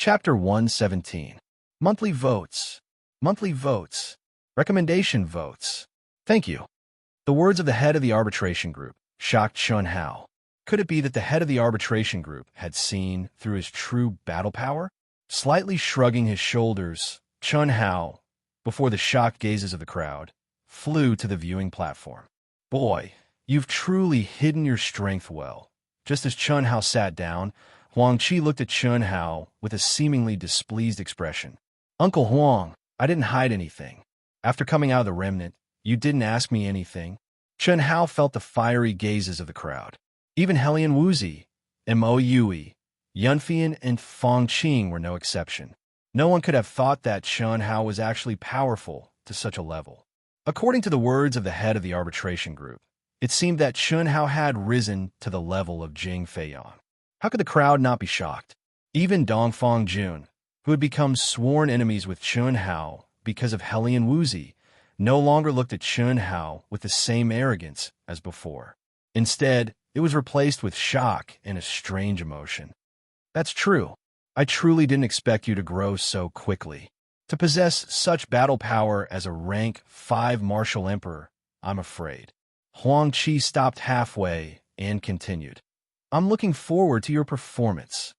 Chapter 117. Monthly Votes. Monthly Votes. Recommendation Votes. Thank you. The words of the head of the arbitration group shocked Chun Hao. Could it be that the head of the arbitration group had seen through his true battle power? Slightly shrugging his shoulders, Chun Hao, before the shocked gazes of the crowd, flew to the viewing platform. Boy, you've truly hidden your strength well. Just as Chun Hao sat down, Huang Qi looked at Chun Hao with a seemingly displeased expression. Uncle Huang, I didn't hide anything. After coming out of the remnant, you didn't ask me anything. Chun Hao felt the fiery gazes of the crowd. Even Helian Wuzi, Mo Yui, Yunfian, and Fong Qing were no exception. No one could have thought that Chun Hao was actually powerful to such a level. According to the words of the head of the arbitration group, it seemed that Chun Hao had risen to the level of Jing Feiyang. How could the crowd not be shocked? Even Dongfang Jun, who had become sworn enemies with Chun Hao because of Helian Wuzi, no longer looked at Chun Hao with the same arrogance as before. Instead, it was replaced with shock and a strange emotion. That's true. I truly didn't expect you to grow so quickly. To possess such battle power as a rank 5 martial emperor, I'm afraid. Huang Qi stopped halfway and continued. I'm looking forward to your performance.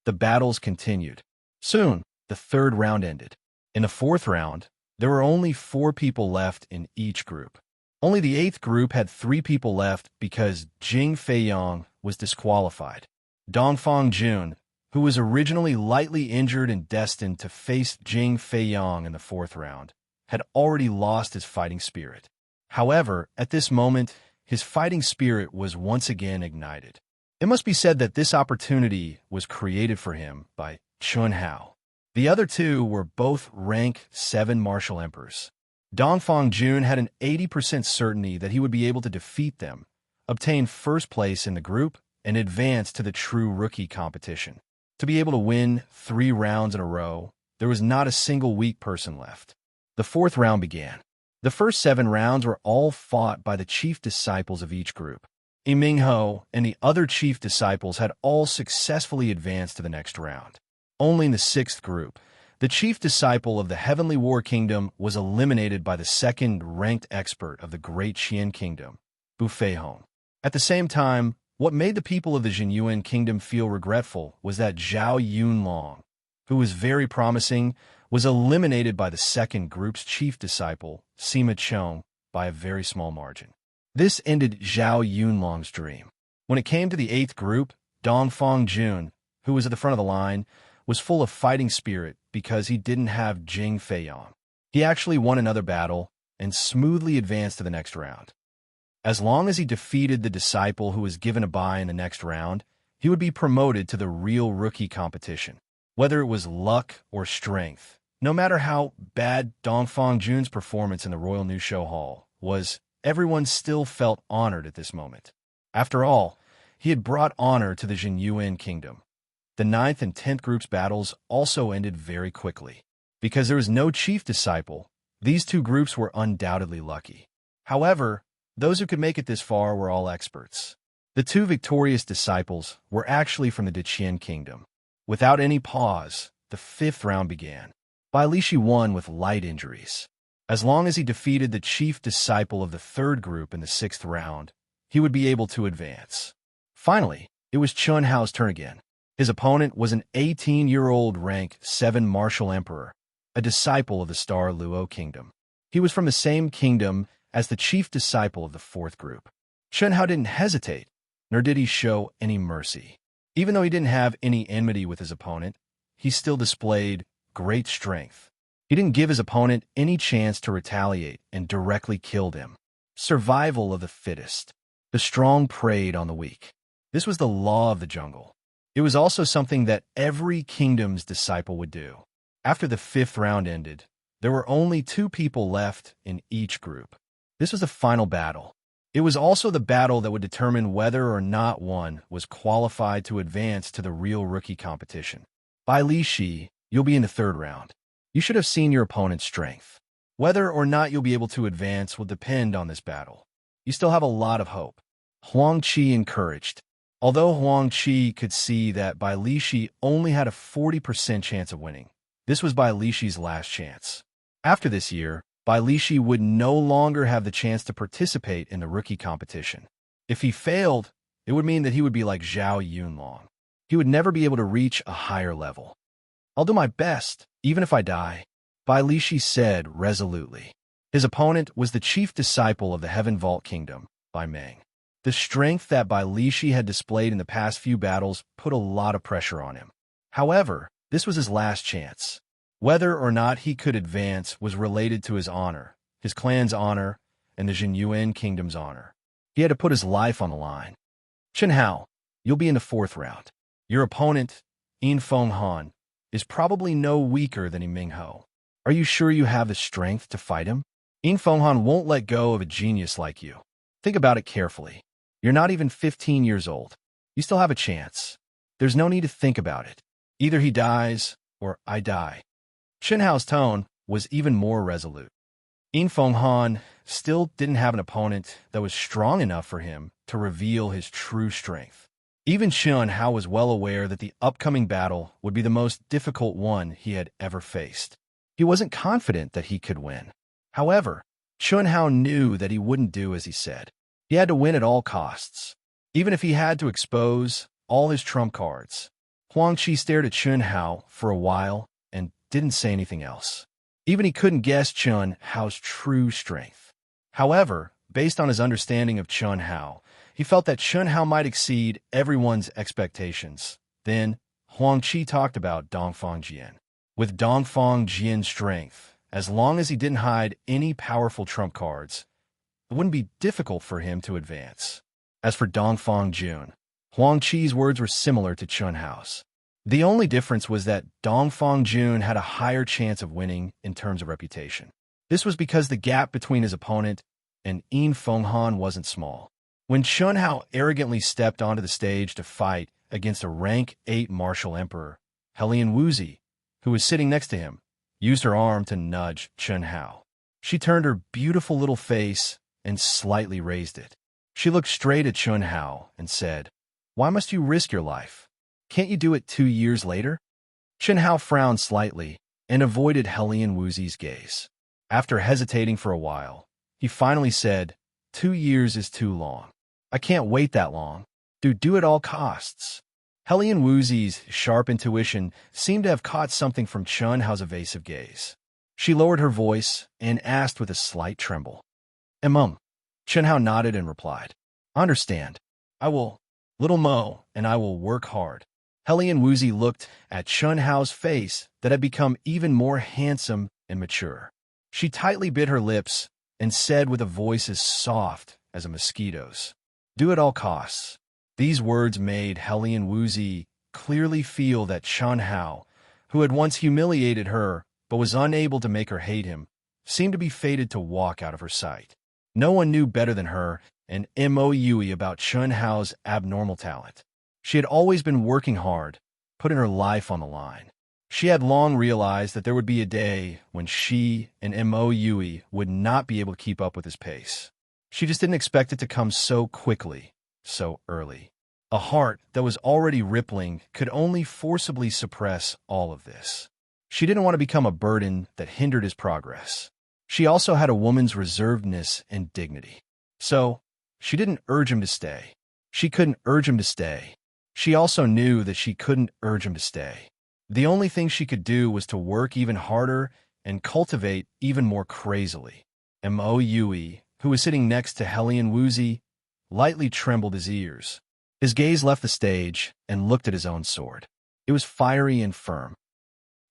The battles continued. Soon, the third round ended. In the fourth round, there were only 4 people left in each group. Only the 8th group had 3 people left because Jing Feiyang was disqualified. Dongfang Jun, who was originally lightly injured and destined to face Jing Feiyang in the 4th round, had already lost his fighting spirit. However, at this moment, his fighting spirit was once again ignited. It must be said that this opportunity was created for him by Chun Hao. The other 2 were both rank 7 martial emperors. Dongfang Jun had an 80% certainty that he would be able to defeat them, obtain first place in the group, and advance to the true rookie competition. To be able to win 3 rounds in a row, there was not a single weak person left. The 4th round began. The first 7 rounds were all fought by the chief disciples of each group. Yiming Ho and the other chief disciples had all successfully advanced to the next round. Only in the 6th group, the chief disciple of the Heavenly War Kingdom was eliminated by the second-ranked expert of the Great Qian Kingdom, Bu Feihong. At the same time, what made the people of the Jinyuan Kingdom feel regretful was that Zhao Yunlong, who was very promising, was eliminated by the second group's chief disciple, Sima Chong, by a very small margin. This ended Zhao Yunlong's dream. When it came to the 8th group, Dongfang Jun, who was at the front of the line, was full of fighting spirit because he didn't have Jing Feiyang. He actually won another battle and smoothly advanced to the next round. As long as he defeated the disciple who was given a bye in the next round, he would be promoted to the real rookie competition. Whether it was luck or strength, no matter how bad Dongfang Jun's performance in the Royal New Show Hall was, everyone still felt honored at this moment. After all, he had brought honor to the Jinyuan Kingdom. The 9th and 10th groups' battles also ended very quickly. Because there was no chief disciple, these 2 groups were undoubtedly lucky. However, those who could make it this far were all experts. The 2 victorious disciples were actually from the Deqian Kingdom. Without any pause, the 5th round began. Bai Lishi won with light injuries. As long as he defeated the chief disciple of the 3rd group in the 6th round, he would be able to advance. Finally, it was Chun Hao's turn again. His opponent was an 18-year-old rank 7 martial emperor, a disciple of the Star Luo Kingdom. He was from the same kingdom as the chief disciple of the 4th group. Chun Hao didn't hesitate, nor did he show any mercy. Even though he didn't have any enmity with his opponent, he still displayed great strength. He didn't give his opponent any chance to retaliate and directly killed him. Survival of the fittest. The strong preyed on the weak. This was the law of the jungle. It was also something that every kingdom's disciple would do. After the 5th round ended, there were only 2 people left in each group. This was the final battle. It was also the battle that would determine whether or not one was qualified to advance to the real rookie competition. Bai Lishi, you'll be in the 3rd round. You should have seen your opponent's strength. Whether or not you'll be able to advance will depend on this battle. You still have a lot of hope. Huang Qi encouraged. Although Huang Qi could see that Bai Lishi only had a 40% chance of winning, this was Bai Lishi's last chance. After this year, Bai Lishi would no longer have the chance to participate in the rookie competition. If he failed, it would mean that he would be like Zhao Yunlong. He would never be able to reach a higher level. "I'll do my best, even if I die," Bai Lishi said resolutely. His opponent was the chief disciple of the Heaven Vault Kingdom, Bai Meng. The strength that Bai Lishi had displayed in the past few battles put a lot of pressure on him. However, this was his last chance. Whether or not he could advance was related to his honor, his clan's honor, and the Jinyuan Kingdom's honor. He had to put his life on the line. "Chen Hao, you'll be in the 4th round. Your opponent, Yin Feng Han, is probably no weaker than Ming Ho. Are you sure you have the strength to fight him? Yin Feng Han won't let go of a genius like you. Think about it carefully. You're not even 15 years old. You still have a chance. There's no need to think about it. Either he dies, or I die." Chen Hao's tone was even more resolute. Yin Feng Han still didn't have an opponent that was strong enough for him to reveal his true strength. Even Chen Hao was well aware that the upcoming battle would be the most difficult one he had ever faced. He wasn't confident that he could win. However, Chen Hao knew that he wouldn't do as he said. He had to win at all costs, even if he had to expose all his trump cards. Huang Qi stared at Chen Hao for a while and didn't say anything else. Even he couldn't guess Chen Hao's true strength. However, based on his understanding of Chen Hao, he felt that Chen Hao might exceed everyone's expectations. Then, Huang Qi talked about Dongfang Jian. With Dongfang Jian's strength, as long as he didn't hide any powerful trump cards, it wouldn't be difficult for him to advance. As for Dongfang Jun, Huang Qi's words were similar to Chen Hao's. The only difference was that Dongfang Jun had a higher chance of winning in terms of reputation. This was because the gap between his opponent and Yin Feng Han wasn't small. When Chen Hao arrogantly stepped onto the stage to fight against a rank 8 martial emperor, Helian Wuzi, who was sitting next to him, used her arm to nudge Chen Hao. She turned her beautiful little face and slightly raised it. She looked straight at Chen Hao and said, "Why must you risk your life? Can't you do it 2 years later?" Chen Hao frowned slightly and avoided Helian Wuzi's gaze. After hesitating for a while, he finally said, 2 years is too long. I can't wait that long. Do it at all costs." Helian Wuzi's sharp intuition seemed to have caught something from Chen Hao's evasive gaze. She lowered her voice and asked with a slight tremble, Chen Hao nodded and replied, "I understand. I will, little Mo, and I will work hard." Helian Wuzi looked at Chen Hao's face that had become even more handsome and mature. She tightly bit her lips and said with a voice as soft as a mosquito's, "Do at all costs." These words made Helian Wuzi clearly feel that Chen Hao, who had once humiliated her but was unable to make her hate him, seemed to be fated to walk out of her sight. No one knew better than her and Mo Yui about Chen Hao's abnormal talent. She had always been working hard, putting her life on the line. She had long realized that there would be a day when she and Mo Yui would not be able to keep up with his pace. She just didn't expect it to come so quickly, so early. A heart that was already rippling could only forcibly suppress all of this. She didn't want to become a burden that hindered his progress. She also had a woman's reservedness and dignity. So, she didn't urge him to stay. She couldn't urge him to stay. She also knew that she couldn't urge him to stay. The only thing she could do was to work even harder and cultivate even more crazily. Mo Yui, who was sitting next to Helian Wuzi, lightly trembled his ears. His gaze left the stage and looked at his own sword. It was fiery and firm.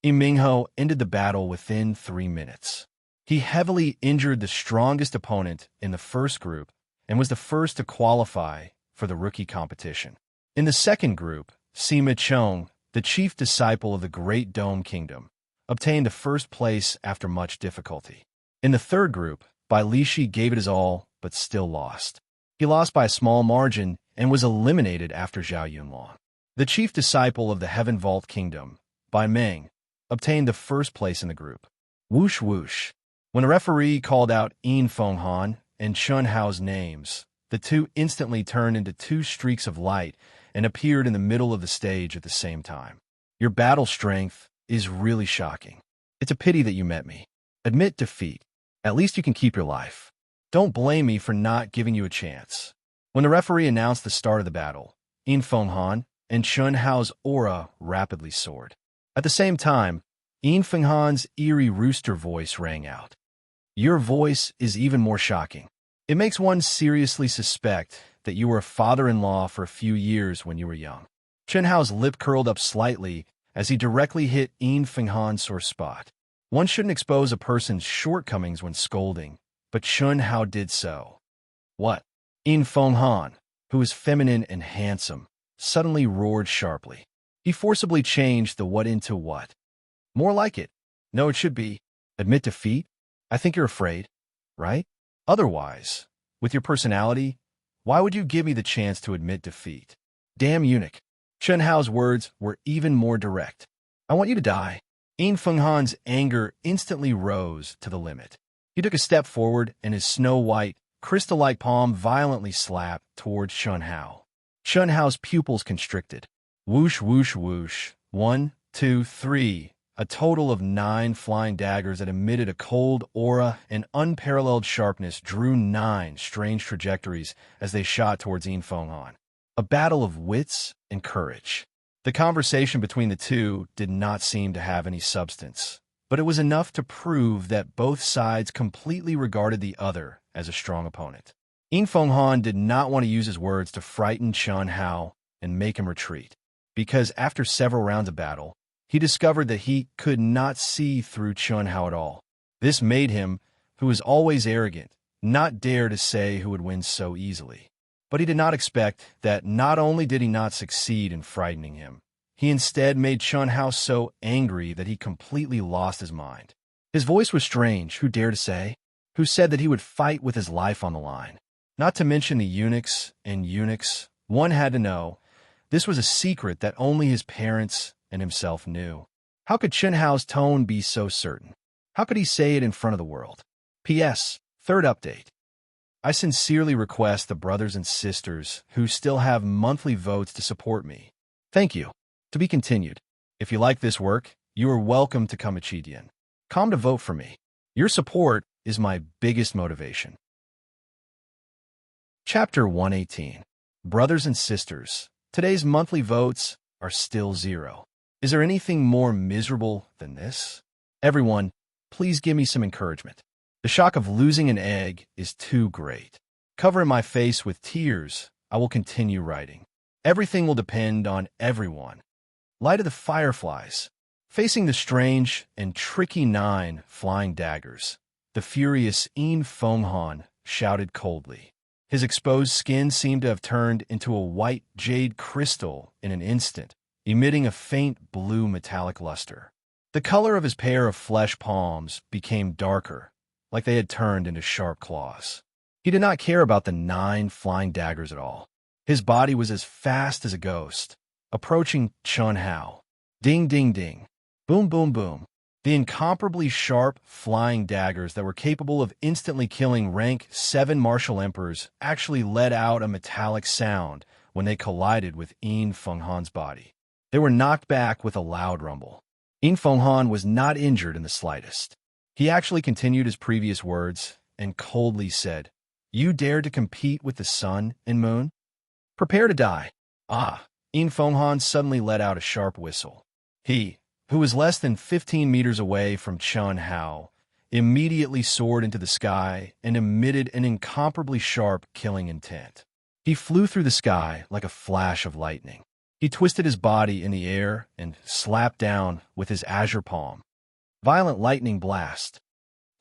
Mingho ended the battle within 3 minutes. He heavily injured the strongest opponent in the first group and was the first to qualify for the rookie competition. In the second group, Sima Chong, the chief disciple of the Great Dome Kingdom, obtained the first place after much difficulty. In the third group, Bai Lishi gave it his all but still lost. He lost by a small margin and was eliminated after Zhao Yunlong. The chief disciple of the Heaven Vault Kingdom, Bai Meng, obtained the first place in the group. Whoosh whoosh. When the referee called out Yin Feng Han and Chen Hao's names, the two instantly turned into 2 streaks of light and appeared in the middle of the stage at the same time. Your battle strength is really shocking. It's a pity that you met me. Admit defeat. At least you can keep your life. Don't blame me for not giving you a chance. When the referee announced the start of the battle, Yin Fenghan and Chun Hao's aura rapidly soared. At the same time, Yin Fenghan's eerie rooster voice rang out. Your voice is even more shocking. It makes one seriously suspect that you were a father-in-law for a few years when you were young. Chun Hao's lip curled up slightly as he directly hit Yin Fenghan's sore spot. One shouldn't expose a person's shortcomings when scolding, but Chun Hao did so. What? Yin Fenghan, who is feminine and handsome, suddenly roared sharply. He forcibly changed the what into what. More like it. No, it should be. Admit defeat? I think you're afraid, right? Otherwise, with your personality, why would you give me the chance to admit defeat? Damn eunuch. Chun Hao's words were even more direct. I want you to die. Yin Fenghan's anger instantly rose to the limit. He took a step forward and his snow-white, crystal-like palm violently slapped towards Chun Hao. Chun Hao's pupils constricted. Whoosh, whoosh, whoosh. 1, 2, 3. A total of 9 flying daggers that emitted a cold aura and unparalleled sharpness drew 9 strange trajectories as they shot towards Yin Fenghan. A battle of wits and courage. The conversation between the two did not seem to have any substance, but it was enough to prove that both sides completely regarded the other as a strong opponent. Yin Fenghan did not want to use his words to frighten Chun Hao and make him retreat, because after several rounds of battle, he discovered that he could not see through Chun Hao at all. This made him, who was always arrogant, not dare to say who would win so easily. But he did not expect that not only did he not succeed in frightening him, he instead made Chun Hao so angry that he completely lost his mind. His voice was strange. Who dared to say? Who said that he would fight with his life on the line? Not to mention the eunuchs and eunuchs. One had to know. This was a secret that only his parents and himself knew. How could Chun Hao's tone be so certain? How could he say it in front of the world? P.S. Third update. I sincerely request the brothers and sisters who still have monthly votes to support me. Thank you. To be continued. If you like this work, you are welcome to Conceited. Come to vote for me. Your support is my biggest motivation. Chapter 118. Brothers and sisters, today's monthly votes are still 0. Is there anything more miserable than this? Everyone, please give me some encouragement. The shock of losing an egg is too great. Covering my face with tears, I will continue writing. Everything will depend on everyone. Light of the fireflies. Facing the strange and tricky 9 flying daggers, the furious Yin Fenghan shouted coldly. His exposed skin seemed to have turned into a white jade crystal in an instant, emitting a faint blue metallic luster. The color of his pair of flesh palms became darker, like they had turned into sharp claws. He did not care about the 9 flying daggers at all. His body was as fast as a ghost, approaching Chun Hao. Ding, ding, ding. Boom, boom, boom. The incomparably sharp, flying daggers that were capable of instantly killing rank 7 martial emperors actually let out a metallic sound when they collided with Yin Fenghan's body. They were knocked back with a loud rumble. Yin Fenghan was not injured in the slightest. He actually continued his previous words and coldly said, You dare to compete with the sun and moon? Prepare to die. Ah, Yin Fenghan suddenly let out a sharp whistle. He, who was less than 15 meters away from Chun Hao, immediately soared into the sky and emitted an incomparably sharp killing intent. He flew through the sky like a flash of lightning. He twisted his body in the air and slapped down with his azure palm. Violent lightning blast.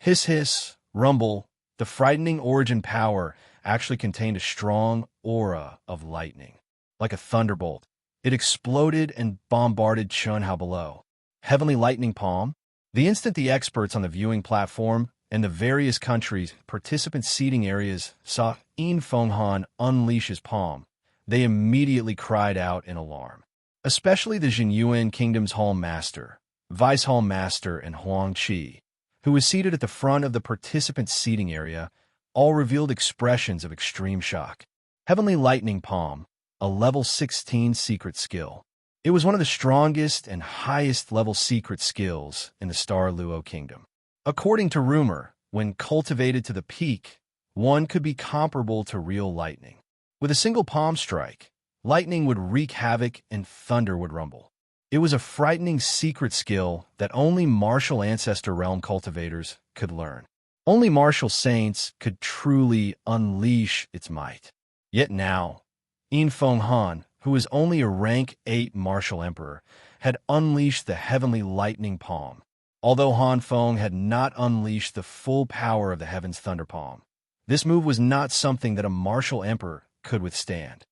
Hiss, hiss, rumble. The frightening origin power actually contained a strong aura of lightning. Like a thunderbolt, it exploded and bombarded Chun Hao below. Heavenly lightning palm. The instant the experts on the viewing platform and the various countries' participant seating areas saw Yin Fenghan unleash his palm, they immediately cried out in alarm. Especially the Jinyuan Kingdom's Hall Master, Vice Hall Master, and Huang Qi, who was seated at the front of the participant seating area, all revealed expressions of extreme shock. Heavenly lightning palm, a level 16 secret skill. It was one of the strongest and highest level secret skills in the Star Luo Kingdom. According to rumor, when cultivated to the peak, one could be comparable to real lightning. With a single palm strike, lightning would wreak havoc and thunder would rumble. It was a frightening secret skill that only martial ancestor realm cultivators could learn. Only martial saints could truly unleash its might. Yet now, Yin Feng Han, who was only a rank 8 martial emperor, had unleashed the heavenly lightning palm. Although Han Feng had not unleashed the full power of the heaven's thunder palm, this move was not something that a martial emperor could withstand.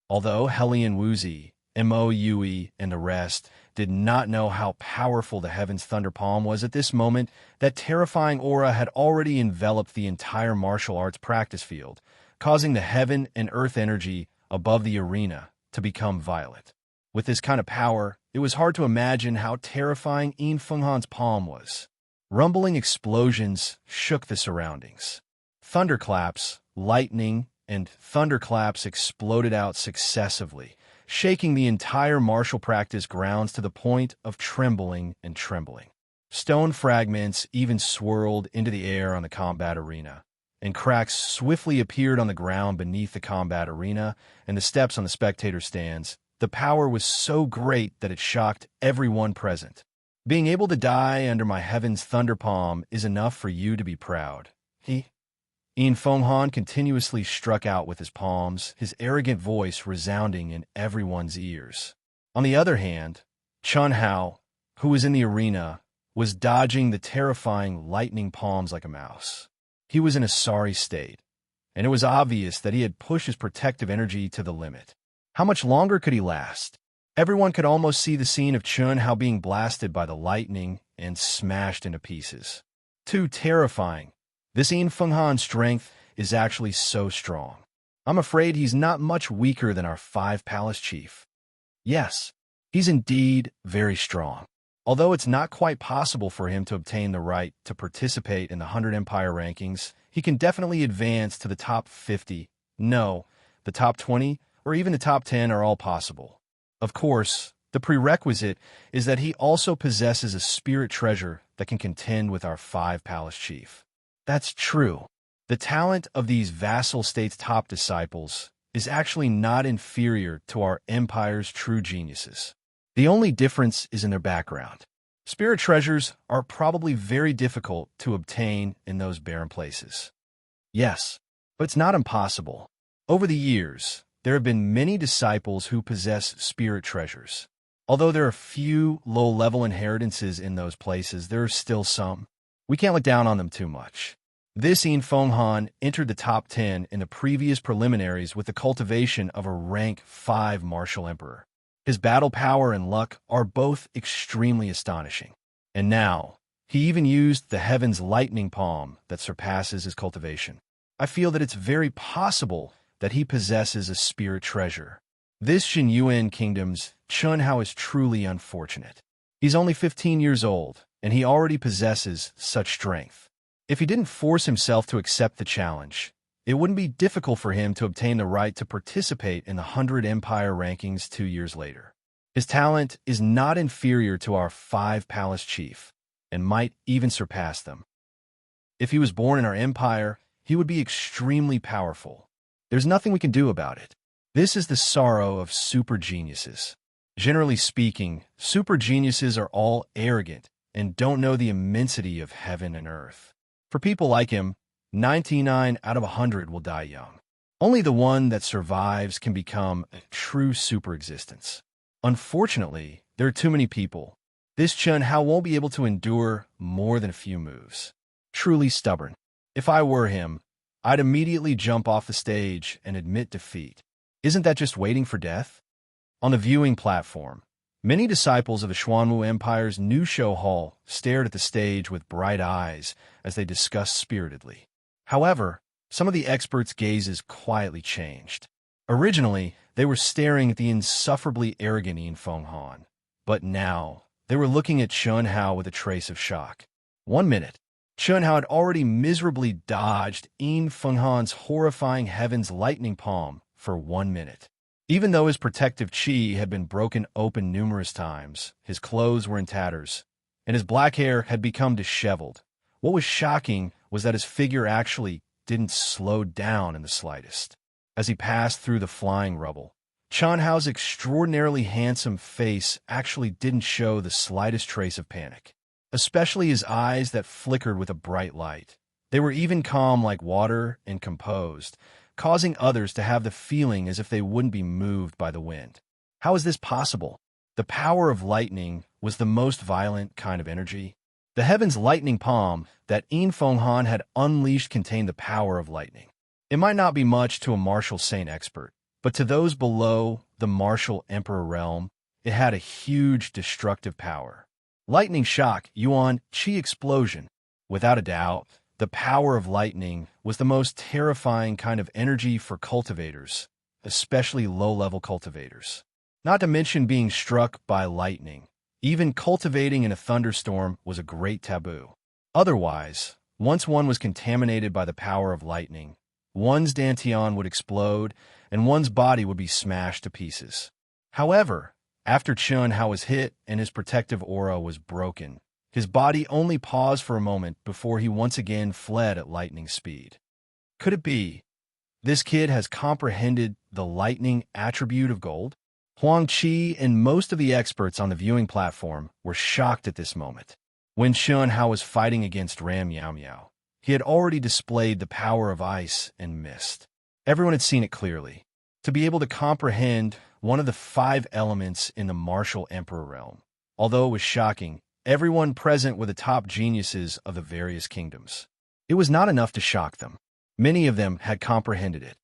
Although Helian Wuzi, Mo Yui, and the rest did not know how powerful the heaven's thunder palm was at this moment, that terrifying aura had already enveloped the entire martial arts practice field, causing the heaven and earth energy above the arena to become violet. With this kind of power, it was hard to imagine how terrifying Yin Feng Han's palm was. Rumbling explosions shook the surroundings. Thunderclaps, lightning, and thunderclaps exploded out successively, shaking the entire martial practice grounds to the point of trembling and trembling. Stone fragments even swirled into the air on the combat arena, and cracks swiftly appeared on the ground beneath the combat arena and the steps on the spectator stands. The power was so great that it shocked everyone present. Being able to die under my heaven's thunder palm is enough for you to be proud. Yin Feng Han continuously struck out with his palms, his arrogant voice resounding in everyone's ears. On the other hand, Chun Hao, who was in the arena, was dodging the terrifying lightning palms like a mouse. He was in a sorry state, and it was obvious that he had pushed his protective energy to the limit. How much longer could he last? Everyone could almost see the scene of Chun Hao being blasted by the lightning and smashed into pieces. Too terrifying. This Yin Feng Han strength is actually so strong. I'm afraid he's not much weaker than our 5 palace chief. Yes, he's indeed very strong. Although it's not quite possible for him to obtain the right to participate in the 100 Empire rankings, he can definitely advance to the top 50. No, the top 20 or even the top 10 are all possible. Of course, the prerequisite is that he also possesses a spirit treasure that can contend with our 5 palace chief. That's true. The talent of these vassal states' top disciples is actually not inferior to our empire's true geniuses. The only difference is in their background. Spirit treasures are probably very difficult to obtain in those barren places. Yes, but it's not impossible. Over the years, there have been many disciples who possess spirit treasures. Although there are few low-level inheritances in those places, there are still some. We can't look down on them too much. This Yin Feng Han entered the top 10 in the previous preliminaries with the cultivation of a rank 5 martial emperor. His battle power and luck are both extremely astonishing. And now, he even used the heaven's lightning palm that surpasses his cultivation. I feel that it's very possible that he possesses a spirit treasure. This Xinyuan kingdom's Chun Hao is truly unfortunate. He's only 15 years old, and he already possesses such strength. If he didn't force himself to accept the challenge, it wouldn't be difficult for him to obtain the right to participate in the 100 Empire rankings 2 years later. His talent is not inferior to our 5 palace chief, and might even surpass them. If he was born in our empire, he would be extremely powerful. There's nothing we can do about it. This is the sorrow of super geniuses. Generally speaking, super geniuses are all arrogant and don't know the immensity of heaven and earth. For people like him, 99 out of 100 will die young. Only the one that survives can become a true super existence. Unfortunately, there are too many people. This Chun Hao won't be able to endure more than a few moves. Truly stubborn. If I were him, I'd immediately jump off the stage and admit defeat. Isn't that just waiting for death? On the viewing platform, many disciples of the Xuanwu Empire's new show hall stared at the stage with bright eyes as they discussed spiritedly. However, some of the experts' gazes quietly changed. Originally, they were staring at the insufferably arrogant Yin Feng Han, but now they were looking at Chun Hao with a trace of shock. 1 minute. Chun Hao had already miserably dodged Yin Feng Han's horrifying heaven's lightning palm for 1 minute. Even though his protective chi had been broken open numerous times, his clothes were in tatters, and his black hair had become disheveled. What was shocking was that his figure actually didn't slow down in the slightest. As he passed through the flying rubble, Chun Hao's extraordinarily handsome face actually didn't show the slightest trace of panic, especially his eyes that flickered with a bright light. They were even calm like water and composed, causing others to have the feeling as if they wouldn't be moved by the wind. How is this possible? The power of lightning was the most violent kind of energy. The heaven's lightning palm that Yin Fenghan had unleashed contained the power of lightning. It might not be much to a martial saint expert, but to those below the martial emperor realm, it had a huge destructive power. Lightning shock, yuan, chi explosion. Without a doubt, the power of lightning was the most terrifying kind of energy for cultivators, especially low-level cultivators. Not to mention being struck by lightning. Even cultivating in a thunderstorm was a great taboo. Otherwise, once one was contaminated by the power of lightning, one's dantian would explode and one's body would be smashed to pieces. However, after Chun Hao was hit and his protective aura was broken, his body only paused for a moment before he once again fled at lightning speed. Could it be this kid has comprehended the lightning attribute of gold? Huang Qi and most of the experts on the viewing platform were shocked at this moment. When Chun Hao was fighting against Ram Yao Miao, he had already displayed the power of ice and mist. Everyone had seen it clearly. To be able to comprehend one of the 5 elements in the martial emperor realm, although it was shocking, everyone present were the top geniuses of the various kingdoms. It was not enough to shock them. Many of them had comprehended it.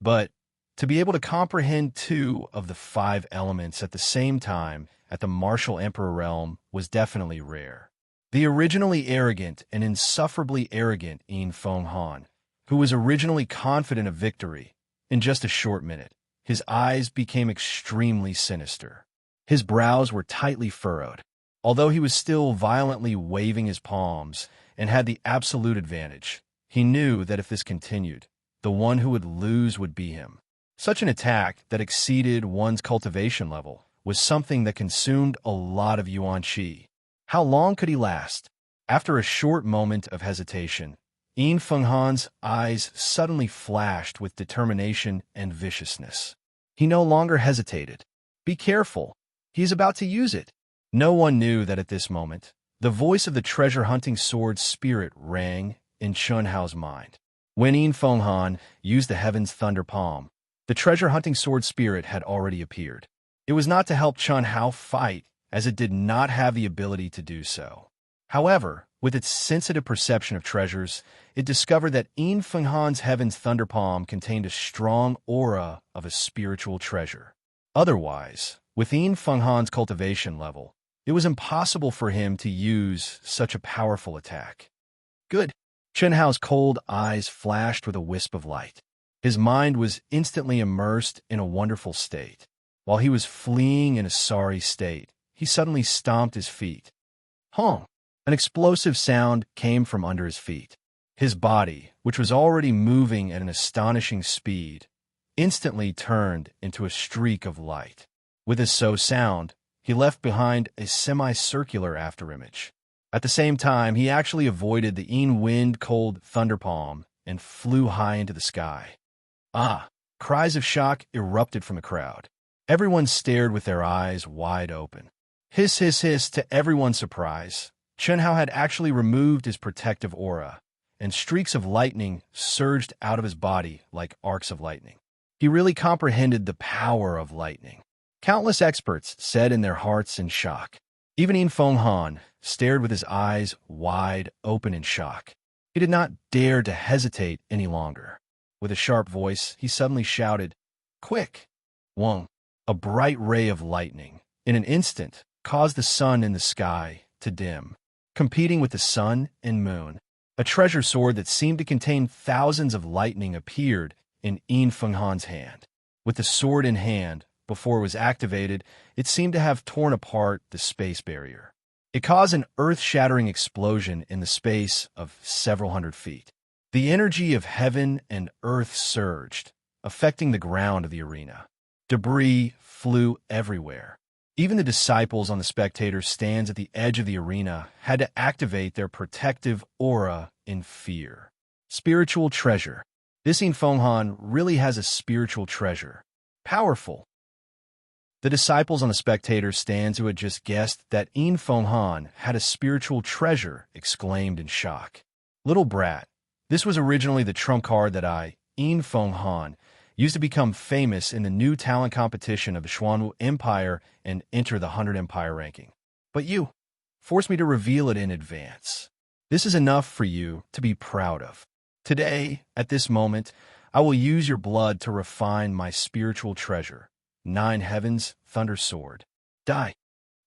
But to be able to comprehend 2 of the 5 elements at the same time at the martial emperor realm was definitely rare. The originally arrogant and insufferably arrogant Yin Fenghan, who was originally confident of victory, in just a short minute, his eyes became extremely sinister. His brows were tightly furrowed. Although he was still violently waving his palms and had the absolute advantage, he knew that if this continued, the one who would lose would be him. Such an attack that exceeded one's cultivation level was something that consumed a lot of yuan qi. How long could he last? After a short moment of hesitation, Yin Fenghan's eyes suddenly flashed with determination and viciousness. He no longer hesitated. Be careful. He is about to use it. No one knew that at this moment, the voice of the treasure-hunting sword spirit rang in Chun Hao's mind. When Yin Fenghan used the heaven's thunder palm, the treasure-hunting sword spirit had already appeared. It was not to help Chun Hao fight, as it did not have the ability to do so. However, with its sensitive perception of treasures, it discovered that Yin Fenghan's heaven's thunder palm contained a strong aura of a spiritual treasure. Otherwise, with Yin Fenghan's cultivation level, it was impossible for him to use such a powerful attack. Good. Chun Hao's cold eyes flashed with a wisp of light. His mind was instantly immersed in a wonderful state. While he was fleeing in a sorry state, he suddenly stomped his feet. Honk! An explosive sound came from under his feet. His body, which was already moving at an astonishing speed, instantly turned into a streak of light. With his sound, he left behind a semicircular afterimage. At the same time, he actually avoided the Yin wind-cold thunder palm and flew high into the sky. Ah! Cries of shock erupted from the crowd. Everyone stared with their eyes wide open. Hiss, hiss, hiss, to everyone's surprise, Chun Hao had actually removed his protective aura, and streaks of lightning surged out of his body like arcs of lightning. He really comprehended the power of lightning. Countless experts said in their hearts in shock. Even Yin Fenghan stared with his eyes wide open in shock. He did not dare to hesitate any longer. With a sharp voice, he suddenly shouted, "Quick!" Wong! A bright ray of lightning, in an instant, caused the sun in the sky to dim. Competing with the sun and moon, a treasure sword that seemed to contain thousands of lightning appeared in Yin Fenghan's hand. With the sword in hand, before it was activated, it seemed to have torn apart the space barrier. It caused an earth-shattering explosion in the space of several hundred feet. The energy of heaven and earth surged. affecting the ground of the arena. Debris flew everywhere. Even the disciples on the spectator stands at the edge of the arena had to activate their protective aura in fear. Spiritual treasure. This Infenghan really has a spiritual treasure. Powerful. The disciples on the spectator stands who had just guessed that Infenghan had a spiritual treasure exclaimed in shock. Little brat, this was originally the trump card that Infenghan, used to become famous in the new talent competition of the Xuanwu Empire and enter the 100 Empire ranking. But you forced me to reveal it in advance. This is enough for you to be proud of. Today, at this moment, I will use your blood to refine my spiritual treasure. 9 Heavens, Thunder Sword. Die.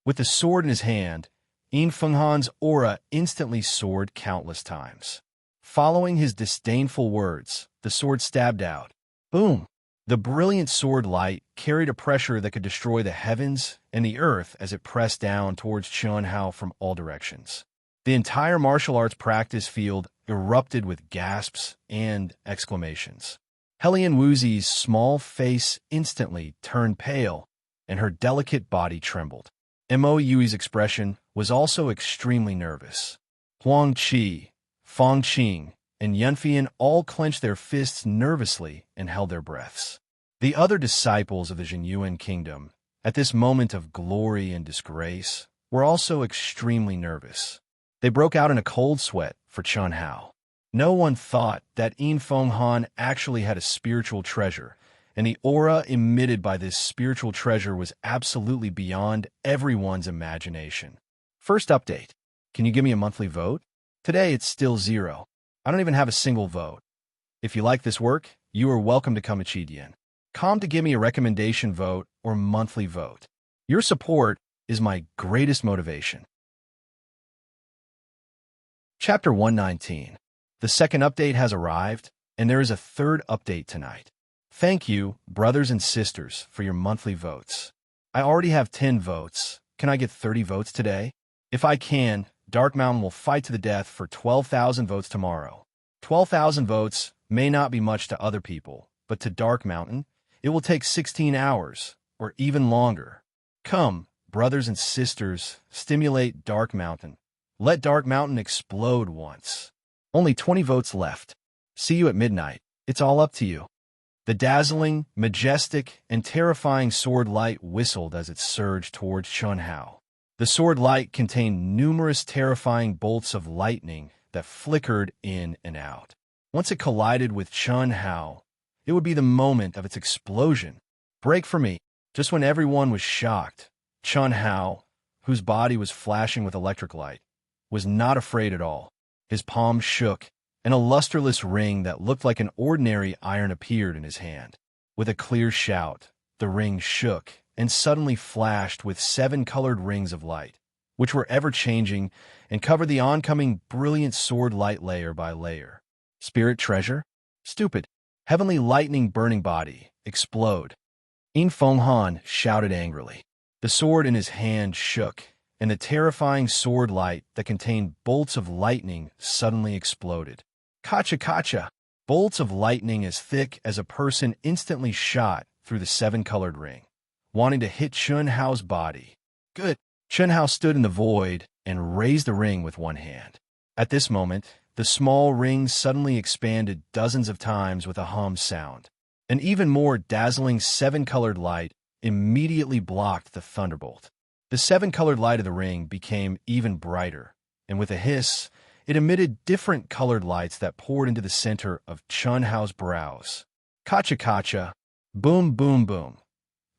With the sword in his hand, Infenghan's aura instantly soared countless times. Following his disdainful words, the sword stabbed out. Boom! The brilliant sword light carried a pressure that could destroy the heavens and the earth as it pressed down towards Chuanhao from all directions. The entire martial arts practice field erupted with gasps and exclamations. Helian Wuzi's small face instantly turned pale, and her delicate body trembled. Mo Yui's expression was also extremely nervous. Huang Qi, Fang Qing, and Yunfian all clenched their fists nervously and held their breaths. The other disciples of the Zhenyuan kingdom, at this moment of glory and disgrace, were also extremely nervous. They broke out in a cold sweat for Chuanhao. No one thought that Infenghan actually had a spiritual treasure, and the aura emitted by this spiritual treasure was absolutely beyond everyone's imagination. First update. Can you give me a monthly vote? Today it's still 0. I don't even have a single vote. If you like this work, you are welcome to come to Chidian. Come to give me a recommendation vote or monthly vote. Your support is my greatest motivation. Chapter 119. The second update has arrived, and there is a third update tonight. Thank you, brothers and sisters, for your monthly votes. I already have 10 votes. Can I get 30 votes today? If I can, Dark Mountain will fight to the death for 12,000 votes tomorrow. 12,000 votes may not be much to other people, but to Dark Mountain, it will take 16 hours, or even longer. Come, brothers and sisters, stimulate Dark Mountain. Let Dark Mountain explode once. Only 20 votes left. See you at midnight. It's all up to you. The dazzling, majestic, and terrifying sword light whistled as it surged towards Chuanhao. The sword light contained numerous terrifying bolts of lightning that flickered in and out. Once it collided with Chuanhao, it would be the moment of its explosion. Break for me. Just when everyone was shocked, Chuanhao, whose body was flashing with electric light, was not afraid at all. His palms shook, and a lusterless ring that looked like an ordinary iron appeared in his hand. With a clear shout, the ring shook and suddenly flashed with 7 colored rings of light, which were ever-changing and covered the oncoming brilliant sword light layer by layer. Spirit treasure? Stupid. Heavenly lightning burning body. Explode. Infenghan shouted angrily. The sword in his hand shook, and the terrifying sword light that contained bolts of lightning suddenly exploded. Kacha kacha! Bolts of lightning as thick as a person instantly shot through the 7-colored ring, wanting to hit Chuanhao's body. Good. Chuanhao stood in the void and raised the ring with one hand. At this moment, the small ring suddenly expanded dozens of times with a hum sound. An even more dazzling 7-colored light immediately blocked the thunderbolt. The 7-colored light of the ring became even brighter, and with a hiss, it emitted different colored lights that poured into the center of Chuanhao's brows. Kacha kacha, boom boom boom.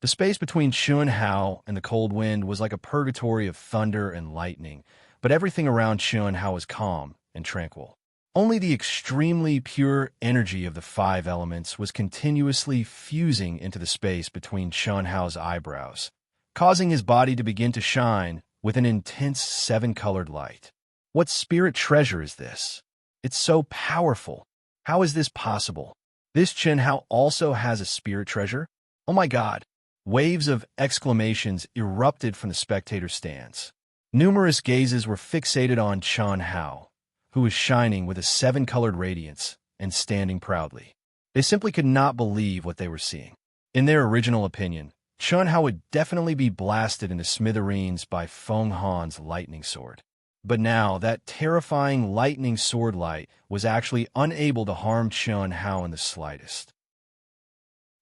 The space between Chuanhao and the cold wind was like a purgatory of thunder and lightning, but everything around Chuanhao was calm and tranquil. Only the extremely pure energy of the 5 elements was continuously fusing into the space between Chuanhao's eyebrows, causing his body to begin to shine with an intense 7-colored light. What spirit treasure is this? It's so powerful. How is this possible? This Chuanhao also has a spirit treasure? Oh my God! Waves of exclamations erupted from the spectator stands. Numerous gazes were fixated on Chuanhao, who was shining with a 7-colored radiance and standing proudly. They simply could not believe what they were seeing. In their original opinion, Chun Hao would definitely be blasted into smithereens by Feng Han's lightning sword. But now, that terrifying lightning sword light was actually unable to harm Chun Hao in the slightest.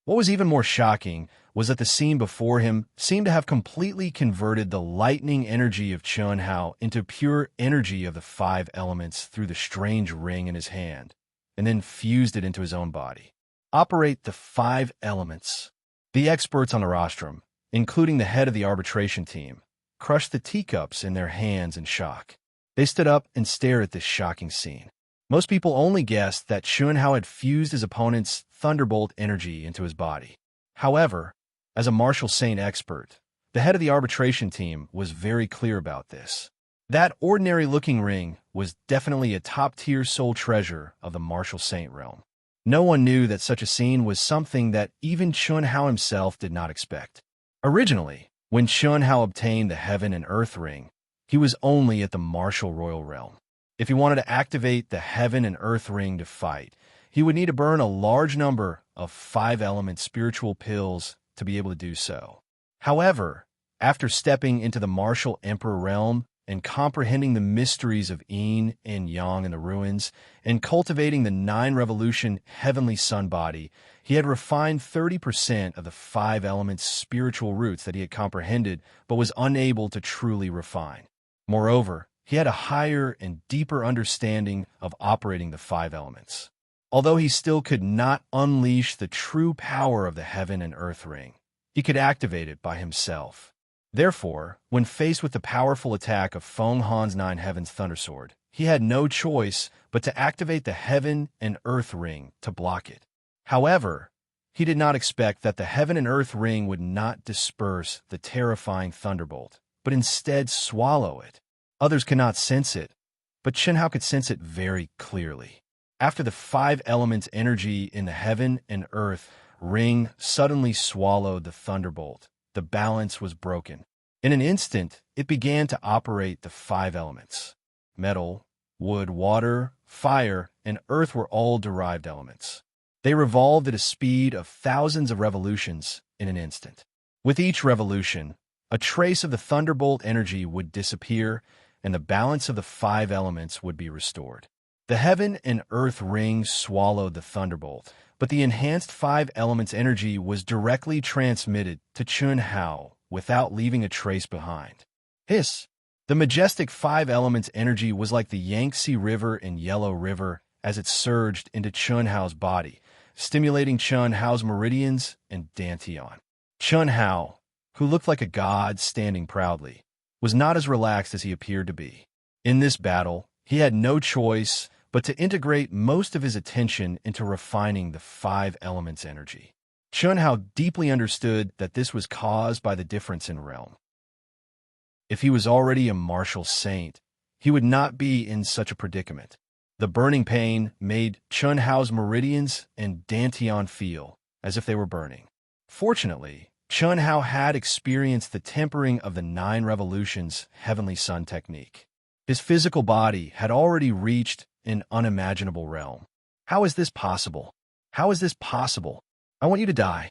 What was even more shocking was that the scene before him seemed to have completely converted the lightning energy of Chun Hao into pure energy of the five elements through the strange ring in his hand, and then fused it into his own body. Operate the five elements. The experts on the rostrum, including the head of the arbitration team, crushed the teacups in their hands in shock. They stood up and stared at this shocking scene. Most people only guessed that Chun Hao had fused his opponent's thunderbolt energy into his body. However, as a martial saint expert, the head of the arbitration team was very clear about this. That ordinary-looking ring was definitely a top-tier soul treasure of the martial saint realm. No one knew that such a scene was something that even Chun Hao himself did not expect. Originally, when Chun Hao obtained the Heaven and Earth ring, he was only at the martial royal realm. If he wanted to activate the Heaven and Earth ring to fight, he would need to burn a large number of five-element spiritual pills to be able to do so. However, after stepping into the martial emperor realm and comprehending the mysteries of yin and yang in the ruins, and cultivating the nine-revolution heavenly sun body, he had refined 30% of the five elements' spiritual roots that he had comprehended but was unable to truly refine. Moreover, he had a higher and deeper understanding of operating the five elements. Although he still could not unleash the true power of the Heaven and Earth ring, he could activate it by himself. Therefore, when faced with the powerful attack of Feng Han's Nine Heavens Thundersword, he had no choice but to activate the Heaven and Earth ring to block it. However, he did not expect that the Heaven and Earth ring would not disperse the terrifying thunderbolt, but instead swallow it. Others cannot sense it, but Chun Hao could sense it very clearly. After the five elements' energy in the Heaven and Earth ring suddenly swallowed the thunderbolt, the balance was broken. In an instant, it began to operate the five elements. Metal, wood, water, fire, and earth were all derived elements. They revolved at a speed of thousands of revolutions in an instant. With each revolution, a trace of the thunderbolt energy would disappear, and the balance of the five elements would be restored. The Heaven and Earth ring swallowed the thunderbolt, but the enhanced five elements energy was directly transmitted to Chun Hao without leaving a trace behind. Hiss! The majestic five elements energy was like the Yangtze River and Yellow River as it surged into Chun Hao's body, stimulating Chun Hao's meridians and dantian. Chun Hao, who looked like a god standing proudly, was not as relaxed as he appeared to be. In this battle, he had no choice but to integrate most of his attention into refining the five elements energy. Chun Hao deeply understood that this was caused by the difference in realm. If he was already a martial saint, he would not be in such a predicament. The burning pain made Chun Hao's meridians and dantian feel as if they were burning. Fortunately, Chun Hao had experienced the tempering of the nine revolutions heavenly sun technique. His physical body had already reached an unimaginable realm. How is this possible? How is this possible? I want you to die.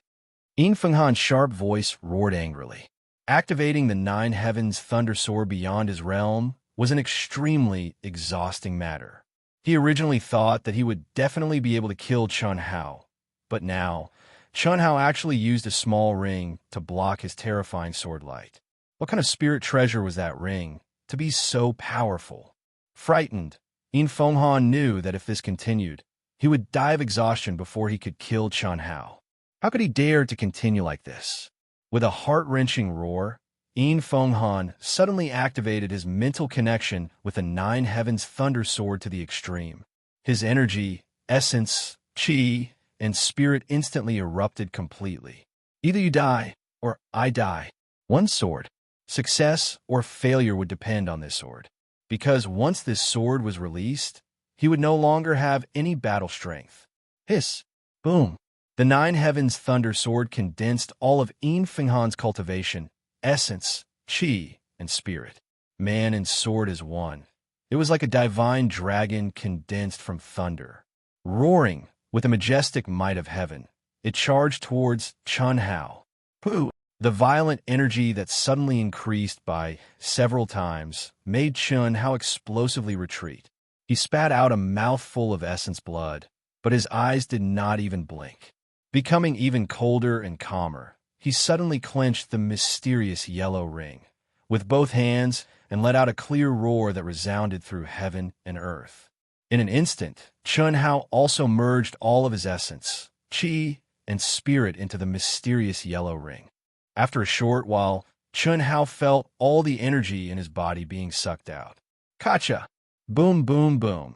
Yin Fenghan's sharp voice roared angrily. Activating the nine heavens thunder sword beyond his realm was an extremely exhausting matter. He originally thought that he would definitely be able to kill Chun Hao, but now, Chun Hao actually used a small ring to block his terrifying sword light. What kind of spirit treasure was that ring to be so powerful? Frightened, Yin Fenghan knew that if this continued, he would die of exhaustion before he could kill Chun Hao. How could he dare to continue like this? With a heart-wrenching roar, Yin Fenghan suddenly activated his mental connection with the Nine Heavens Thunder Sword to the extreme. His energy, essence, chi, and spirit instantly erupted completely. Either you die, or I die. One sword. Success or failure would depend on this sword. Because once this sword was released, he would no longer have any battle strength. Hiss! Boom! The Nine Heavens Thunder Sword condensed all of Yin Fenghan's cultivation, essence, chi, and spirit. Man and sword as one. It was like a divine dragon condensed from thunder. Roaring, With the majestic might of heaven, it charged towards Chun Hao. Pooh! The violent energy that suddenly increased by several times made Chun Hao explosively retreat. He spat out a mouthful of essence blood, but his eyes did not even blink. Becoming even colder and calmer, he suddenly clenched the mysterious yellow ring with both hands and let out a clear roar that resounded through heaven and earth. In an instant, Chun Hao also merged all of his essence, chi, and spirit into the mysterious yellow ring. After a short while, Chun Hao felt all the energy in his body being sucked out. Kacha! Boom, boom, boom.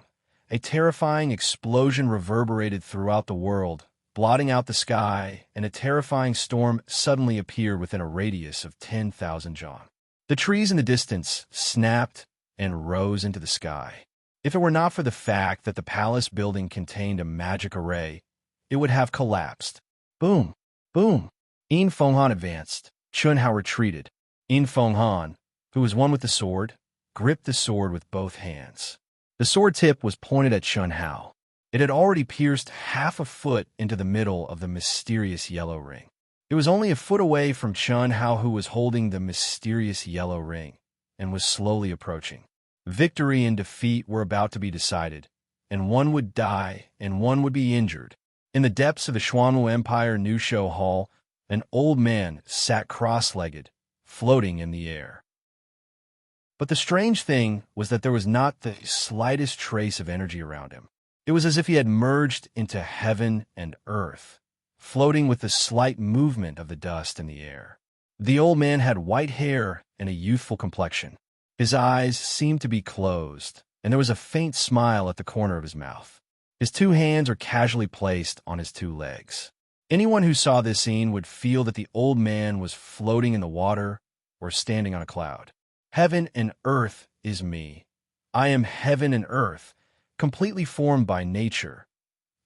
A terrifying explosion reverberated throughout the world, blotting out the sky, and a terrifying storm suddenly appeared within a radius of 10,000 jong. The trees in the distance snapped and rose into the sky. If it were not for the fact that the palace building contained a magic array, it would have collapsed. Boom! Boom! Yin Fenghan advanced. Chun Hao retreated. Yin Fenghan, who was one with the sword, gripped the sword with both hands. The sword tip was pointed at Chun Hao. It had already pierced half a foot into the middle of the mysterious yellow ring. It was only a foot away from Chun Hao, who was holding the mysterious yellow ring and was slowly approaching. Victory and defeat were about to be decided, and one would die and one would be injured. In the depths of the Xuanwu Empire New Show Hall, an old man sat cross-legged, floating in the air. But the strange thing was that there was not the slightest trace of energy around him. It was as if he had merged into heaven and earth, floating with the slight movement of the dust in the air. The old man had white hair and a youthful complexion. His eyes seemed to be closed, and there was a faint smile at the corner of his mouth. His two hands were casually placed on his two legs. Anyone who saw this scene would feel that the old man was floating in the water or standing on a cloud. Heaven and earth is me. I am heaven and earth, completely formed by nature.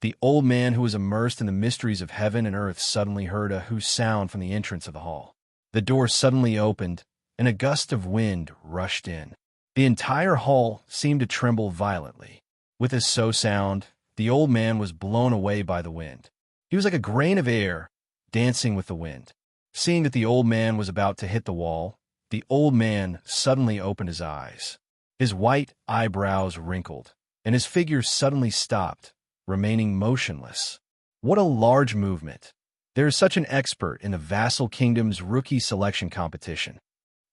The old man, who was immersed in the mysteries of heaven and earth, suddenly heard a whoo sound from the entrance of the hall. The door suddenly opened, and a gust of wind rushed in. The entire hall seemed to tremble violently. With his so sound, the old man was blown away by the wind. He was like a grain of air, dancing with the wind. Seeing that the old man was about to hit the wall, the old man suddenly opened his eyes. His white eyebrows wrinkled, and his figure suddenly stopped, remaining motionless. What a large movement! There is such an expert in the Vassal Kingdom's rookie selection competition.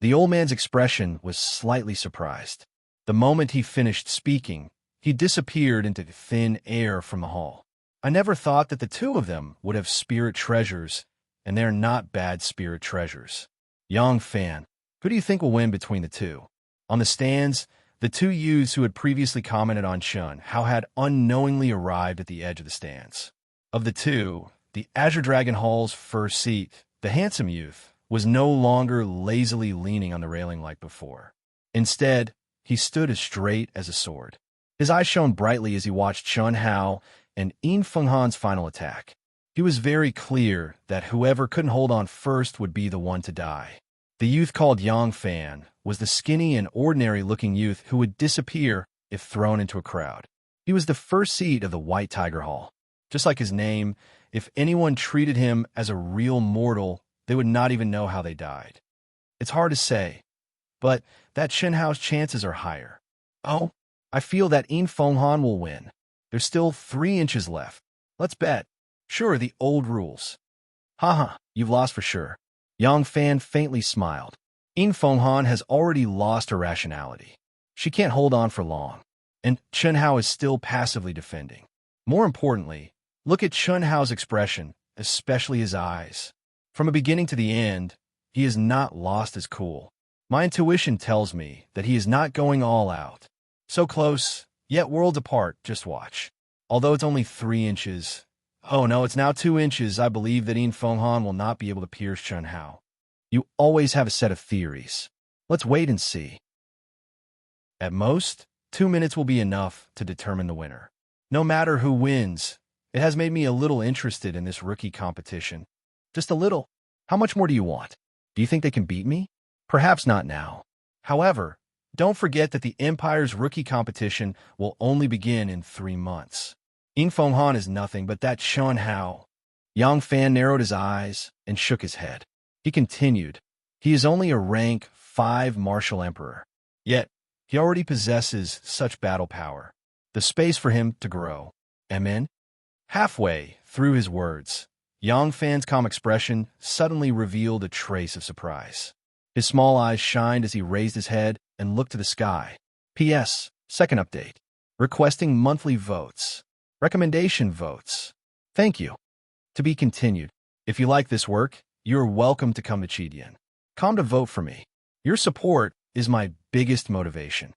The old man's expression was slightly surprised. The moment he finished speaking, he disappeared into thin air from the hall. I never thought that the two of them would have spirit treasures, and they're not bad spirit treasures. Yang Fan, who do you think will win between the two? On the stands, the two youths who had previously commented on Chun Hao had unknowingly arrived at the edge of the stands. Of the two, the Azure Dragon Hall's first seat, the handsome youth, was no longer lazily leaning on the railing like before. Instead, he stood as straight as a sword. His eyes shone brightly as he watched Chun Hao and Yin Fenghan's final attack. He was very clear that whoever couldn't hold on first would be the one to die. The youth called Yang Fan was the skinny and ordinary-looking youth who would disappear if thrown into a crowd. He was the first seat of the White Tiger Hall. Just like his name, if anyone treated him as a real mortal, they would not even know how they died. It's hard to say, but that Chun Hao's chances are higher. Oh, I feel that Yin Fenghan will win. There's still 3 inches left. Let's bet. Sure, the old rules. Haha, you've lost for sure. Yang Fan faintly smiled. Yin Fenghan has already lost her rationality. She can't hold on for long, and Chun Hao is still passively defending. More importantly, look at Chun Hao's expression, especially his eyes. From the beginning to the end, he has not lost his cool. My intuition tells me that he is not going all out. So close, yet worlds apart, just watch. Although it's only 3 inches... Oh no, it's now 2 inches. I believe that Yin Fenghan will not be able to pierce Chun Hao. You always have a set of theories. Let's wait and see. At most, 2 minutes will be enough to determine the winner. No matter who wins, it has made me a little interested in this rookie competition. Just a little. How much more do you want? Do you think they can beat me? Perhaps not now. However, don't forget that the Empire's rookie competition will only begin in 3 months. Yin Feng Han is nothing but that Chun Hao. Yang Fan narrowed his eyes and shook his head. He continued, he is only a rank 5 martial emperor. Yet, he already possesses such battle power. The space for him to grow. Amen? Halfway through his words, Yang Fan's calm expression suddenly revealed a trace of surprise. His small eyes shined as he raised his head and looked to the sky. P.S. Second update. Requesting monthly votes. Recommendation votes. Thank you. To be continued. If you like this work, you are welcome to come to Chidian. Come to vote for me. Your support is my biggest motivation.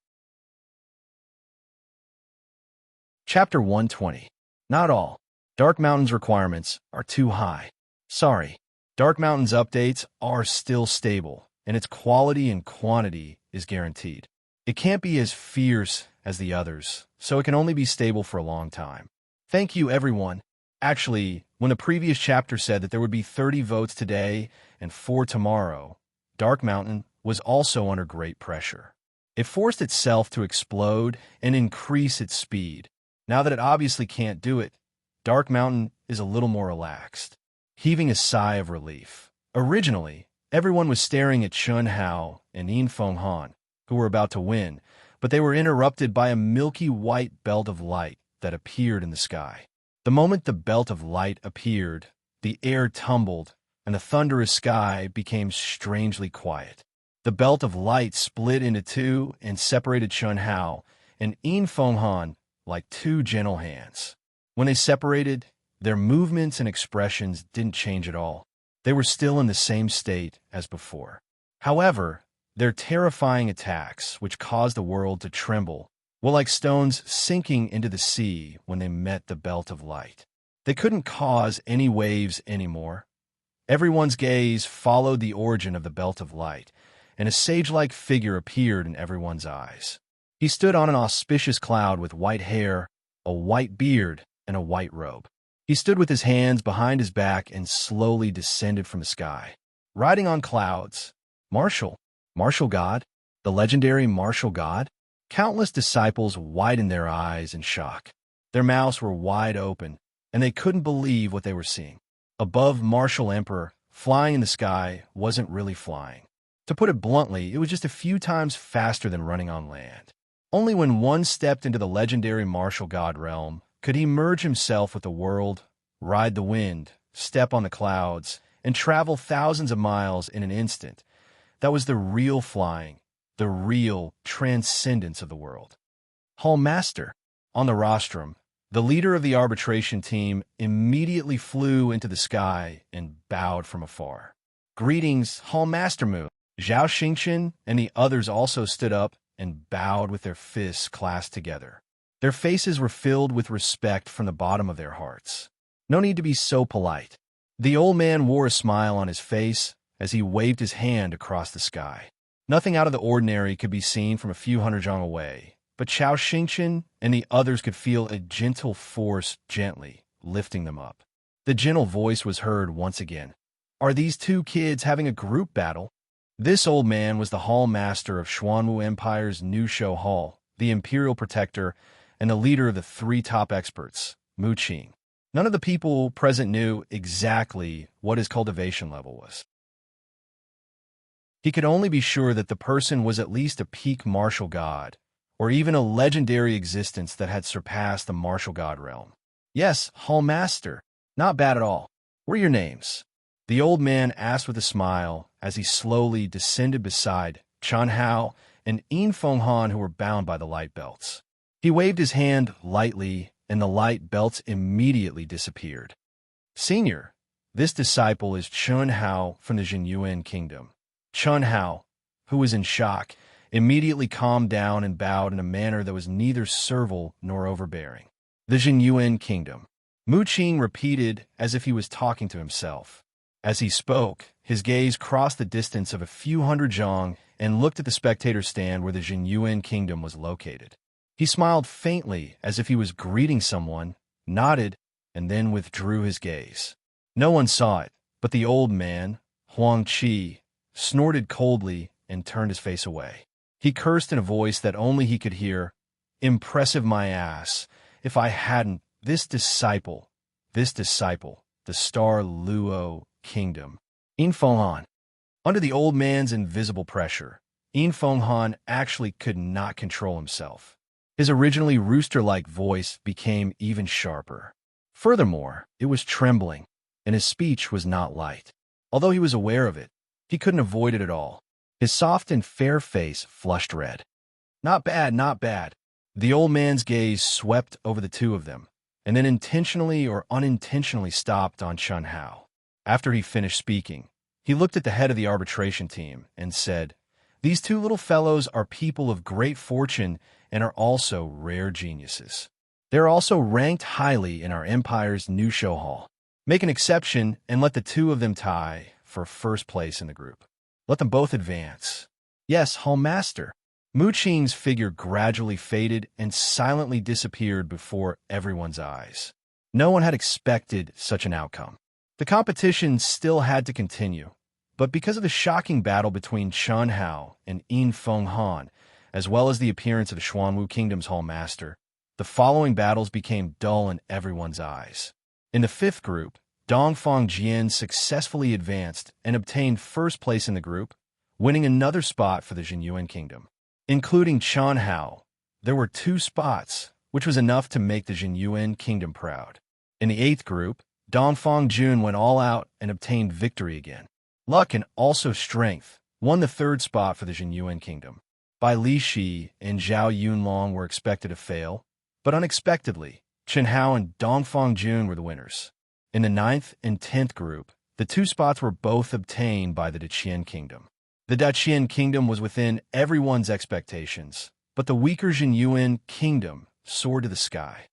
Chapter 120. Not all. Dark Mountain's requirements are too high. Sorry. Dark Mountain's updates are still stable, and its quality and quantity is guaranteed. It can't be as fierce as the others, so it can only be stable for a long time. Thank you, everyone. Actually, when the previous chapter said that there would be 30 votes today and 4 tomorrow, Dark Mountain was also under great pressure. It forced itself to explode and increase its speed. Now that it obviously can't do it, Dark Mountain is a little more relaxed, heaving a sigh of relief. Originally, everyone was staring at Chun Hao and Yin Feng Han, who were about to win, but they were interrupted by a milky white belt of light that appeared in the sky. The moment the belt of light appeared, the air tumbled, and the thunderous sky became strangely quiet. The belt of light split into two and separated Chun Hao and Yin Feng Han like two gentle hands. When they separated, their movements and expressions didn't change at all. They were still in the same state as before. However, their terrifying attacks, which caused the world to tremble, were like stones sinking into the sea when they met the belt of light. They couldn't cause any waves anymore. Everyone's gaze followed the origin of the belt of light, and a sage-like figure appeared in everyone's eyes. He stood on an auspicious cloud with white hair, a white beard, and a white robe. He stood with his hands behind his back and slowly descended from the sky. Riding on clouds, martial god, the legendary martial god? Countless disciples widened their eyes in shock. Their mouths were wide open, and they couldn't believe what they were seeing. Above Martial Emperor, flying in the sky wasn't really flying. To put it bluntly, it was just a few times faster than running on land. Only when one stepped into the legendary martial god realm could he merge himself with the world, ride the wind, step on the clouds, and travel thousands of miles in an instant. That was the real flying, the real transcendence of the world. Hall Master. On the rostrum, the leader of the arbitration team immediately flew into the sky and bowed from afar. Greetings, Hall Master Mu. Zhao Xingchen and the others also stood up and bowed with their fists clasped together. Their faces were filled with respect from the bottom of their hearts. No need to be so polite. The old man wore a smile on his face as he waved his hand across the sky. Nothing out of the ordinary could be seen from a few hundred zhang away, but Zhao Xingchen and the others could feel a gentle force gently lifting them up. The gentle voice was heard once again. Are these two kids having a group battle? This old man was the hall master of Xuanwu Empire's New Show Hall, the imperial protector, and the leader of the 3 top experts, Mu Qing. None of the people present knew exactly what his cultivation level was. He could only be sure that the person was at least a peak martial god, or even a legendary existence that had surpassed the martial god realm. Yes, Hall Master. Not bad at all. What are your names? The old man asked with a smile as he slowly descended beside Chun Hao and Yin Feng Han, who were bound by the light belts. He waved his hand lightly, and the light belts immediately disappeared. Senior, this disciple is Chun Hao from the Jinyuan Kingdom. Chun Hao, who was in shock, immediately calmed down and bowed in a manner that was neither servile nor overbearing. The Jinyuan Kingdom. Mu Qing repeated as if he was talking to himself. As he spoke, his gaze crossed the distance of a few hundred zhang and looked at the spectator stand where the Jinyuan Kingdom was located. He smiled faintly as if he was greeting someone, nodded, and then withdrew his gaze. No one saw it, but the old man, Huang Qi, snorted coldly and turned his face away. He cursed in a voice that only he could hear, "Impressive my ass. If I hadn't, This disciple, the Star Luo Kingdom. In Fenghan. Under the old man's invisible pressure, In Fenghan actually could not control himself. His originally rooster-like voice became even sharper. Furthermore, it was trembling, and his speech was not light. Although he was aware of it, he couldn't avoid it at all. His soft and fair face flushed red. Not bad, not bad. The old man's gaze swept over the two of them, and then intentionally or unintentionally stopped on Chun Hao. After he finished speaking, he looked at the head of the arbitration team and said, "These two little fellows are people of great fortune and are also rare geniuses. They are also ranked highly in our empire's new show hall. Make an exception and let the two of them tie for first place in the group. Let them both advance." "Yes, Hall Master." Mu Qing's figure gradually faded and silently disappeared before everyone's eyes. No one had expected such an outcome. The competition still had to continue, but because of the shocking battle between Chun Hao and In Fenghan, as well as the appearance of the Xuanwu Kingdom's Hall Master, the following battles became dull in everyone's eyes. In the fifth group, Dongfang Jian successfully advanced and obtained first place in the group, winning another spot for the Jinyuan Kingdom. Including Chun Hao, there were 2 spots, which was enough to make the Jinyuan Kingdom proud. In the eighth group, Dongfang Jun went all out and obtained victory again. Luck and also strength won the 3rd spot for the Jinyuan Kingdom. Bai Li Shi and Zhao Yunlong were expected to fail, but unexpectedly, Chen Hao and Dongfang Jun were the winners. In the 9th and 10th group, the 2 spots were both obtained by the Daqian Kingdom. The Daqian Kingdom was within everyone's expectations, but the weaker Jinyuan Kingdom soared to the sky.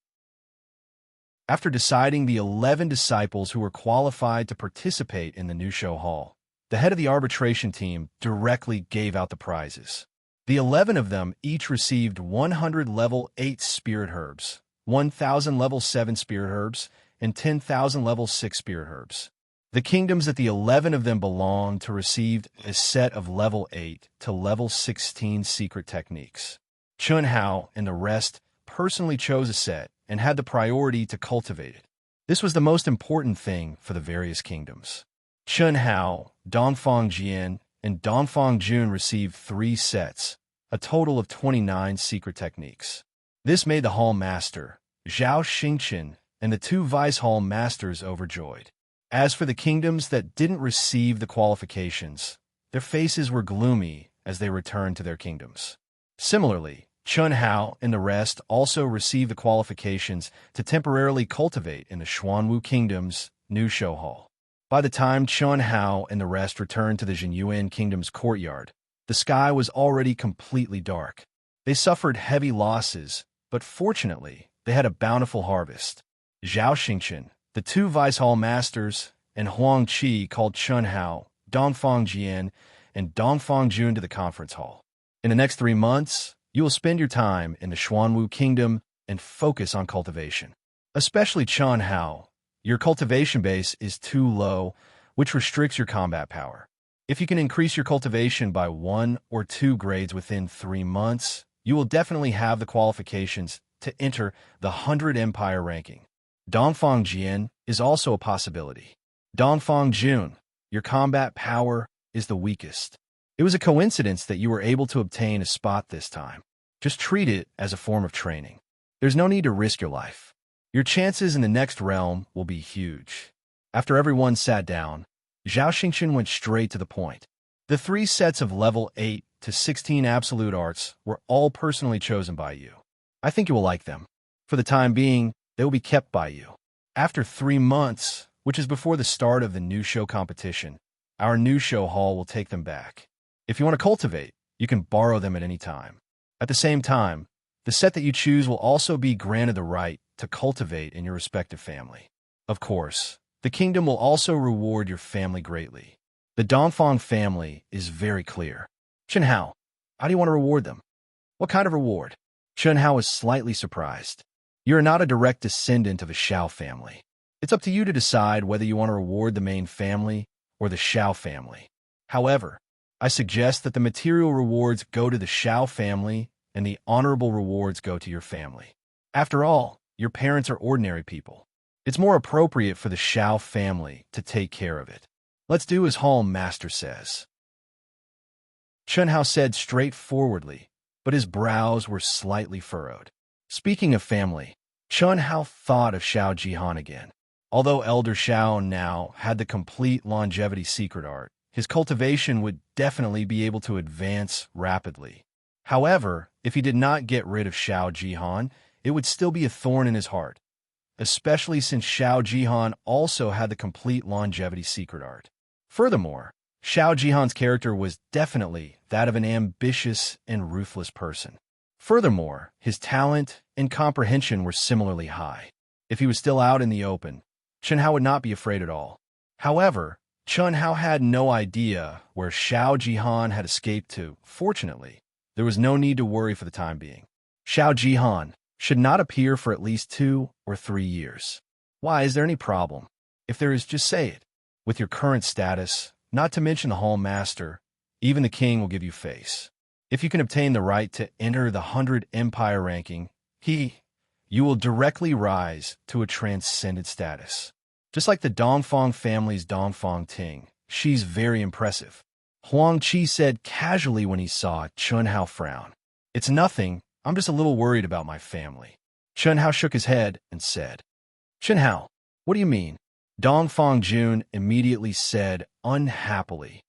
After deciding the 11 disciples who were qualified to participate in the new show hall, the head of the arbitration team directly gave out the prizes. The 11 of them each received 100 level 8 spirit herbs, 1,000 level 7 spirit herbs, and 10,000 level 6 spirit herbs. The kingdoms that the 11 of them belonged to received a set of level 8 to level 16 secret techniques. Chun Hao and the rest personally chose a set and had the priority to cultivate it. This was the most important thing for the various kingdoms. Chun Hao, Dongfang Jian, and Dongfang Jun received 3 sets, a total of 29 secret techniques. This made the Hall Master, Zhao Xingqian, and the 2 Vice Hall Masters overjoyed. As for the kingdoms that didn't receive the qualifications, their faces were gloomy as they returned to their kingdoms. Similarly, Chun Hao and the rest also received the qualifications to temporarily cultivate in the Xuanwu Kingdom's new show hall. By the time Chun Hao and the rest returned to the Jinyuan Kingdom's courtyard, the sky was already completely dark. They suffered heavy losses, but fortunately, they had a bountiful harvest. Zhao Xingqian, the 2 Vice Hall Masters, and Huang Qi called Chun Hao, Dongfang Jian, and Dongfang Jun to the conference hall. In the next 3 months, you will spend your time in the Xuanwu Kingdom and focus on cultivation. Especially Chun Hao, your cultivation base is too low, which restricts your combat power. If you can increase your cultivation by 1 or 2 grades within 3 months, you will definitely have the qualifications to enter the 100 Empire ranking. Dongfang Jian is also a possibility. Dongfang Jun, your combat power is the weakest. It was a coincidence that you were able to obtain a spot this time. Just treat it as a form of training. There's no need to risk your life. Your chances in the next realm will be huge. After everyone sat down, Zhao Xingqian went straight to the point. The 3 sets of level 8 to 16 absolute arts were all personally chosen by you. I think you will like them. For the time being, they will be kept by you. After 3 months, which is before the start of the new show competition, our new show hall will take them back. If you want to cultivate, you can borrow them at any time. At the same time, the set that you choose will also be granted the right to cultivate in your respective family. Of course, the kingdom will also reward your family greatly. The Dongfang family is very clear. Chun Hao, how do you want to reward them? What kind of reward? Chun Hao is slightly surprised. You are not a direct descendant of a Shao family. It's up to you to decide whether you want to reward the main family or the Shao family. However, I suggest that the material rewards go to the Shao family and the honorable rewards go to your family. After all, your parents are ordinary people. It's more appropriate for the Shao family to take care of it. Let's do as Hall Master says. Chen Hao said straightforwardly, but his brows were slightly furrowed. Speaking of family, Chen Hao thought of Shao Jihan again. Although Elder Shao now had the complete longevity secret art, his cultivation would definitely be able to advance rapidly. However, if he did not get rid of Shao Jihan, it would still be a thorn in his heart, especially since Shao Jihan also had the complete longevity secret art. Furthermore, Shao Jihan's character was definitely that of an ambitious and ruthless person. Furthermore, his talent and comprehension were similarly high. If he was still out in the open, Chen Hao would not be afraid at all. However, Chen Hao had no idea where Shao Jihan had escaped to. Fortunately, there was no need to worry for the time being. Shao Jihan should not appear for at least 2 or 3 years. Why, is there any problem? If there is, just say it. With your current status, not to mention the Hall Master, even the king will give you face. If you can obtain the right to enter the 100 Empire ranking, you will directly rise to a transcendent status. Just like the Dongfang family's Dongfang Ting, she's very impressive. Huang Qi said casually when he saw Chen Hao frown. It's nothing, I'm just a little worried about my family. Chen Hao shook his head and said, Chen Hao, what do you mean? Dongfang Jun immediately said unhappily,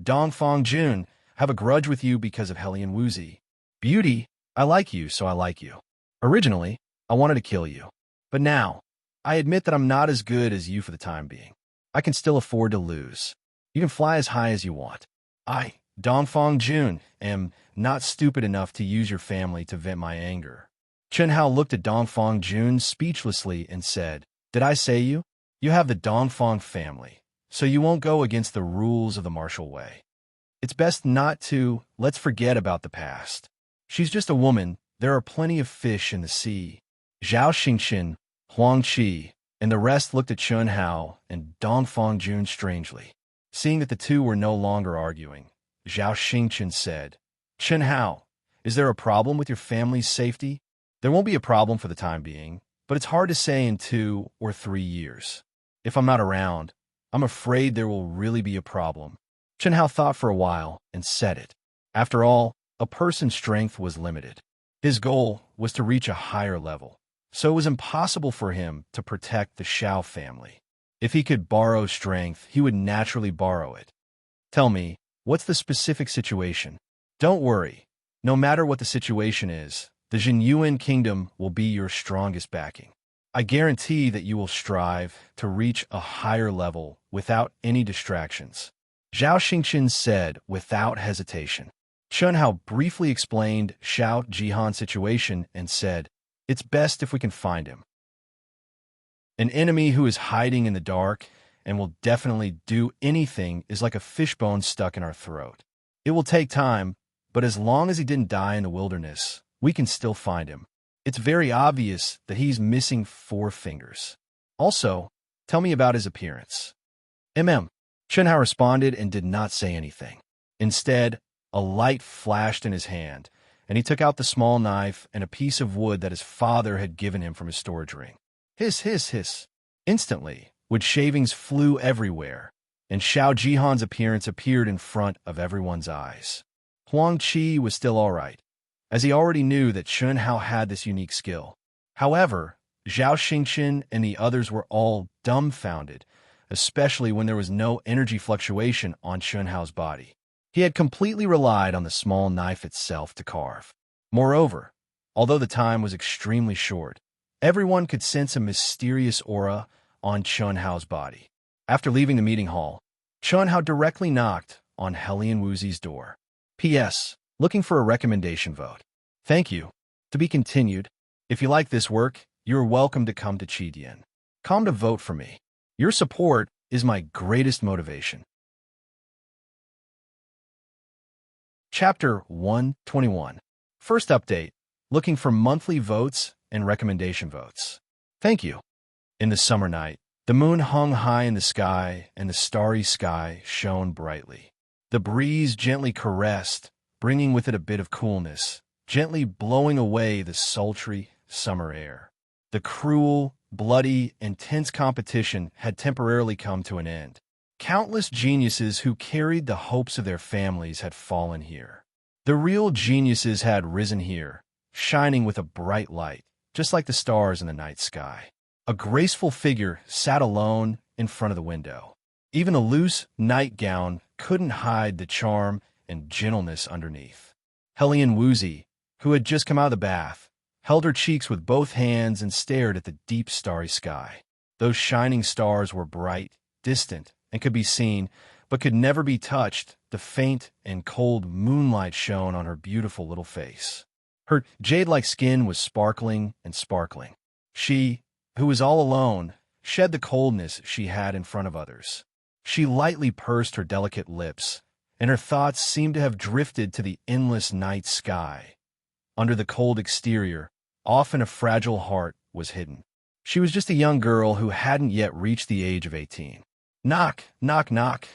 Dongfang Jun, have a grudge with you because of Helian Wuzi. Beauty, I like you, so I like you. Originally, I wanted to kill you. But now, I admit that I'm not as good as you for the time being. I can still afford to lose. You can fly as high as you want. I, Dongfang Jun, am not stupid enough to use your family to vent my anger. Chen Hao looked at Dongfang Jun speechlessly and said, Did I say you? You have the Dongfang family, so you won't go against the rules of the martial way. It's best not to. Let's forget about the past. She's just a woman. There are plenty of fish in the sea. Zhao Xingqian, Huang Qi, and the rest looked at Chen Hao and Dongfang Jun strangely. Seeing that the two were no longer arguing, Zhao Xingqian said, Chen Hao, is there a problem with your family's safety? There won't be a problem for the time being, but it's hard to say in 2 or 3 years. If I'm not around, I'm afraid there will really be a problem. Chen Hao thought for a while and said it. After all, a person's strength was limited. His goal was to reach a higher level, so it was impossible for him to protect the Shao family. If he could borrow strength, he would naturally borrow it. Tell me, what's the specific situation? Don't worry. No matter what the situation is, the Jinyuan Kingdom will be your strongest backing. I guarantee that you will strive to reach a higher level without any distractions. Zhao Xingqian said without hesitation. Chen Hao briefly explained Shao Jihan's situation and said, It's best if we can find him. An enemy who is hiding in the dark and will definitely do anything is like a fishbone stuck in our throat. It will take time, but as long as he didn't die in the wilderness, we can still find him. It's very obvious that he's missing 4 fingers. Also, tell me about his appearance. Chen Hao responded and did not say anything. Instead, a light flashed in his hand, and he took out the small knife and a piece of wood that his father had given him from his storage ring. Hiss, hiss, hiss. Instantly, wood shavings flew everywhere, and Shao Jihan's appearance appeared in front of everyone's eyes. Huang Qi was still all right, as he already knew that Chen Hao had this unique skill. However, Zhao Xingqian and the others were all dumbfounded, especially when there was no energy fluctuation on Chen Hao's body. He had completely relied on the small knife itself to carve. Moreover, although the time was extremely short, everyone could sense a mysterious aura on Chen Hao's body. After leaving the meeting hall, Chen Hao directly knocked on Helian Wuzi's door. P.S. Looking for a recommendation vote. Thank you. To be continued. If you like this work, you're welcome to come to Qidian. Come to vote for me. Your support is my greatest motivation. Chapter 121. First update. Looking for monthly votes and recommendation votes. Thank you. In the summer night, the moon hung high in the sky and the starry sky shone brightly. The breeze gently caressed, bringing with it a bit of coolness, gently blowing away the sultry summer air. The cruel, bloody, intense competition had temporarily come to an end. Countless geniuses who carried the hopes of their families had fallen here. The real geniuses had risen here, shining with a bright light, just like the stars in the night sky. A graceful figure sat alone in front of the window. Even a loose nightgown couldn't hide the charm and gentleness underneath. Hellion Woozy, who had just come out of the bath, held her cheeks with both hands and stared at the deep starry sky. Those shining stars were bright, distant, and could be seen, but could never be touched. The faint and cold moonlight shone on her beautiful little face. Her jade-like skin was sparkling and sparkling. She, who was all alone, shed the coldness she had in front of others. She lightly pursed her delicate lips, and her thoughts seemed to have drifted to the endless night sky. Under the cold exterior, often a fragile heart was hidden. She was just a young girl who hadn't yet reached the age of 18. Knock, knock, knock,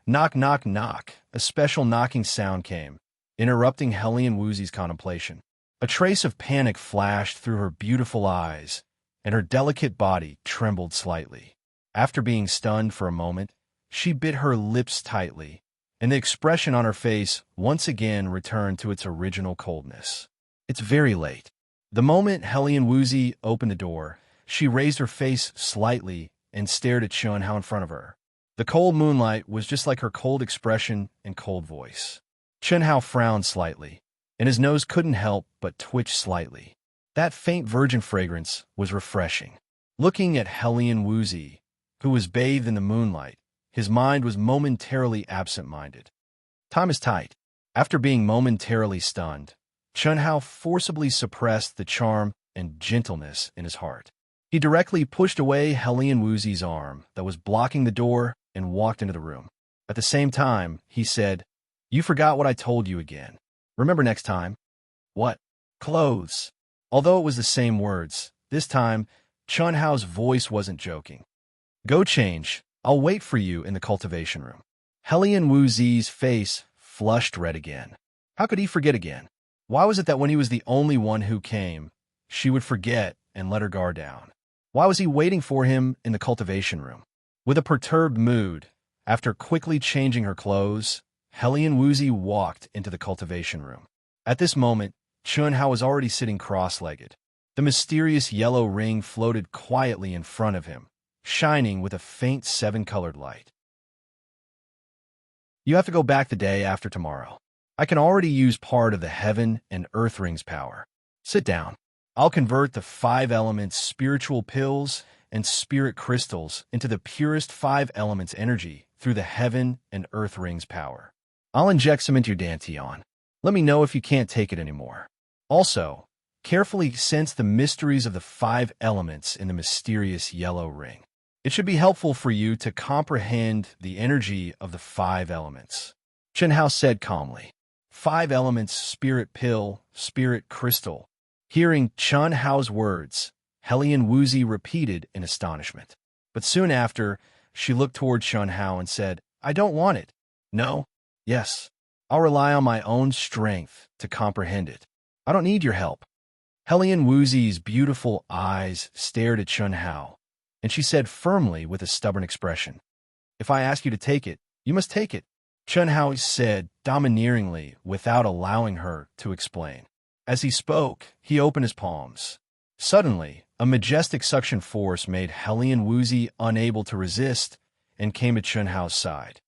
knock, knock, knock. A special knocking sound came, interrupting Hellion Woozy's contemplation. A trace of panic flashed through her beautiful eyes, and her delicate body trembled slightly. After being stunned for a moment, she bit her lips tightly, and the expression on her face once again returned to its original coldness. It's very late. The moment Hellion Woozy opened the door, she raised her face slightly and stared at Chunhao in front of her. The cold moonlight was just like her cold expression and cold voice. Chunhao frowned slightly, and his nose couldn't help but twitch slightly. That faint virgin fragrance was refreshing. Looking at Hellion Woozy, who was bathed in the moonlight, his mind was momentarily absent-minded. Time is tight. After being momentarily stunned, Chunhao forcibly suppressed the charm and gentleness in his heart. He directly pushed away Hellion Woozy's arm that was blocking the door and walked into the room. At the same time, he said, "You forgot what I told you again. Remember next time." "What?" "Clothes." Although it was the same words, this time, Chunhao's voice wasn't joking. "Go change. I'll wait for you in the cultivation room." Hellion Woozy's face flushed red again. How could he forget again? Why was it that when he was the only one who came, she would forget and let her guard down? Why was he waiting for him in the cultivation room? With a perturbed mood, after quickly changing her clothes, Hellion Woozy walked into the cultivation room. At this moment, Chunhao was already sitting cross-legged. The mysterious yellow ring floated quietly in front of him, shining with a faint seven-colored light. "You have to go back the day after tomorrow. I can already use part of the heaven and earth ring's power. Sit down. I'll convert the 5 elements spiritual pills and spirit crystals into the purest 5 elements energy through the heaven and earth ring's power. I'll inject some into your dantian. Let me know if you can't take it anymore. Also, carefully sense the mysteries of the 5 elements in the mysterious yellow ring. It should be helpful for you to comprehend the energy of the 5 elements." Chunhao said calmly. 5 elements spirit pill, spirit crystal. Hearing Chunhao's words, Hellion Woozy repeated in astonishment. But soon after, she looked toward Chunhao and said, "I don't want it." "No?" "Yes. I'll rely on my own strength to comprehend it. I don't need your help." Hellion Woozy's beautiful eyes stared at Chunhao, and she said firmly with a stubborn expression, "If I ask you to take it, you must take it." Chunhao said domineeringly without allowing her to explain. As he spoke, he opened his palms. Suddenly, a majestic suction force made Hellion Woozy unable to resist and came at Chunhao's side.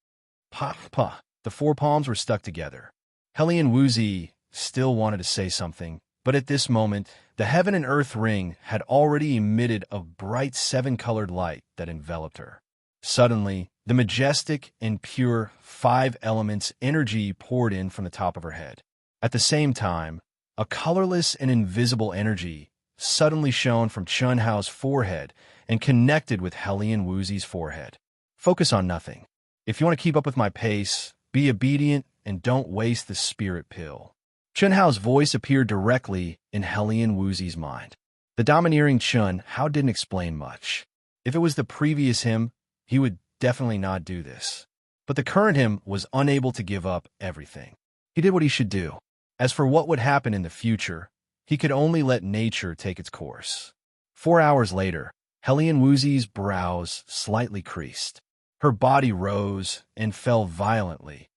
"Pah, pah." The 4 palms were stuck together. Hellion Woozy still wanted to say something, but at this moment, the heaven and earth ring had already emitted a bright 7-colored light that enveloped her. Suddenly, the majestic and pure 5 elements energy poured in from the top of her head. At the same time, a colorless and invisible energy suddenly shone from Chunhao's forehead and connected with Hellion Woozy's forehead. "Focus on nothing. If you want to keep up with my pace, be obedient and don't waste the spirit pill." Chunhao's voice appeared directly in Hellion Woozy's mind. The domineering Chunhao didn't explain much. If it was the previous him, he would definitely not do this. But the current him was unable to give up everything. He did what he should do. As for what would happen in the future, he could only let nature take its course. 4 hours later, Hellion Woozy's brows slightly creased. Her body rose and fell violently,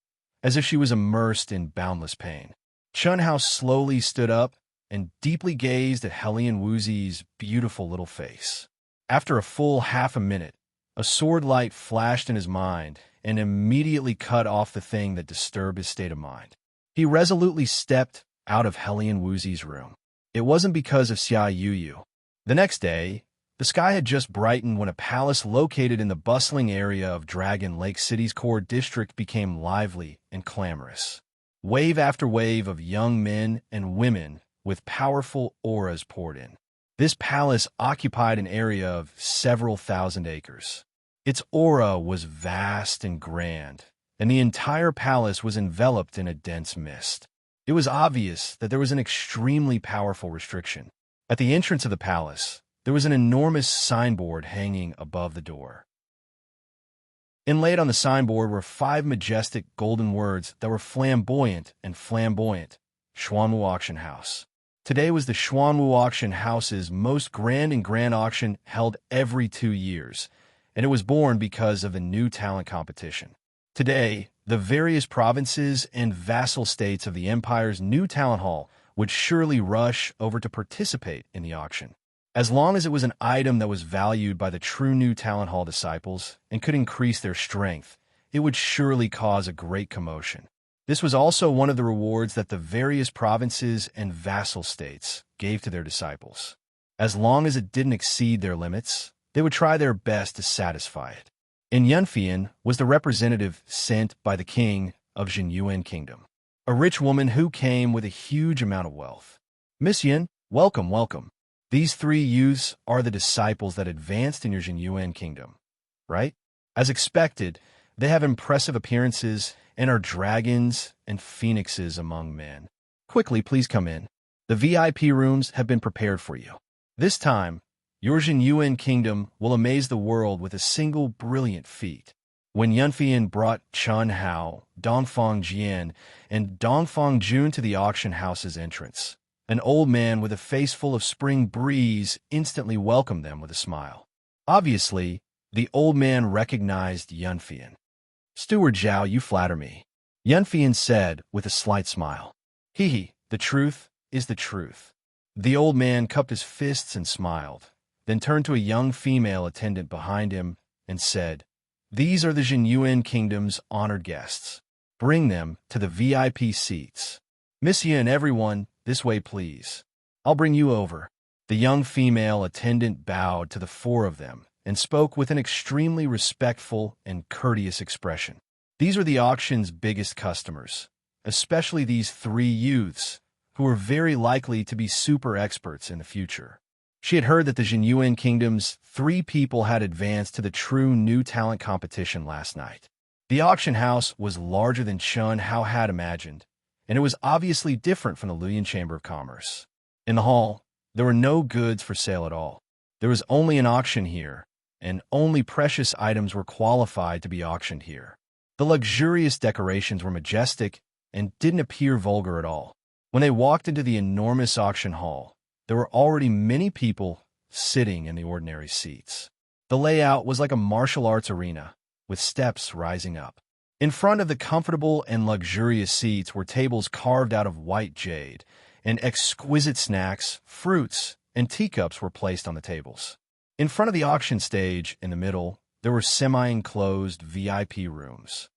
as if she was immersed in boundless pain. Chun Hao slowly stood up and deeply gazed at Hellion Woozy's beautiful little face. After a full half a minute, a sword light flashed in his mind and immediately cut off the thing that disturbed his state of mind. He resolutely stepped out of Hellion Woozy's room. It wasn't because of Xia Yuyu. The next day, the sky had just brightened when a palace located in the bustling area of Dragon Lake City's core district became lively and clamorous. Wave after wave of young men and women with powerful auras poured in. This palace occupied an area of several thousand acres. Its aura was vast and grand, and the entire palace was enveloped in a dense mist. It was obvious that there was an extremely powerful restriction. At the entrance of the palace, there was an enormous signboard hanging above the door. Inlaid on the signboard were 5 majestic golden words that were flamboyant and flamboyant. Xuanwu Auction House. Today was the Xuanwu Auction House's most grand auction held every 2 years, and it was born because of the new talent competition. Today, the various provinces and vassal states of the Empire's new talent hall would surely rush over to participate in the auction. As long as it was an item that was valued by the true new talent hall disciples and could increase their strength, it would surely cause a great commotion. This was also one of the rewards that the various provinces and vassal states gave to their disciples. As long as it didn't exceed their limits, they would try their best to satisfy it. And Yunfian was the representative sent by the king of Jinyuan Kingdom, a rich woman who came with a huge amount of wealth. Miss Yun, welcome, welcome. These 3 youths are the disciples that advanced in your Jinyuan Kingdom, right? As expected, they have impressive appearances and are dragons and phoenixes among men. Quickly, please come in. The VIP rooms have been prepared for you. This time, your Jinyuan Kingdom will amaze the world with a single brilliant feat. When Yunfian brought Chun Hao, Dongfang Jian, and Dongfang Jun to the auction house's entrance, an old man with a face full of spring breeze instantly welcomed them with a smile. Obviously, the old man recognized Yunfian. Steward Zhao, you flatter me, Yunfian said with a slight smile. Hee, the truth is the truth. The old man cupped his fists and smiled, then turned to a young female attendant behind him and said, These are the Jinyuan Kingdom's honored guests. Bring them to the VIP seats. Miss Yun, everyone, this way please. I'll bring you over. The young female attendant bowed to the 4 of them and spoke with an extremely respectful and courteous expression. These are the auction's biggest customers, especially these 3 youths, who were very likely to be super experts in the future. She had heard that the Jinyuan Kingdom's 3 people had advanced to the true new talent competition last night. The auction house was larger than Chun Hao had imagined, and it was obviously different from the Luyan Chamber of Commerce. In the hall, there were no goods for sale at all. There was only an auction here, and only precious items were qualified to be auctioned here. The luxurious decorations were majestic and didn't appear vulgar at all. When they walked into the enormous auction hall, there were already many people sitting in the ordinary seats. The layout was like a martial arts arena, with steps rising up. In front of the comfortable and luxurious seats were tables carved out of white jade, and exquisite snacks, fruits, and teacups were placed on the tables. In front of the auction stage, in the middle, there were semi-enclosed VIP rooms.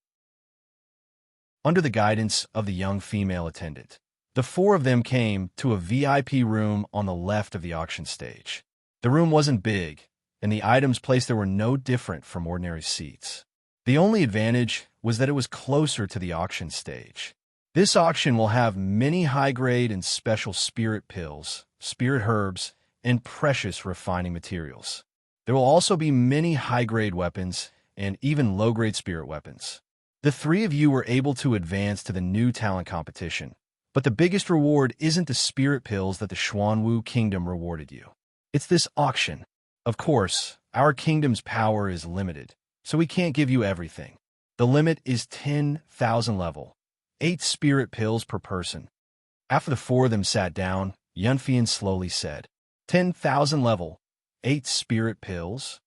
Under the guidance of the young female attendant, the 4 of them came to a VIP room on the left of the auction stage. The room wasn't big, and the items placed there were no different from ordinary seats. The only advantage was that it was closer to the auction stage. This auction will have many high-grade and special spirit pills, spirit herbs, and precious refining materials. There will also be many high-grade weapons and even low-grade spirit weapons. The 3 of you were able to advance to the new talent competition, but the biggest reward isn't the spirit pills that the Xuanwu Kingdom rewarded you. It's this auction. Of course, our kingdom's power is limited, so we can't give you everything. The limit is 10,000 level, 8 spirit pills per person. After the 4 of them sat down, Yunfian slowly said, 10,000 level, 8 spirit pills?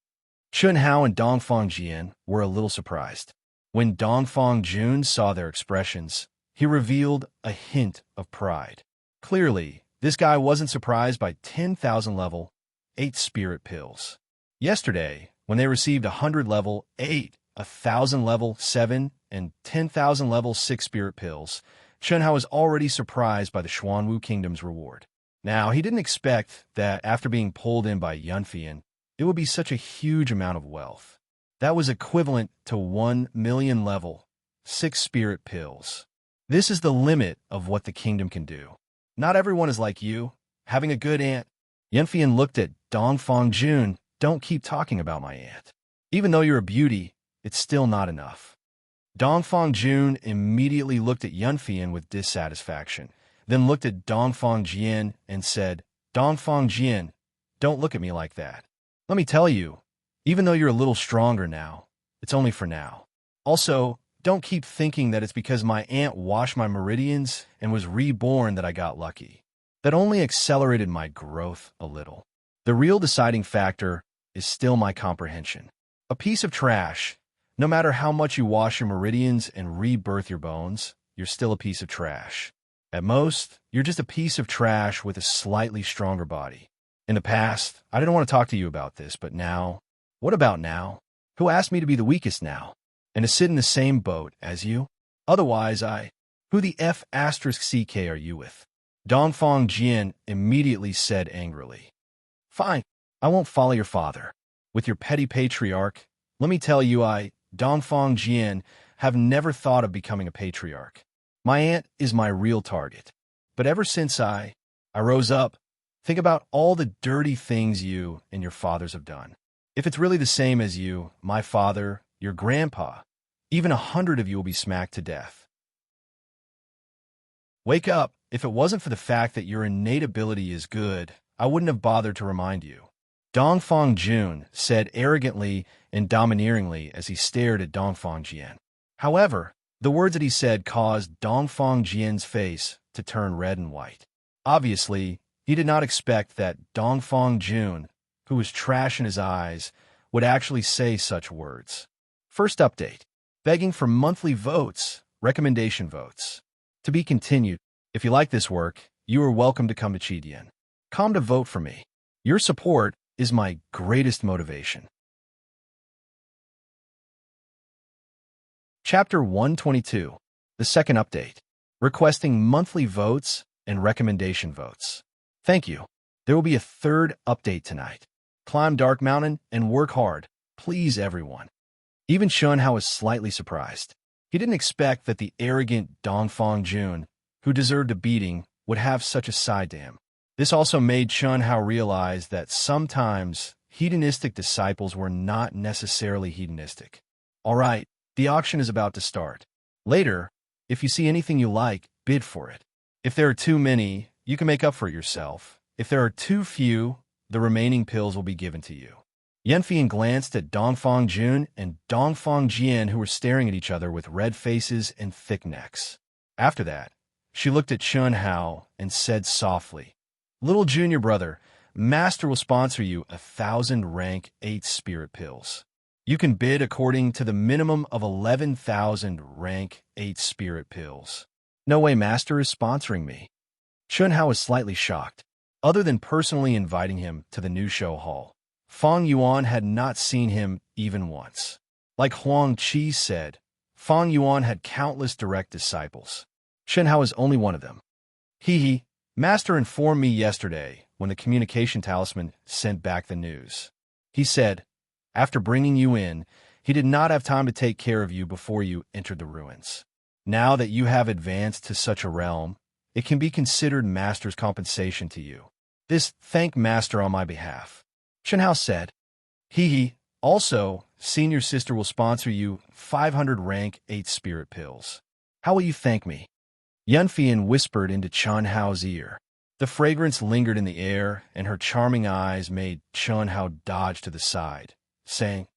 Chun Hao and Dongfang Jian were a little surprised. When Dongfang Jun saw their expressions, he revealed a hint of pride. Clearly, this guy wasn't surprised by 10,000 level 8 spirit pills. Yesterday, when they received 100 level 8, 1,000 level 7, and 10,000 level 6 spirit pills, Chun Hao was already surprised by the Xuanwu Kingdom's reward. Now, he didn't expect that after being pulled in by Yunfian, it would be such a huge amount of wealth. That was equivalent to 1 million level 6 spirit pills. This is the limit of what the kingdom can do. Not everyone is like you, having a good aunt. Yunfian looked at Dongfang Jun. Don't keep talking about my aunt. Even though you're a beauty, it's still not enough. Dongfang Jun immediately looked at Yunfian with dissatisfaction, then looked at Dongfang Jian and said, Dongfang Jian, don't look at me like that. Let me tell you, even though you're a little stronger now, it's only for now. Also, don't keep thinking that it's because my aunt washed my meridians and was reborn that I got lucky. That only accelerated my growth a little. The real deciding factor is still my comprehension. A piece of trash, no matter how much you wash your meridians and rebirth your bones, you're still a piece of trash. At most, you're just a piece of trash with a slightly stronger body. In the past, I didn't want to talk to you about this, but now, what about now? Who asked me to be the weakest now? And to sit in the same boat as you? Otherwise, who the F***ck are you with? Dongfang Jian immediately said angrily. Fine, I won't follow your father. With your petty patriarch, let me tell you Dongfang Jian, have never thought of becoming a patriarch. My aunt is my real target. But ever since I rose up, think about all the dirty things you and your fathers have done. If it's really the same as you, my father, your grandpa, even 100 of you will be smacked to death. Wake up. If it wasn't for the fact that your innate ability is good, I wouldn't have bothered to remind you. Dongfang Jun said arrogantly and domineeringly as he stared at Dongfang Jian. However, the words that he said caused Dongfang Jian's face to turn red and white. Obviously, he did not expect that Dongfang Jun, who was trash in his eyes, would actually say such words. First update. Begging for monthly votes, recommendation votes. To be continued. If you like this work, you are welcome to come to Chidian. Come to vote for me. Your support is my greatest motivation. Chapter 122. The second update. Requesting monthly votes and recommendation votes. Thank you. There will be a third update tonight. Climb Dark Mountain and work hard. Please, everyone. Even Chun Hao was slightly surprised. He didn't expect that the arrogant Dongfang Jun, who deserved a beating, would have such a side to him. This also made Chun Hao realize that sometimes hedonistic disciples were not necessarily hedonistic. All right, the auction is about to start. Later, if you see anything you like, bid for it. If there are too many, you can make up for it yourself. If there are too few, the remaining pills will be given to you. Yunfian glanced at Dongfang Jun and Dongfang Jian, who were staring at each other with red faces and thick necks. After that, she looked at Chun Hao and said softly, Little junior brother, Master will sponsor you 1,000 rank 8 spirit pills. You can bid according to the minimum of 11,000 rank 8 spirit pills. No way Master is sponsoring me. Chun Hao was slightly shocked. Other than personally inviting him to the new show hall, Fang Yuan had not seen him even once. Like Huang Qi said, Fang Yuan had countless direct disciples. Chun Hao is only one of them. Hee. Master informed me yesterday when the communication talisman sent back the news. He said, after bringing you in, he did not have time to take care of you before you entered the ruins. Now that you have advanced to such a realm, it can be considered Master's compensation to you. This thank Master on my behalf. Chun Hao said, Hee. Also, senior sister will sponsor you 500 rank 8 spirit pills. How will you thank me? Yunfian whispered into Chun Hao's ear. The fragrance lingered in the air, and her charming eyes made Chun Hao dodge to the side, saying,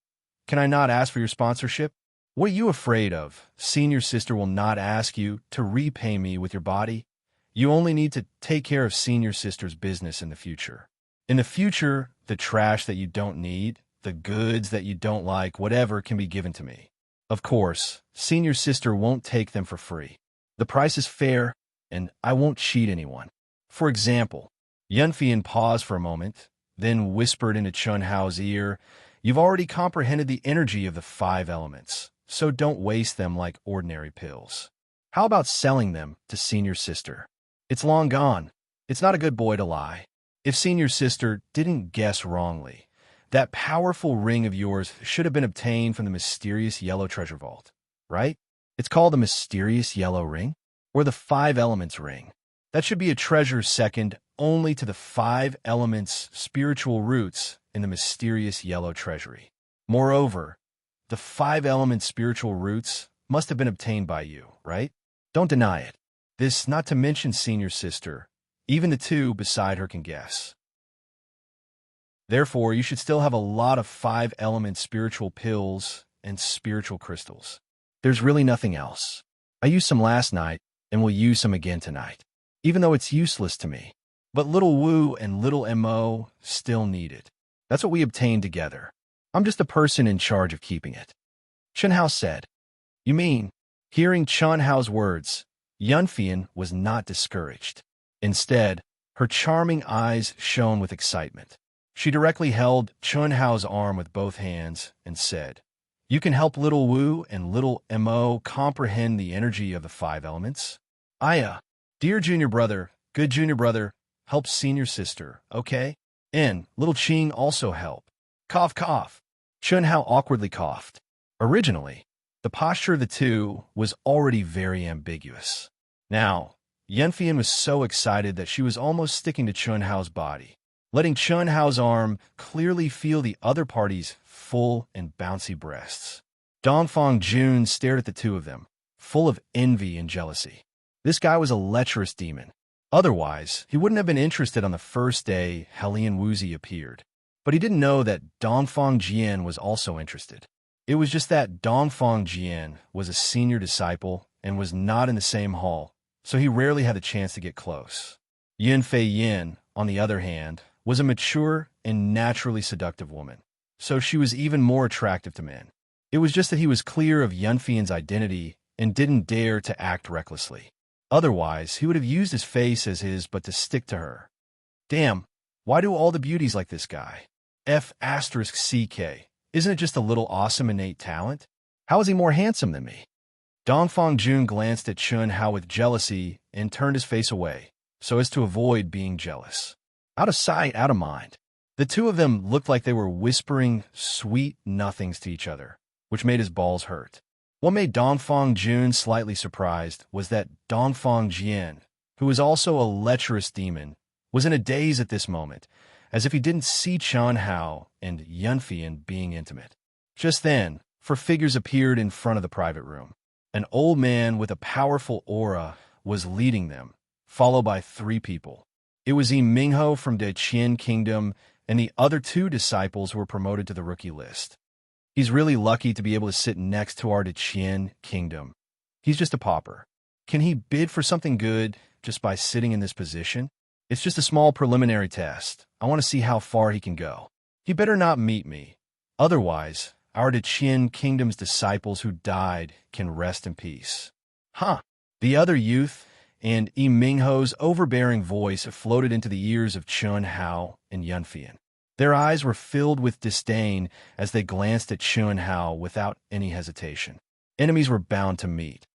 Can I not ask for your sponsorship? What are you afraid of? Senior sister will not ask you to repay me with your body. You only need to take care of senior sister's business in the future. In the future, the trash that you don't need, the goods that you don't like, whatever can be given to me. Of course, senior sister won't take them for free. The price is fair, and I won't cheat anyone. For example, Yunfian paused for a moment, then whispered into Chun Hao's ear, "You've already comprehended the energy of the 5 elements, so don't waste them like ordinary pills. How about selling them to senior sister? It's long gone. It's not a good boy to lie. If senior sister didn't guess wrongly, that powerful ring of yours should have been obtained from the mysterious yellow treasure vault, right? It's called the mysterious yellow ring, or the 5 elements ring. That should be a treasure second only to the 5 elements' spiritual roots in the mysterious yellow treasury. Moreover, the 5 elements' spiritual roots must have been obtained by you, right? Don't deny it. This not to mention senior sister. Even the 2 beside her can guess. Therefore, you should still have a lot of 5 element spiritual pills and spiritual crystals. There's really nothing else. I used some last night and will use some again tonight, even though it's useless to me. But little Wu and little Mo still need it. That's what we obtained together. I'm just the person in charge of keeping it." Chun Hao said. "You mean?" Hearing Chun Hao's words, Yunfian was not discouraged. Instead, her charming eyes shone with excitement. She directly held Chun Hao's arm with both hands and said, "You can help little Wu and little Mo comprehend the energy of the 5 elements? Dear junior brother, good junior brother, help senior sister, okay? And little Qing also help." Cough, cough. Chun Hao awkwardly coughed. Originally, the posture of the 2 was already very ambiguous. Now, Yunfian was so excited that she was almost sticking to Chun Hao's body, letting Chun Hao's arm clearly feel the other party's full and bouncy breasts. Dongfang Jun stared at the 2 of them, full of envy and jealousy. This guy was a lecherous demon. Otherwise, he wouldn't have been interested on the first day Helian Wuzi appeared. But he didn't know that Dongfang Jian was also interested. It was just that Dongfang Jian was a senior disciple and was not in the same hall, so he rarely had the chance to get close. Yin Fei Yin, on the other hand, was a mature and naturally seductive woman, so she was even more attractive to men. It was just that he was clear of Yunfian's identity and didn't dare to act recklessly. Otherwise, he would have used his face as his but to stick to her. Damn, why do all the beauties like this guy? F***CK. Isn't it just a little awesome innate talent? How is he more handsome than me? Dongfang Jun glanced at Chun Hao with jealousy and turned his face away, so as to avoid being jealous. Out of sight, out of mind. The 2 of them looked like they were whispering sweet nothings to each other, which made his balls hurt. What made Dongfang Jun slightly surprised was that Dongfang Jian, who was also a lecherous demon, was in a daze at this moment, as if he didn't see Chun Hao and Yunfian being intimate. Just then, 4 figures appeared in front of the private room. An old man with a powerful aura was leading them, followed by 3 people. It was Yi Mingho from the Qian Kingdom, and the other 2 disciples were promoted to the rookie list. He's really lucky to be able to sit next to our Qian Kingdom. He's just a pauper. Can he bid for something good just by sitting in this position? It's just a small preliminary test. I want to see how far he can go. He better not meet me. Otherwise, our Qian Kingdom's disciples who died can rest in peace. The other youth and Yi Mingho's overbearing voice floated into the ears of Chun Hao and Yunfian. Their eyes were filled with disdain as they glanced at Chun Hao without any hesitation. Enemies were bound to meet.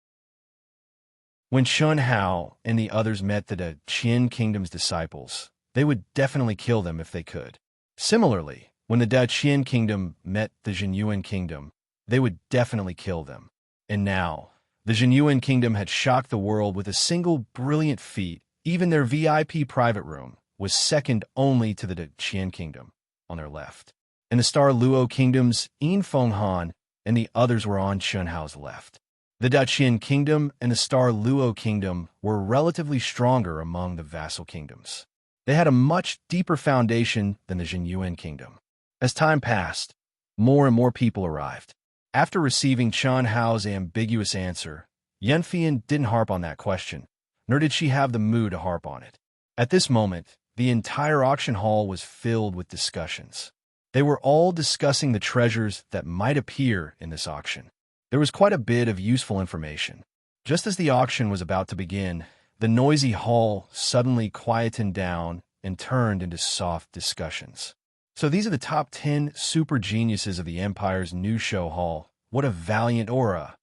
When Chun Hao and the others met the Qian Kingdom's disciples, they would definitely kill them if they could. Similarly, when the Qian Kingdom met the Jinyuan Kingdom, they would definitely kill them. And now, the Jinyuan Kingdom had shocked the world with a single brilliant feat. Even their VIP private room was second only to the Qian Kingdom on their left. And the Star Luo Kingdom's Yin Feng Han and the others were on Chun Hao's left. The Qian Kingdom and the Star Luo Kingdom were relatively stronger among the vassal kingdoms. They had a much deeper foundation than the Jinyuan Kingdom. As time passed, more and more people arrived. After receiving Chun Hao's ambiguous answer, Yunfian didn't harp on that question, nor did she have the mood to harp on it. At this moment, The entire auction hall was filled with discussions. They were all discussing the treasures that might appear in this auction. There was quite a bit of useful information. Just as the auction was about to begin, the noisy hall suddenly quietened down and turned into soft discussions. So these are the top 10 super geniuses of the Empire's new show hall. What a valiant aura.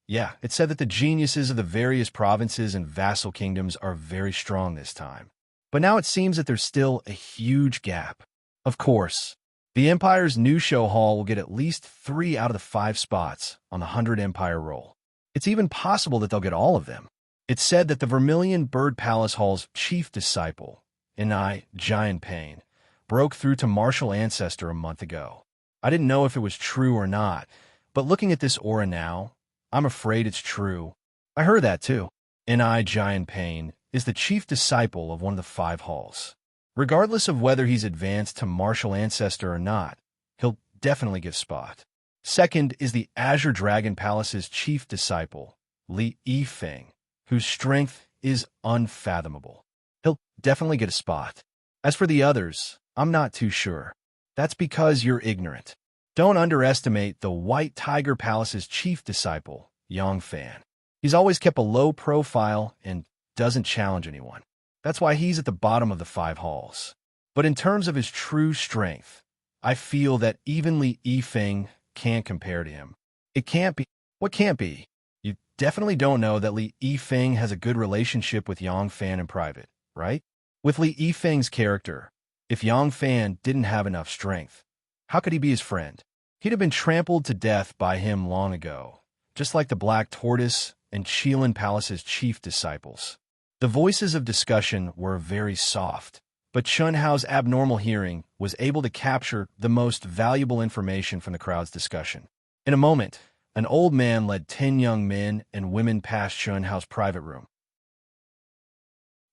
Yeah, it said that the geniuses of the various provinces and vassal kingdoms are very strong this time. But now it seems that there's still a huge gap. Of course, the Empire's new show hall will get at least 3 out of the 5 spots on the 100 Empire roll. It's even possible that they'll get all of them. It's said that the Vermilion Bird Palace Hall's chief disciple, Giant Pain, broke through to Martial Ancestor a month ago. I didn't know if it was true or not, but looking at this aura now, I'm afraid it's true. I heard that too. Giant Pain is the chief disciple of one of the 5 halls. Regardless of whether he's advanced to Martial Ancestor or not, he'll definitely get spot. Second is the Azure Dragon Palace's chief disciple, Li Yifeng, whose strength is unfathomable. He'll definitely get a spot. As for the others, I'm not too sure. That's because you're ignorant. Don't underestimate the White Tiger Palace's chief disciple, Yongfan. He's always kept a low profile and doesn't challenge anyone. That's why he's at the bottom of the 5 halls. But in terms of his true strength, I feel that even Li Yifeng can't compare to him. It can't be. What can't be? You definitely don't know that Li Yifeng has a good relationship with Yongfan in private, right? With Li Yifeng's character, if Yongfan didn't have enough strength, how could he be his friend? He'd have been trampled to death by him long ago, just like the Black Tortoise and Qilin Palace's chief disciples. The voices of discussion were very soft, but Chun Hao's abnormal hearing was able to capture the most valuable information from the crowd's discussion. In a moment, an old man led 10 young men and women past Chun Hao's private room.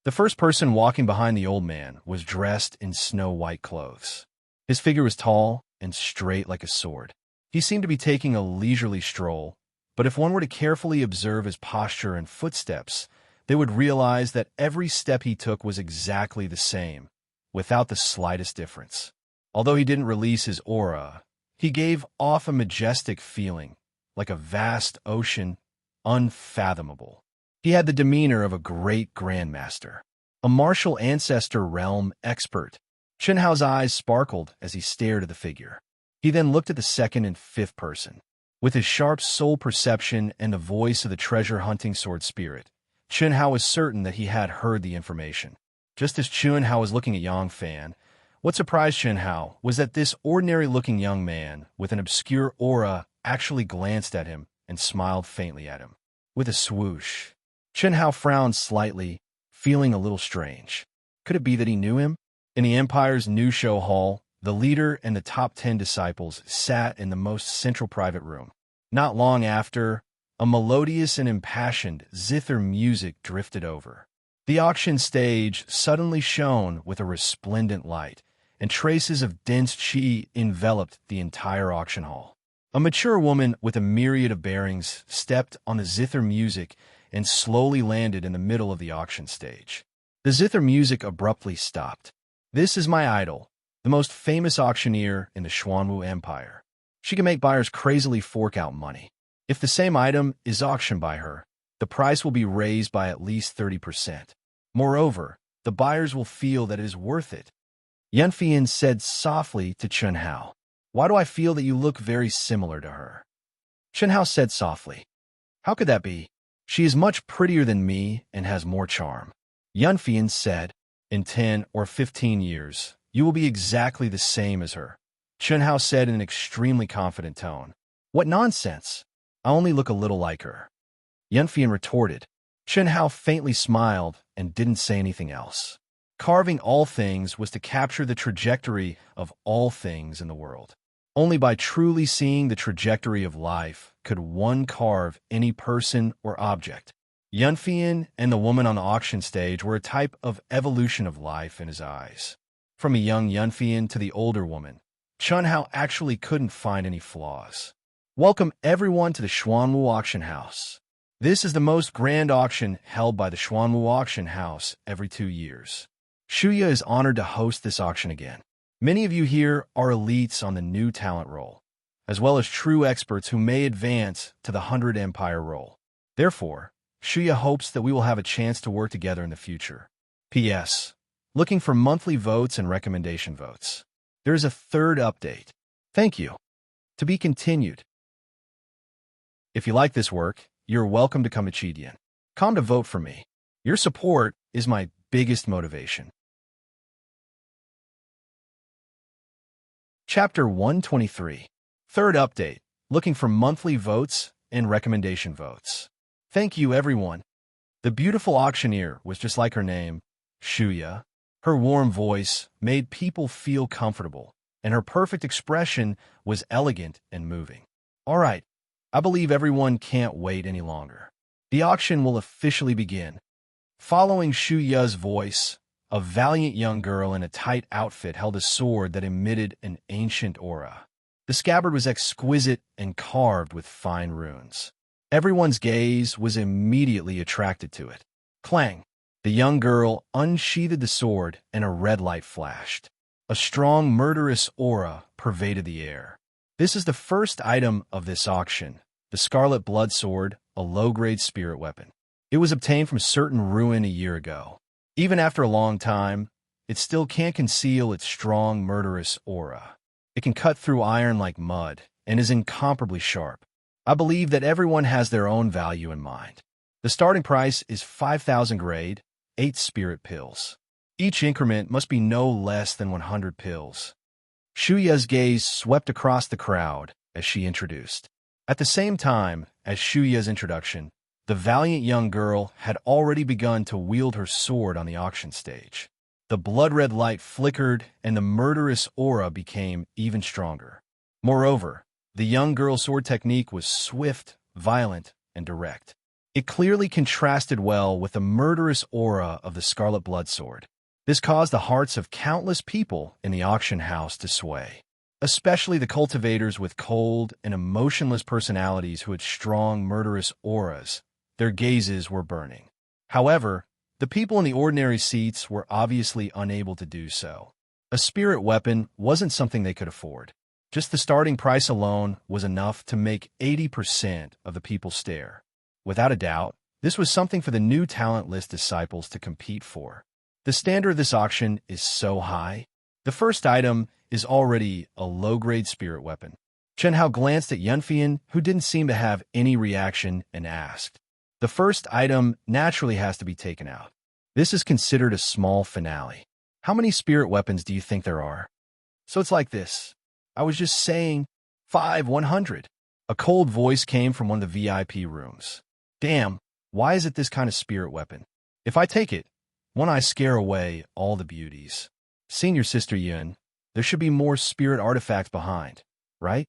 The first person walking behind the old man was dressed in snow-white clothes. His figure was tall and straight like a sword. He seemed to be taking a leisurely stroll, but if one were to carefully observe his posture and footsteps, they would realize that every step he took was exactly the same, without the slightest difference. Although he didn't release his aura, he gave off a majestic feeling, like a vast ocean, unfathomable. He had the demeanor of a great grandmaster, a martial ancestor realm expert. Chun Hao's eyes sparkled as he stared at the figure. He then looked at the second and fifth person. With his sharp soul perception and the voice of the treasure-hunting sword spirit, Chun Hao was certain that he had heard the information. Just as Chun Hao was looking at Yongfan, what surprised Chun Hao was that this ordinary-looking young man with an obscure aura actually glanced at him and smiled faintly at him. With a swoosh, Chun Hao frowned slightly, feeling a little strange. Could it be that he knew him? In the Empire's new show hall, the leader and the top 10 disciples sat in the most central private room. Not long after, a melodious and impassioned zither music drifted over. The auction stage suddenly shone with a resplendent light, and traces of dense qi enveloped the entire auction hall. A mature woman with a myriad of bearings stepped on the zither music and slowly landed in the middle of the auction stage. The zither music abruptly stopped. This is my idol, the most famous auctioneer in the Xuanwu Empire. She can make buyers crazily fork out money. If the same item is auctioned by her, the price will be raised by at least 30%. Moreover, the buyers will feel that it is worth it. Yunfian said softly to Chun Hao, "Why do I feel that you look very similar to her?" Chun Hao said softly, "How could that be? She is much prettier than me and has more charm." Yunfian said, "In 10 or 15 years, you will be exactly the same as her." Chun Hao said in an extremely confident tone, "What nonsense! I only look a little like her." Yunfian retorted. Chun Hao faintly smiled and didn't say anything else. Carving all things was to capture the trajectory of all things in the world. Only by truly seeing the trajectory of life could one carve any person or object. Yunfian and the woman on the auction stage were a type of evolution of life in his eyes. From a young Yunfian to the older woman, Chun Hao actually couldn't find any flaws. Welcome everyone to the Xuanwu Auction House. This is the most grand auction held by the Xuanwu Auction House every 2 years. Shuya is honored to host this auction again. Many of you here are elites on the new talent role, as well as true experts who may advance to the 100 Empire role. Therefore, Shuya hopes that we will have a chance to work together in the future. P.S. Looking for monthly votes and recommendation votes. There is a third update. Thank you. To be continued. If you like this work, you're welcome to Conceited. Come to vote for me. Your support is my biggest motivation. Chapter 123. Third update. Looking for monthly votes and recommendation votes. Thank you, everyone. The beautiful auctioneer was just like her name, Shuya. Her warm voice made people feel comfortable, and her perfect expression was elegant and moving. All right, I believe everyone can't wait any longer. The auction will officially begin. Following Shuya's voice, a valiant young girl in a tight outfit held a sword that emitted an ancient aura. The scabbard was exquisite and carved with fine runes. Everyone's gaze was immediately attracted to it. Clang! The young girl unsheathed the sword, and a red light flashed. A strong, murderous aura pervaded the air. This is the first item of this auction, the Scarlet Blood Sword, a low-grade spirit weapon. It was obtained from a certain ruin a year ago. Even after a long time, it still can't conceal its strong, murderous aura. It can cut through iron like mud and is incomparably sharp. I believe that everyone has their own value in mind. The starting price is 5,000 grade, 8 spirit pills. Each increment must be no less than 100 pills. Shuya's gaze swept across the crowd as she introduced. At the same time as Shuya's introduction, the valiant young girl had already begun to wield her sword on the auction stage. The blood-red light flickered, and the murderous aura became even stronger. Moreover, the young girl's sword technique was swift, violent, and direct. It clearly contrasted well with the murderous aura of the Scarlet Blood Sword. This caused the hearts of countless people in the auction house to sway, especially the cultivators with cold and emotionless personalities who had strong, murderous auras. Their gazes were burning. However, the people in the ordinary seats were obviously unable to do so. A spirit weapon wasn't something they could afford. Just the starting price alone was enough to make 80% of the people stare. Without a doubt, this was something for the new talent list disciples to compete for. The standard of this auction is so high. The first item is already a low-grade spirit weapon. Chen Hao glanced at Yunfian, who didn't seem to have any reaction, and asked, "The first item naturally has to be taken out. This is considered a small finale. How many spirit weapons do you think there are?" "So it's like this. I was just saying 100. A cold voice came from one of the VIP rooms. "Damn, why is it this kind of spirit weapon? If I take it, won't I scare away all the beauties? Senior Sister Yun, there should be more spirit artifacts behind, right?"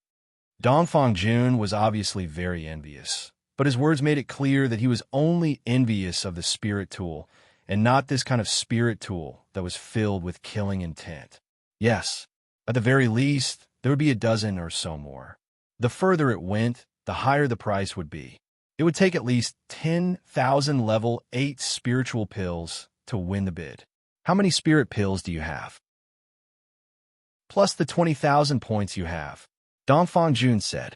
Dongfang Jun was obviously very envious, but his words made it clear that he was only envious of the spirit tool, and not this kind of spirit tool that was filled with killing intent. Yes, at the very least, there would be a dozen or so more. The further it went, the higher the price would be. It would take at least 10,000 level 8 spiritual pills to win the bid. How many spirit pills do you have? Plus the 20,000 points you have, Dongfang Jun said.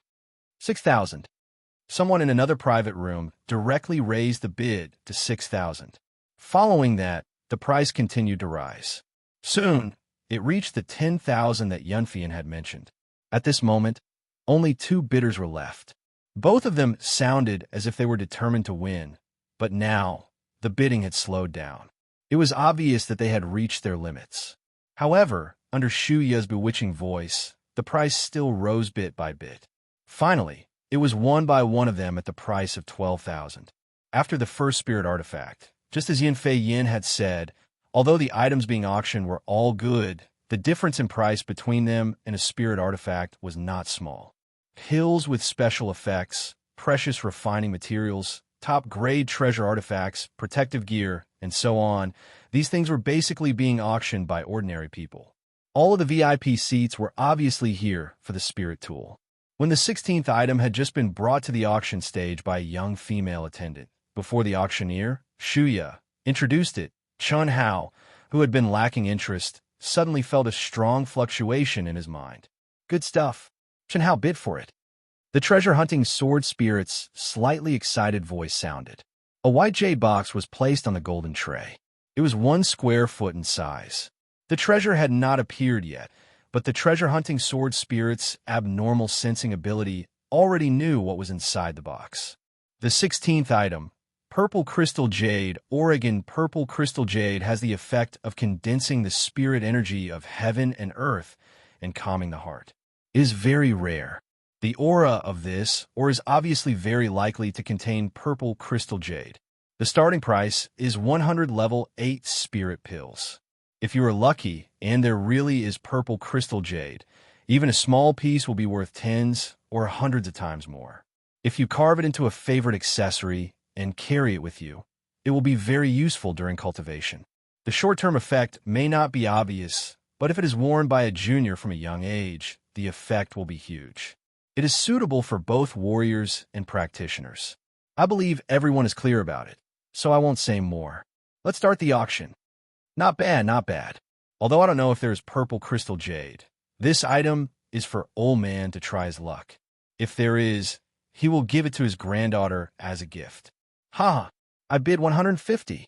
6,000. Someone in another private room directly raised the bid to 6,000. Following that, the price continued to rise. Soon, it reached the 10,000 that Yunfian had mentioned. At this moment, only 2 bidders were left. Both of them sounded as if they were determined to win, but now the bidding had slowed down. It was obvious that they had reached their limits. However, under Shuya's bewitching voice, the price still rose bit by bit. Finally, it was won by one of them at the price of 12,000. After the first spirit artifact, just as Yinfei Yin had said, although the items being auctioned were all good, the difference in price between them and a spirit artifact was not small. Pills with special effects, precious refining materials, top-grade treasure artifacts, protective gear, and so on, these things were basically being auctioned by ordinary people. All of the VIP seats were obviously here for the spirit tool. When the 16th item had just been brought to the auction stage by a young female attendant, before the auctioneer, Shuya, introduced it, Chun Hao, who had been lacking interest, suddenly felt a strong fluctuation in his mind. Good stuff. Chen Hao bid for it. The treasure-hunting sword spirit's slightly excited voice sounded. A white jade box was placed on the golden tray. It was 1 square foot in size. The treasure had not appeared yet, but the treasure-hunting sword spirit's abnormal sensing ability already knew what was inside the box. The 16th item, Purple Crystal Jade. Oregon Purple Crystal Jade has the effect of condensing the spirit energy of heaven and earth and calming the heart. It is very rare. The aura of this ore is obviously very likely to contain Purple Crystal Jade. The starting price is 100 level 8 spirit pills. If you are lucky and there really is Purple Crystal Jade, even a small piece will be worth tens or hundreds of times more. If you carve it into a favorite accessory and carry it with you, it will be very useful during cultivation. The short-term effect may not be obvious, but if it is worn by a junior from a young age, the effect will be huge. It is suitable for both warriors and practitioners. I believe everyone is clear about it, so I won't say more. Let's start the auction. Not bad, not bad. Although I don't know if there's Purple Crystal Jade, this item is for old man to try his luck. If there is, he will give it to his granddaughter as a gift. Ha! I bid 150.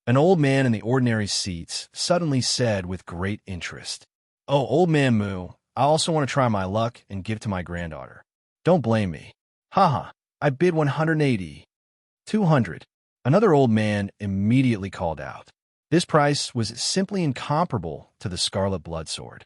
An old man in the ordinary seats suddenly said with great interest, "Oh, old man Moo, I also want to try my luck and give to my granddaughter. Don't blame me." Haha, I bid 180. 200. Another old man immediately called out. This price was simply incomparable to the Scarlet Blood Sword.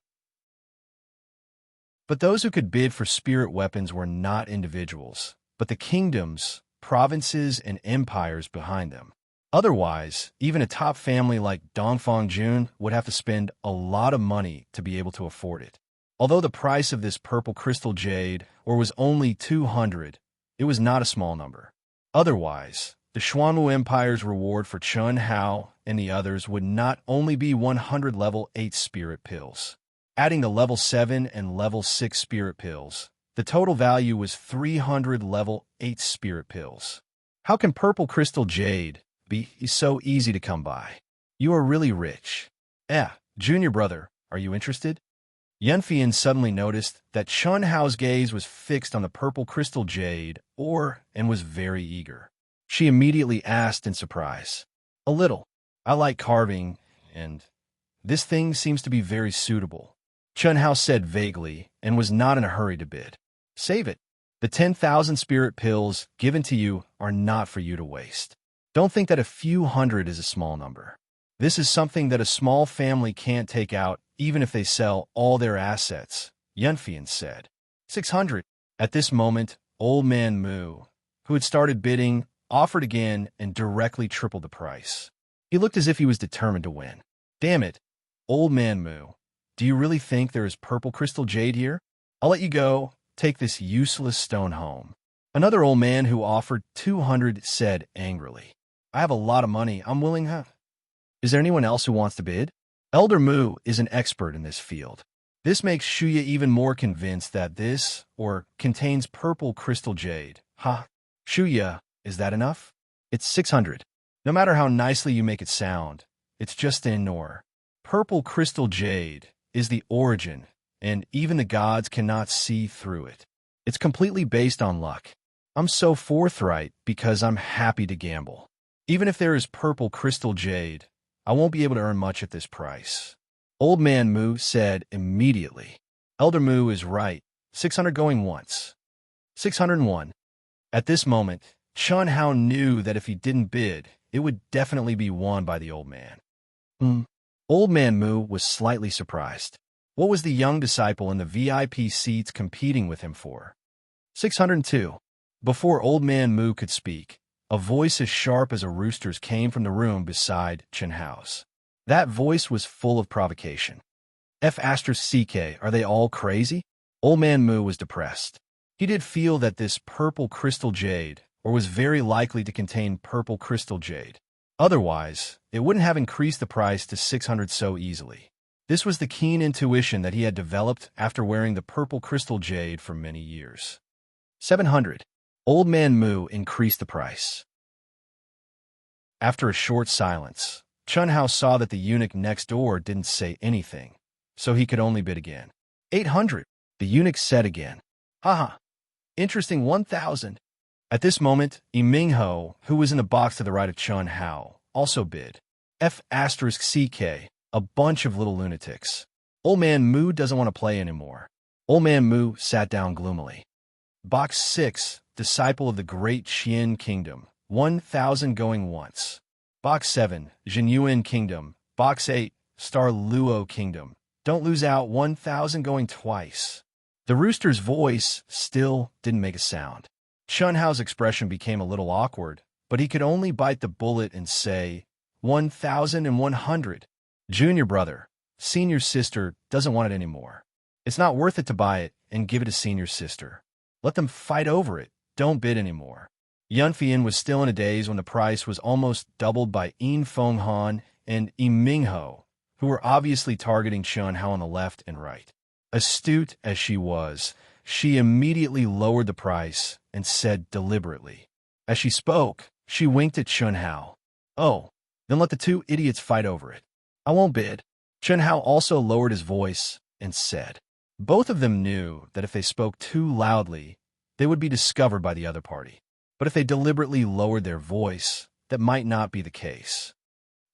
But those who could bid for spirit weapons were not individuals, but the kingdoms, provinces, and empires behind them. Otherwise, even a top family like Dongfang Jun would have to spend a lot of money to be able to afford it. Although the price of this Purple Crystal Jade was only 200, it was not a small number. Otherwise, the Xuanwu Empire's reward for Chen Hao and the others would not only be 100 level 8 spirit pills. Adding the level 7 and level 6 spirit pills, the total value was 300 level 8 spirit pills. How can Purple Crystal Jade be so easy to come by? You are really rich. Junior brother, are you interested? Yanfian suddenly noticed that Chen Hao's gaze was fixed on the Purple Crystal Jade and was very eager. She immediately asked in surprise, "A little. I like carving, and this thing seems to be very suitable." Chen Hao said vaguely and was not in a hurry to bid. "Save it. The 10,000 spirit pills given to you are not for you to waste. Don't think that a few hundred is a small number. This is something that a small family can't take out even if they sell all their assets," Yunfian said. 600. At this moment, old man Moo, who had started bidding, offered again and directly tripled the price. He looked as if he was determined to win. "Damn it, old man Moo, do you really think there is Purple Crystal Jade here? I'll let you go. Take this useless stone home." Another old man who offered 200 said angrily, "I have a lot of money. I'm willing to... Is there anyone else who wants to bid?" Elder Moo is an expert in this field. This makes Shuya even more convinced that this contains Purple Crystal Jade. Shuya, is that enough? It's 600. No matter how nicely you make it sound, it's just an ore. Purple Crystal Jade is the origin, and even the gods cannot see through it. It's completely based on luck. I'm so forthright because I'm happy to gamble. Even if there is Purple Crystal Jade, I won't be able to earn much at this price." Old man Moo said immediately. Elder Moo is right. 600 going once. 601. At this moment, Chen Hao knew that if he didn't bid, it would definitely be won by the old man. Old man Moo was slightly surprised. What was the young disciple in the VIP seats competing with him for? 602. Before old man Moo could speak, a voice as sharp as a rooster's came from the room beside Chen Hao's. That voice was full of provocation. "CK, are they all crazy?" Old man Moo was depressed. He did feel that this Purple Crystal Jade was very likely to contain Purple Crystal Jade. Otherwise, it wouldn't have increased the price to 600 so easily. This was the keen intuition that he had developed after wearing the Purple Crystal Jade for many years. 700. Old man Moo increased the price. After a short silence, Chun Hao saw that the eunuch next door didn't say anything, so he could only bid again. 800, the eunuch said again. Haha, interesting 1,000. At this moment, Mingho, who was in the box to the right of Chun Hao, also bid. F***CK, a bunch of little lunatics. Old Man Moo doesn't want to play anymore. Old Man Moo sat down gloomily. Box 6, Disciple of the Great Qian Kingdom, 1,000 going once. Box 7, Jinyuan Kingdom. Box 8, Star Luo Kingdom. Don't lose out, 1,000 going twice. The rooster's voice still didn't make a sound. Chun Hao's expression became a little awkward, but he could only bite the bullet and say, 1,100. Junior brother, senior sister doesn't want it anymore. It's not worth it to buy it and give it to senior sister. Let them fight over it. Don't bid anymore. Yunfian was still in a daze when the price was almost doubled by Yin Fenghan and Mingho, who were obviously targeting Chun Hao on the left and right. Astute as she was, she immediately lowered the price and said deliberately. As she spoke, she winked at Chun Hao. Oh, then let the two idiots fight over it. I won't bid. Chun Hao also lowered his voice and said. Both of them knew that if they spoke too loudly, they would be discovered by the other party. But if they deliberately lowered their voice, that might not be the case.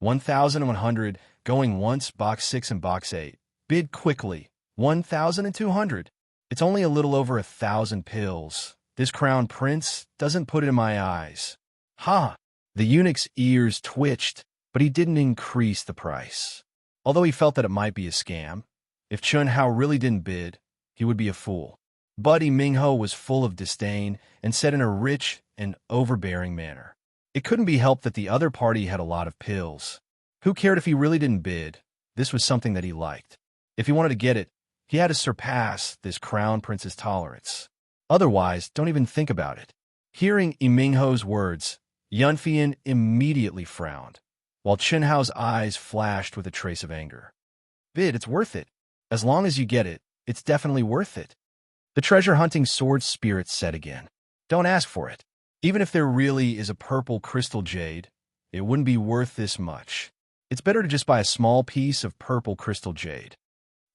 1,100, going once, box 6 and box 8. Bid quickly. 1,200. It's only a little over 1,000 pills. This crown prince doesn't put it in my eyes. Ha! The eunuch's ears twitched, but he didn't increase the price. Although he felt that it might be a scam, if Chun Hao really didn't bid, he would be a fool. Buddy Mingho was full of disdain and said in a rich and overbearing manner. It couldn't be helped that the other party had a lot of pills. Who cared if he really didn't bid? This was something that he liked. If he wanted to get it, he had to surpass this crown prince's tolerance. Otherwise, don't even think about it. Hearing Mingho's words, Yunfian immediately frowned, while Chun Hao's eyes flashed with a trace of anger. Bid, it's worth it. As long as you get it, it's definitely worth it. The treasure-hunting sword spirit said again. Don't ask for it. Even if there really is a purple crystal jade, it wouldn't be worth this much. It's better to just buy a small piece of purple crystal jade.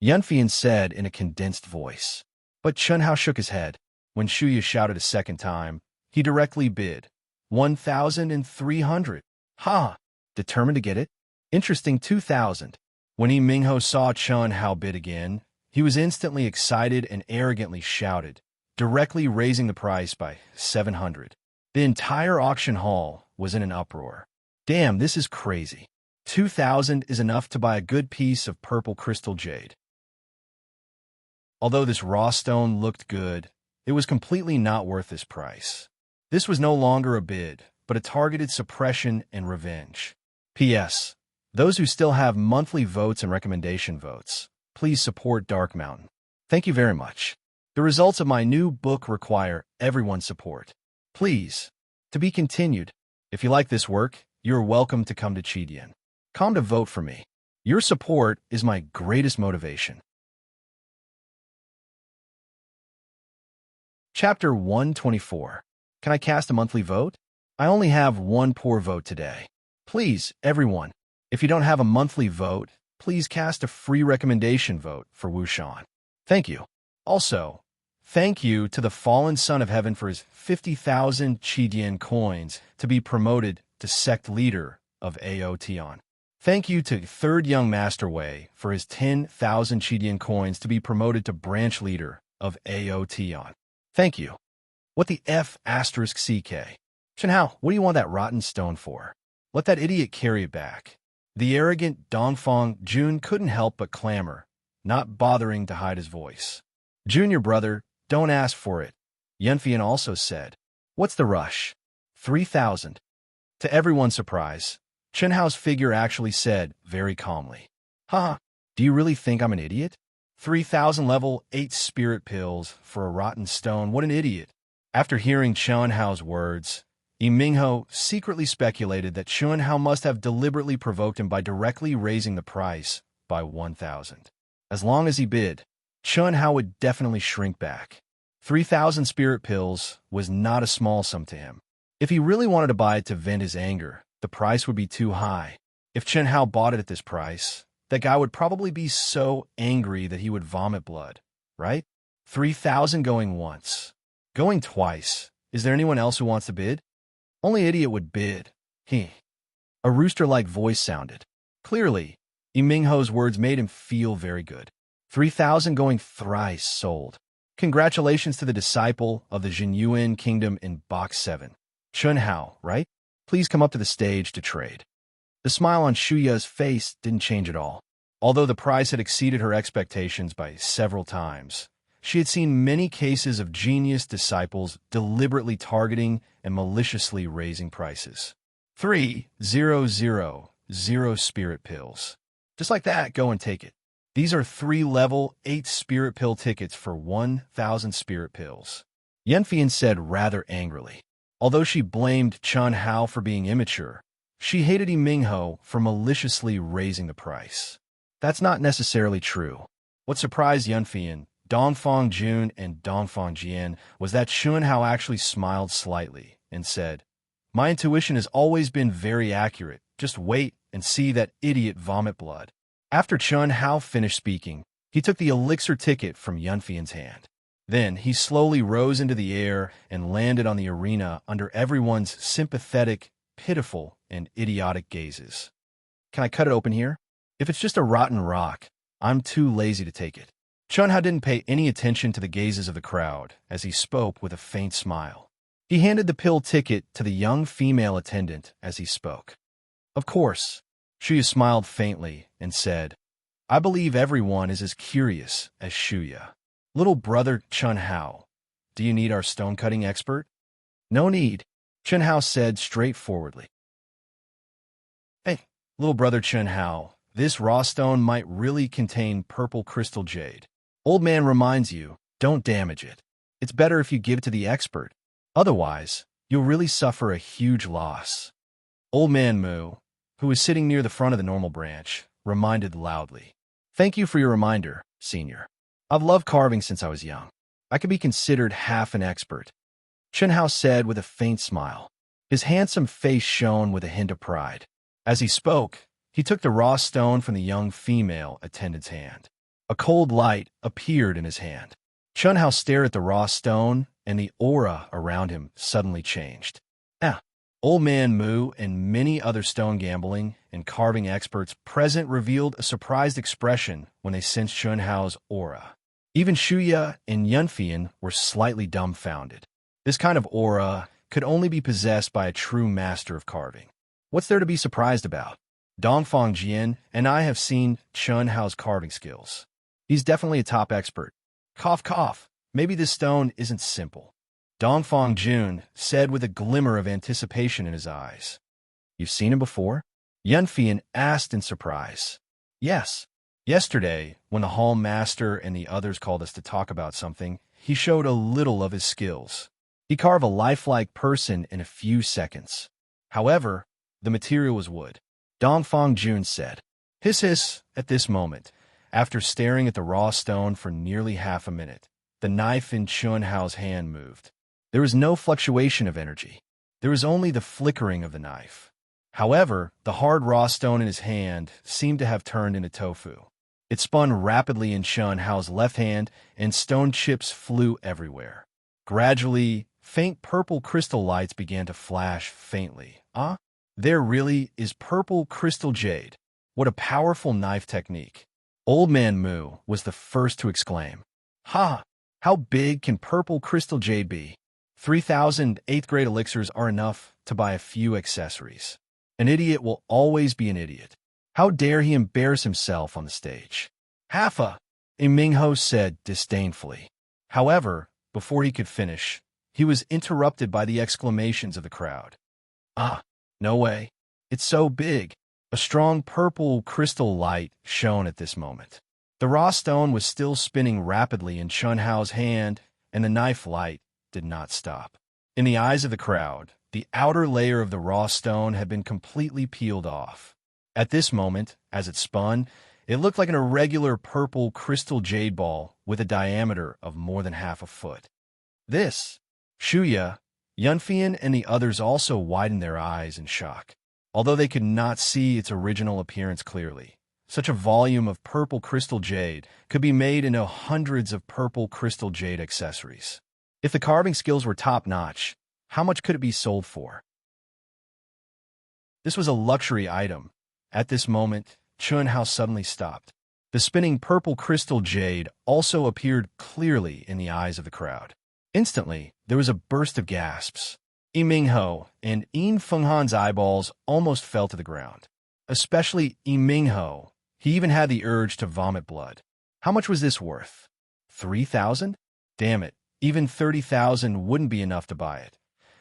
Yunfian said in a condensed voice. But Chun Hao shook his head. When Shuya shouted a second time, he directly bid. 1,300. Ha! Determined to get it? Interesting 2,000. When Mingho saw Chun Hao bid again, he was instantly excited and arrogantly shouted, directly raising the price by 700. The entire auction hall was in an uproar. Damn, this is crazy. 2,000 is enough to buy a good piece of purple crystal jade. Although this raw stone looked good, it was completely not worth this price. This was no longer a bid, but a targeted suppression and revenge. P.S. Those who still have monthly votes and recommendation votes, please support Dark Mountain. Thank you very much. The results of my new book require everyone's support. Please, to be continued. If you like this work, you're welcome to come to Chidian. Come to vote for me. Your support is my greatest motivation. Chapter 124. Can I cast a monthly vote? I only have one poor vote today. Please, everyone, if you don't have a monthly vote, please cast a free recommendation vote for Wushan. Thank you. Also, thank you to the fallen son of heaven for his 50,000 Chidian coins to be promoted to sect leader of Aotion. Thank you to third young master Wei for his 10,000 Chidian coins to be promoted to branch leader of Aotion. Thank you. What the F***CK? Chun Hao, what do you want that rotten stone for? Let that idiot carry it back. The arrogant Dongfang Jun couldn't help but clamor, not bothering to hide his voice. Junior brother, don't ask for it. Yunfian also said. What's the rush? 3,000. To everyone's surprise, Chun Hao's figure actually said, very calmly. Haha, do you really think I'm an idiot? 3,000 level 8 spirit pills for a rotten stone, what an idiot. After hearing Chun Hao's words, Mingho secretly speculated that Chun Hao must have deliberately provoked him by directly raising the price by 1,000. As long as he bid, Chun Hao would definitely shrink back. 3,000 spirit pills was not a small sum to him. If he really wanted to buy it to vent his anger, the price would be too high. If Chen Hao bought it at this price, that guy would probably be so angry that he would vomit blood, right? 3,000 going once. Going twice. Is there anyone else who wants to bid? Only idiot would bid. He. A rooster-like voice sounded. Clearly, Mingho's words made him feel very good. 3,000 going thrice sold. Congratulations to the disciple of the Jinyuan Kingdom in Box 7. Chen Hao, right? Please come up to the stage to trade. The smile on Shuya's face didn't change at all. Although the price had exceeded her expectations by several times, she had seen many cases of genius disciples deliberately targeting and maliciously raising prices. 3,000 spirit pills. Just like that, go and take it. These are 3 level 8 spirit pill tickets for 1,000 spirit pills. Yanfian said rather angrily. Although she blamed Chen Hao for being immature, she hated Mingho for maliciously raising the price. That's not necessarily true. What surprised Yanfian, Dongfang Jun, and Dongfang Jian was that Chen Hao actually smiled slightly and said, "My intuition has always been very accurate. Just wait and see that idiot vomit blood." After Chen Hao finished speaking, he took the elixir ticket from Yunfian's hand. Then he slowly rose into the air and landed on the arena under everyone's sympathetic, pitiful, and idiotic gazes. Can I cut it open here? If it's just a rotten rock, I'm too lazy to take it. Chen Hao didn't pay any attention to the gazes of the crowd as he spoke with a faint smile. He handed the pill ticket to the young female attendant as he spoke. Of course. Shuya smiled faintly and said, "I believe everyone is as curious as Shuya. Little brother Chen Hao, do you need our stone-cutting expert?" "No need," Chen Hao said straightforwardly. "Hey, little brother Chen Hao, this raw stone might really contain purple crystal jade. Old man reminds you, don't damage it. It's better if you give it to the expert. Otherwise, you'll really suffer a huge loss." Old man Mu, who was sitting near the front of the normal branch, reminded loudly. "Thank you for your reminder, senior. I've loved carving since I was young. I could be considered half an expert," Chen Hao said with a faint smile. His handsome face shone with a hint of pride. As he spoke, he took the raw stone from the young female attendant's hand. A cold light appeared in his hand. Chen Hao stared at the raw stone, and the aura around him suddenly changed. Old man Mu and many other stone gambling and carving experts present revealed a surprised expression when they sensed Chen Hao's aura. Even Shuya and Yunfian were slightly dumbfounded. This kind of aura could only be possessed by a true master of carving. What's there to be surprised about? Dongfang Jian and I have seen Chen Hao's carving skills. He's definitely a top expert. Cough, cough. Maybe this stone isn't simple. Dongfang Jun said with a glimmer of anticipation in his eyes. "You've seen him before?" Yunfian asked in surprise. "Yes. Yesterday, when the hall master and the others called us to talk about something, he showed a little of his skills. He carved a lifelike person in a few seconds. However, the material was wood," Dongfang Jun said. Hiss hiss at this moment. After staring at the raw stone for nearly half a minute, the knife in Chen Hao's hand moved. There was no fluctuation of energy. There was only the flickering of the knife. However, the hard raw stone in his hand seemed to have turned into tofu. It spun rapidly in Chen Hao's left hand, and stone chips flew everywhere. Gradually, faint purple crystal lights began to flash faintly. There really is purple crystal jade. What a powerful knife technique. Old man Mu was the first to exclaim. "Ha! How big can purple crystal jade be? 3,000 8th-grade elixirs are enough to buy a few accessories. An idiot will always be an idiot. How dare he embarrass himself on the stage?" "Half Mingho said disdainfully. However, before he could finish, he was interrupted by the exclamations of the crowd. No way. It's so big." A strong purple crystal light shone at this moment. The raw stone was still spinning rapidly in Chen Hao's hand, and the knife light did not stop. In the eyes of the crowd, the outer layer of the raw stone had been completely peeled off. At this moment, as it spun, it looked like an irregular purple crystal jade ball with a diameter of more than half a foot. This, Shuya, Yunfian, and the others also widened their eyes in shock. although they could not see its original appearance clearly. Such a volume of purple crystal jade could be made into hundreds of purple crystal jade accessories. If the carving skills were top-notch, how much could it be sold for? This was a luxury item. At this moment, Chun-Hao suddenly stopped. The spinning purple crystal jade also appeared clearly in the eyes of the crowd. Instantly, there was a burst of gasps. Yi Mingho and Yin Fenghan's eyeballs almost fell to the ground. Especially Yi Mingho. He even had the urge to vomit blood. How much was this worth? 3,000? Damn it, even 30,000 wouldn't be enough to buy it.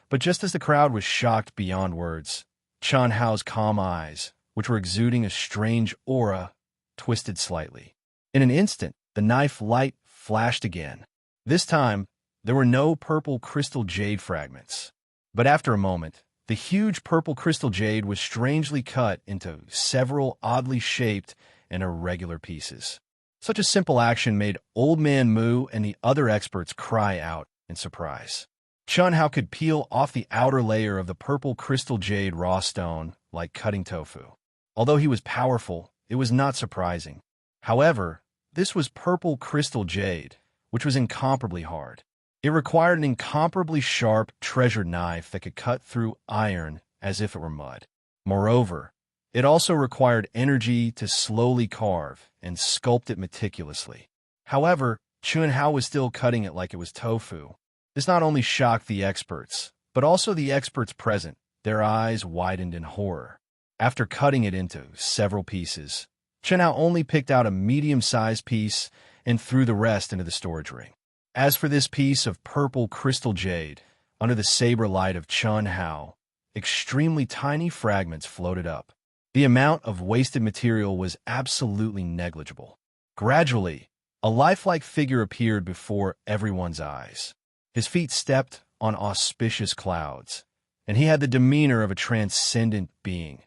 But just as the crowd was shocked beyond words, Chun-Hao's calm eyes, which were exuding a strange aura, twisted slightly. In an instant, the knife light flashed again. This time, there were no purple crystal jade fragments. But after a moment, the huge purple crystal jade was strangely cut into several oddly shaped and irregular pieces. Such a simple action made Old Man Mu and the other experts cry out in surprise. Chun-Hao could peel off the outer layer of the purple crystal jade raw stone like cutting tofu. Although he was powerful, it was not surprising. However, this was purple crystal jade, which was incomparably hard. It required an incomparably sharp, treasured knife that could cut through iron as if it were mud. Moreover, it also required energy to slowly carve and sculpt it meticulously. However, Chun-Hao was still cutting it like it was tofu. This not only shocked the experts, but also the experts present. Their eyes widened in horror. After cutting it into several pieces, Chun-Hao only picked out a medium-sized piece and threw the rest into the storage ring. As for this piece of purple crystal jade, under the saber light of Chun-Hao, extremely tiny fragments floated up. The amount of wasted material was absolutely negligible. Gradually, a lifelike figure appeared before everyone's eyes. His feet stepped on auspicious clouds, and he had the demeanor of a transcendent being.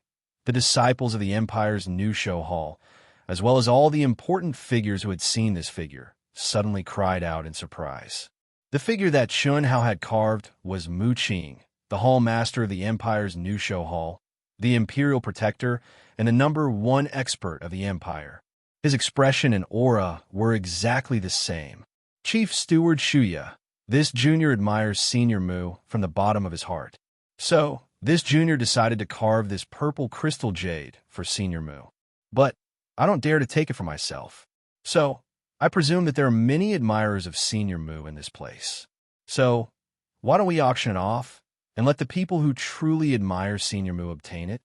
The disciples of the Empire's new show hall, as well as all the important figures who had seen this figure, suddenly cried out in surprise. The figure that Chun-Hao had carved was Mu Qing, the hall master of the Empire's new show hall, the imperial protector, and the #1 expert of the Empire. His expression and aura were exactly the same. Chief Steward Shuya, this junior admires Senior Mu from the bottom of his heart. So, this junior decided to carve this purple crystal jade for Senior Mu. But I don't dare to take it for myself. So, I presume that there are many admirers of Senior Mu in this place. So, why don't we auction it off and let the people who truly admire Senior Mu obtain it?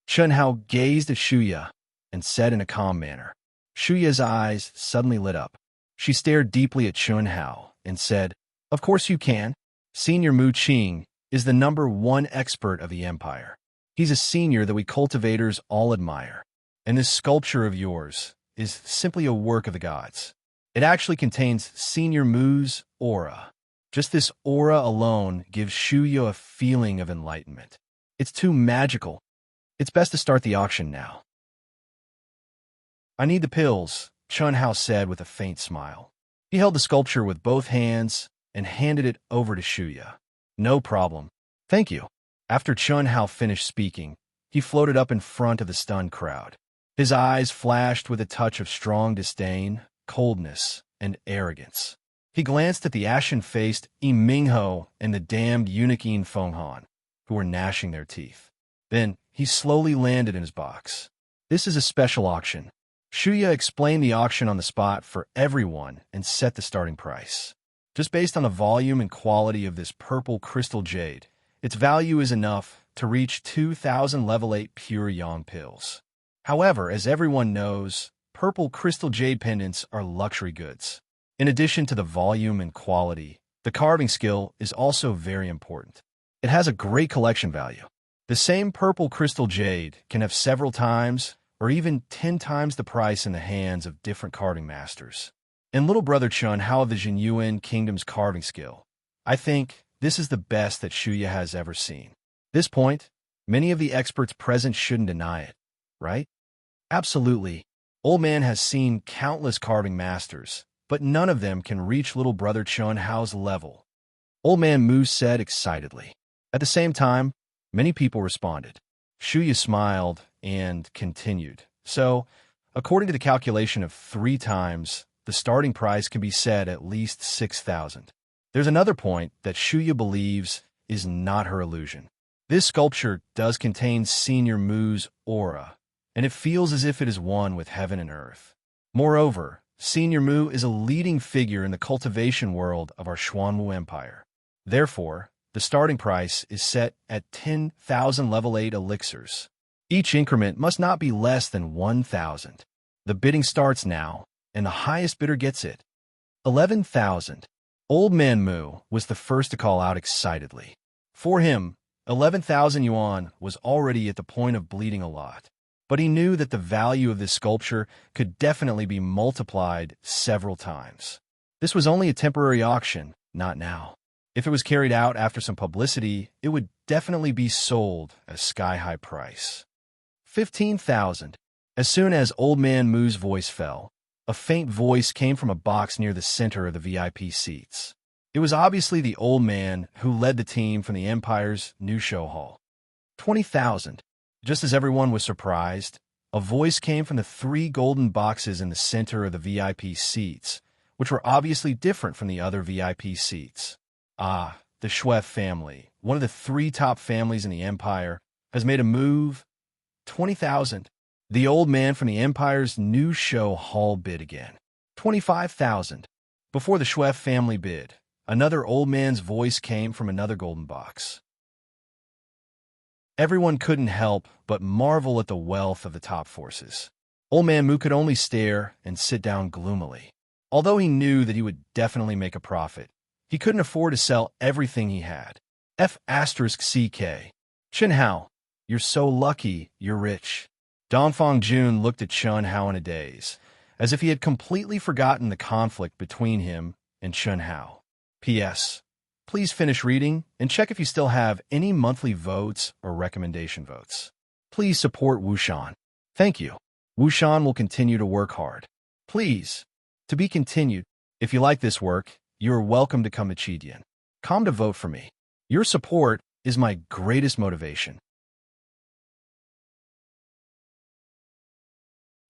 Chun-Hao gazed at Shuya and said in a calm manner. Shuya's eyes suddenly lit up. She stared deeply at Chun-Hao and said, "Of course you can. Senior Mu Qing is the #1 expert of the Empire. He's a senior that we cultivators all admire. And this sculpture of yours is simply a work of the gods. It actually contains Senior Mu's aura. Just this aura alone gives Shuya a feeling of enlightenment. It's too magical. It's best to start the auction now." "I need the pills," Chun-Hao said with a faint smile. He held the sculpture with both hands and handed it over to Shuya. "No problem. Thank you." After Chun-Hao finished speaking, he floated up in front of the stunned crowd. His eyes flashed with a touch of strong disdain, coldness, and arrogance. He glanced at the ashen-faced Yi Mingho and the damned eunuch Yin Fenghan, who were gnashing their teeth. Then he slowly landed in his box. "This is a special auction." Shuya explained the auction on the spot for everyone and set the starting price. Just based on the volume and quality of this purple crystal jade, its value is enough to reach 2,000 level 8 pure yang pills. However, as everyone knows, purple crystal jade pendants are luxury goods. In addition to the volume and quality, the carving skill is also very important. It has a great collection value. The same purple crystal jade can have several times or even 10 times the price in the hands of different carving masters. In Little Brother Chun-Hao of the Jinyuan Kingdom's carving skill, I think this is the best that Shuya has ever seen. This point, many of the experts present shouldn't deny it, right? Absolutely. Old Man has seen countless carving masters, but none of them can reach Little Brother Chun-Hao's level. Old Man Mu said excitedly. At the same time, many people responded. Shuya smiled and continued. So, according to the calculation of 3 times, the starting price can be set at least 6,000. There's another point that Shuya believes is not her illusion. This sculpture does contain Senior Mu's aura, and it feels as if it is one with heaven and earth. Moreover, Senior Mu is a leading figure in the cultivation world of our Xuanwu Empire. Therefore, the starting price is set at 10,000 level 8 elixirs. Each increment must not be less than 1,000. The bidding starts now, and the highest bidder gets it. 11,000. Old Man Mu was the first to call out excitedly. For him, 11,000 yuan was already at the point of bleeding a lot. But he knew that the value of this sculpture could definitely be multiplied several times. This was only a temporary auction, not now. If it was carried out after some publicity, it would definitely be sold at a sky-high price. 15,000. As soon as Old Man Mu's voice fell, a faint voice came from a box near the center of the VIP seats. It was obviously the old man who led the team from the Empire's new show hall. 20,000. Just as everyone was surprised, a voice came from the 3 golden boxes in the center of the VIP seats, which were obviously different from the other VIP seats. Ah, the Shuef family, one of the 3 top families in the Empire, has made a move. 20,000. The old man from the Empire's new show hall bid again. 25,000. Before the Shuef family bid, another old man's voice came from another golden box. Everyone couldn't help but marvel at the wealth of the top forces. Old Man Mu could only stare and sit down gloomily. Although he knew that he would definitely make a profit, he couldn't afford to sell everything he had. F***CK. Chen Hao, you're so lucky you're rich. Dongfang Jun looked at Chen Hao in a daze, as if he had completely forgotten the conflict between him and Chen Hao. P.S. Please finish reading and check if you still have any monthly votes or recommendation votes. Please support Wushan. Thank you. Wushan will continue to work hard. Please. To be continued. If you like this work, you are welcome to come to Chidian. Come to vote for me. Your support is my greatest motivation.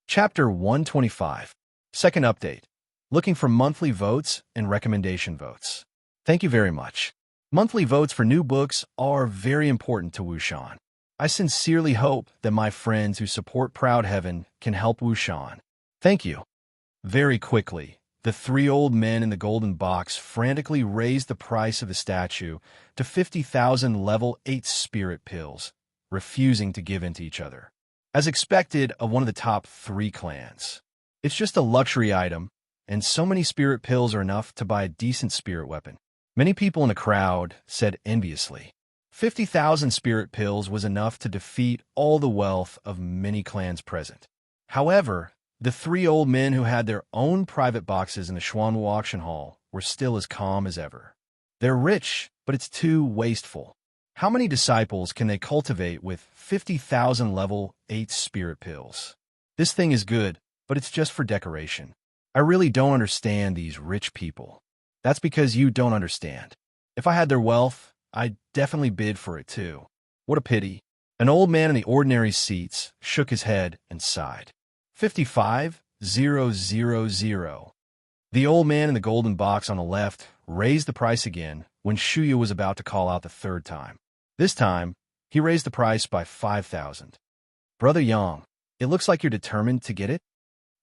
Chapter 125. Second update. Looking for monthly votes and recommendation votes. Thank you very much. Monthly votes for new books are very important to Wushan. I sincerely hope that my friends who support Proud Heaven can help Wushan. Thank you. Very quickly, the 3 old men in the golden box frantically raised the price of the statue to 50,000 level 8 spirit pills, refusing to give in to each other. As expected of one of the top 3 clans. It's just a luxury item, and so many spirit pills are enough to buy a decent spirit weapon. Many people in the crowd said enviously. 50,000 spirit pills was enough to defeat all the wealth of many clans present. However, the 3 old men who had their own private boxes in the Xuanwu auction hall were still as calm as ever. They're rich, but it's too wasteful. How many disciples can they cultivate with 50,000 level 8 spirit pills? This thing is good, but it's just for decoration. I really don't understand these rich people. That's because you don't understand. If I had their wealth, I'd definitely bid for it too. What a pity. An old man in the ordinary seats shook his head and sighed. 55,000. The old man in the golden box on the left raised the price again when Shuya was about to call out the 3rd time. This time, he raised the price by 5,000. Brother Yang, it looks like you're determined to get it?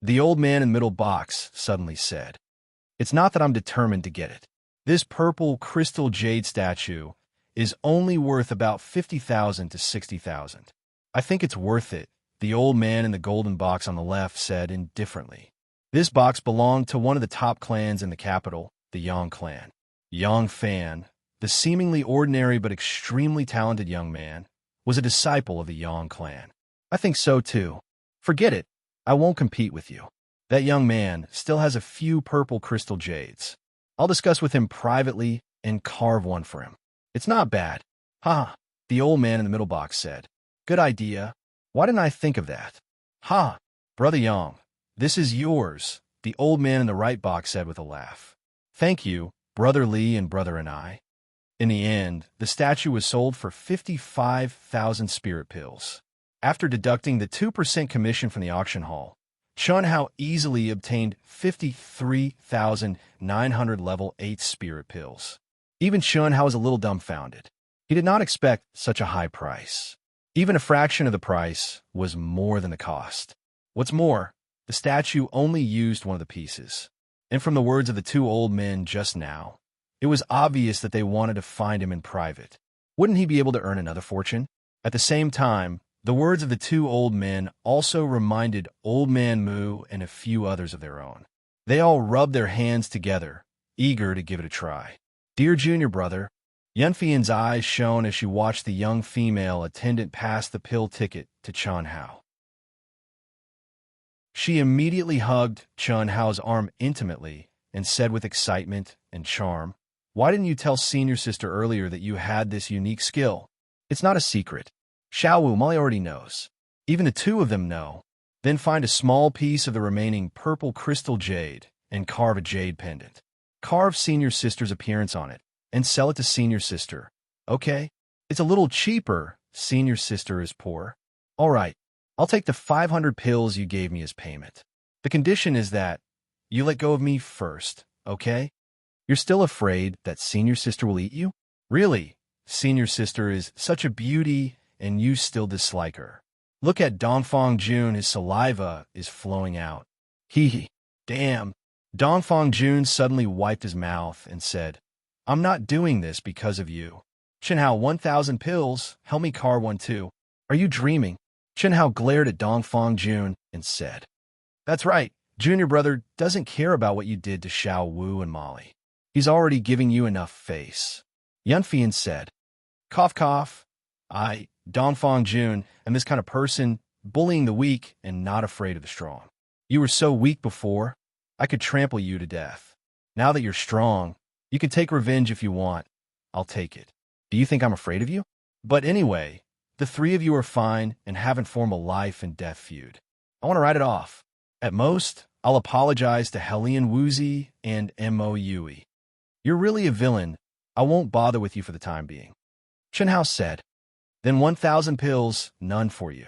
The old man in the middle box suddenly said. It's not that I'm determined to get it. This purple crystal jade statue is only worth about 50,000 to 60,000. I think it's worth it, the old man in the golden box on the left said indifferently. This box belonged to one of the top clans in the capital, the Yang clan. Yang Fan, the seemingly ordinary but extremely talented young man, was a disciple of the Yang clan. I think so too. Forget it. I won't compete with you. That young man still has a few purple crystal jades. I'll discuss with him privately and carve one for him. It's not bad. Ha! The old man in the middle box said. Good idea. Why didn't I think of that? Ha! Brother Yang, this is yours, the old man in the right box said with a laugh. Thank you, Brother Li and Brother and I. In the end, the statue was sold for 55,000 spirit pills. After deducting the 2% commission from the auction hall, Chun Hao easily obtained 53,900 level 8 spirit pills. Even Chun Hao was a little dumbfounded. He did not expect such a high price. Even a fraction of the price was more than the cost. What's more, the statue only used one of the pieces. And from the words of the two old men just now, it was obvious that they wanted to find him in private. Wouldn't he be able to earn another fortune? At the same time, the words of the two old men also reminded Old Man Moo and a few others of their own. They all rubbed their hands together, eager to give it a try. Dear junior brother, Yunfian's eyes shone as she watched the young female attendant pass the pill ticket to Chun Hao. She immediately hugged Chun Hao's arm intimately and said with excitement and charm, "Why didn't you tell senior sister earlier that you had this unique skill? It's not a secret. Xiao Wu Molly already knows. Even the two of them know. Then find a small piece of the remaining purple crystal jade and carve a jade pendant. Carve senior sister's appearance on it and sell it to senior sister. Okay? It's a little cheaper. Senior sister is poor. All right. I'll take the 500 pills you gave me as payment. The condition is that you let go of me first, okay? You're still afraid that senior sister will eat you? Really? Senior sister is such a beauty and you still dislike her. Look at Dongfang Jun, his saliva is flowing out. Hee hee. Damn. Dongfang Jun suddenly wiped his mouth and said, I'm not doing this because of you. Chenhao, 1,000 pills, help me carve one too. Are you dreaming? Chenhao glared at Dongfang Jun and said, That's right. Junior brother doesn't care about what you did to Xiao Wu and Molly. He's already giving you enough face. Yunfian said, Cough, cough. Dongfang Jun, am this kind of person, bullying the weak and not afraid of the strong. You were so weak before, I could trample you to death. Now that you're strong, you can take revenge if you want. I'll take it. Do you think I'm afraid of you? But anyway, the three of you are fine and haven't formed a life and death feud. I want to write it off. At most, I'll apologize to Helian Woozy and Mo Yui. You're really a villain. I won't bother with you for the time being. Chenhao said, Then 1,000 pills, none for you.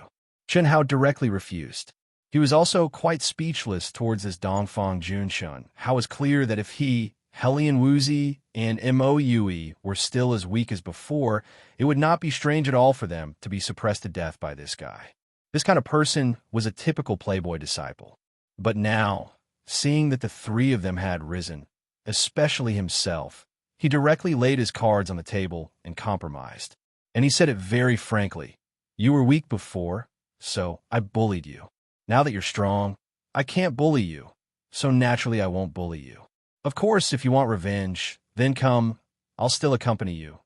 Chenhao directly refused. He was also quite speechless towards this Dongfang Junshun. How it was clear that if he, Helian Woozy, and Mo Yui were still as weak as before, it would not be strange at all for them to be suppressed to death by this guy. This kind of person was a typical playboy disciple. But now, seeing that the three of them had risen, especially himself, he directly laid his cards on the table and compromised. And he said it very frankly. You were weak before, so I bullied you. Now that you're strong, I can't bully you, so naturally I won't bully you. Of course, if you want revenge, then come, I'll still accompany you.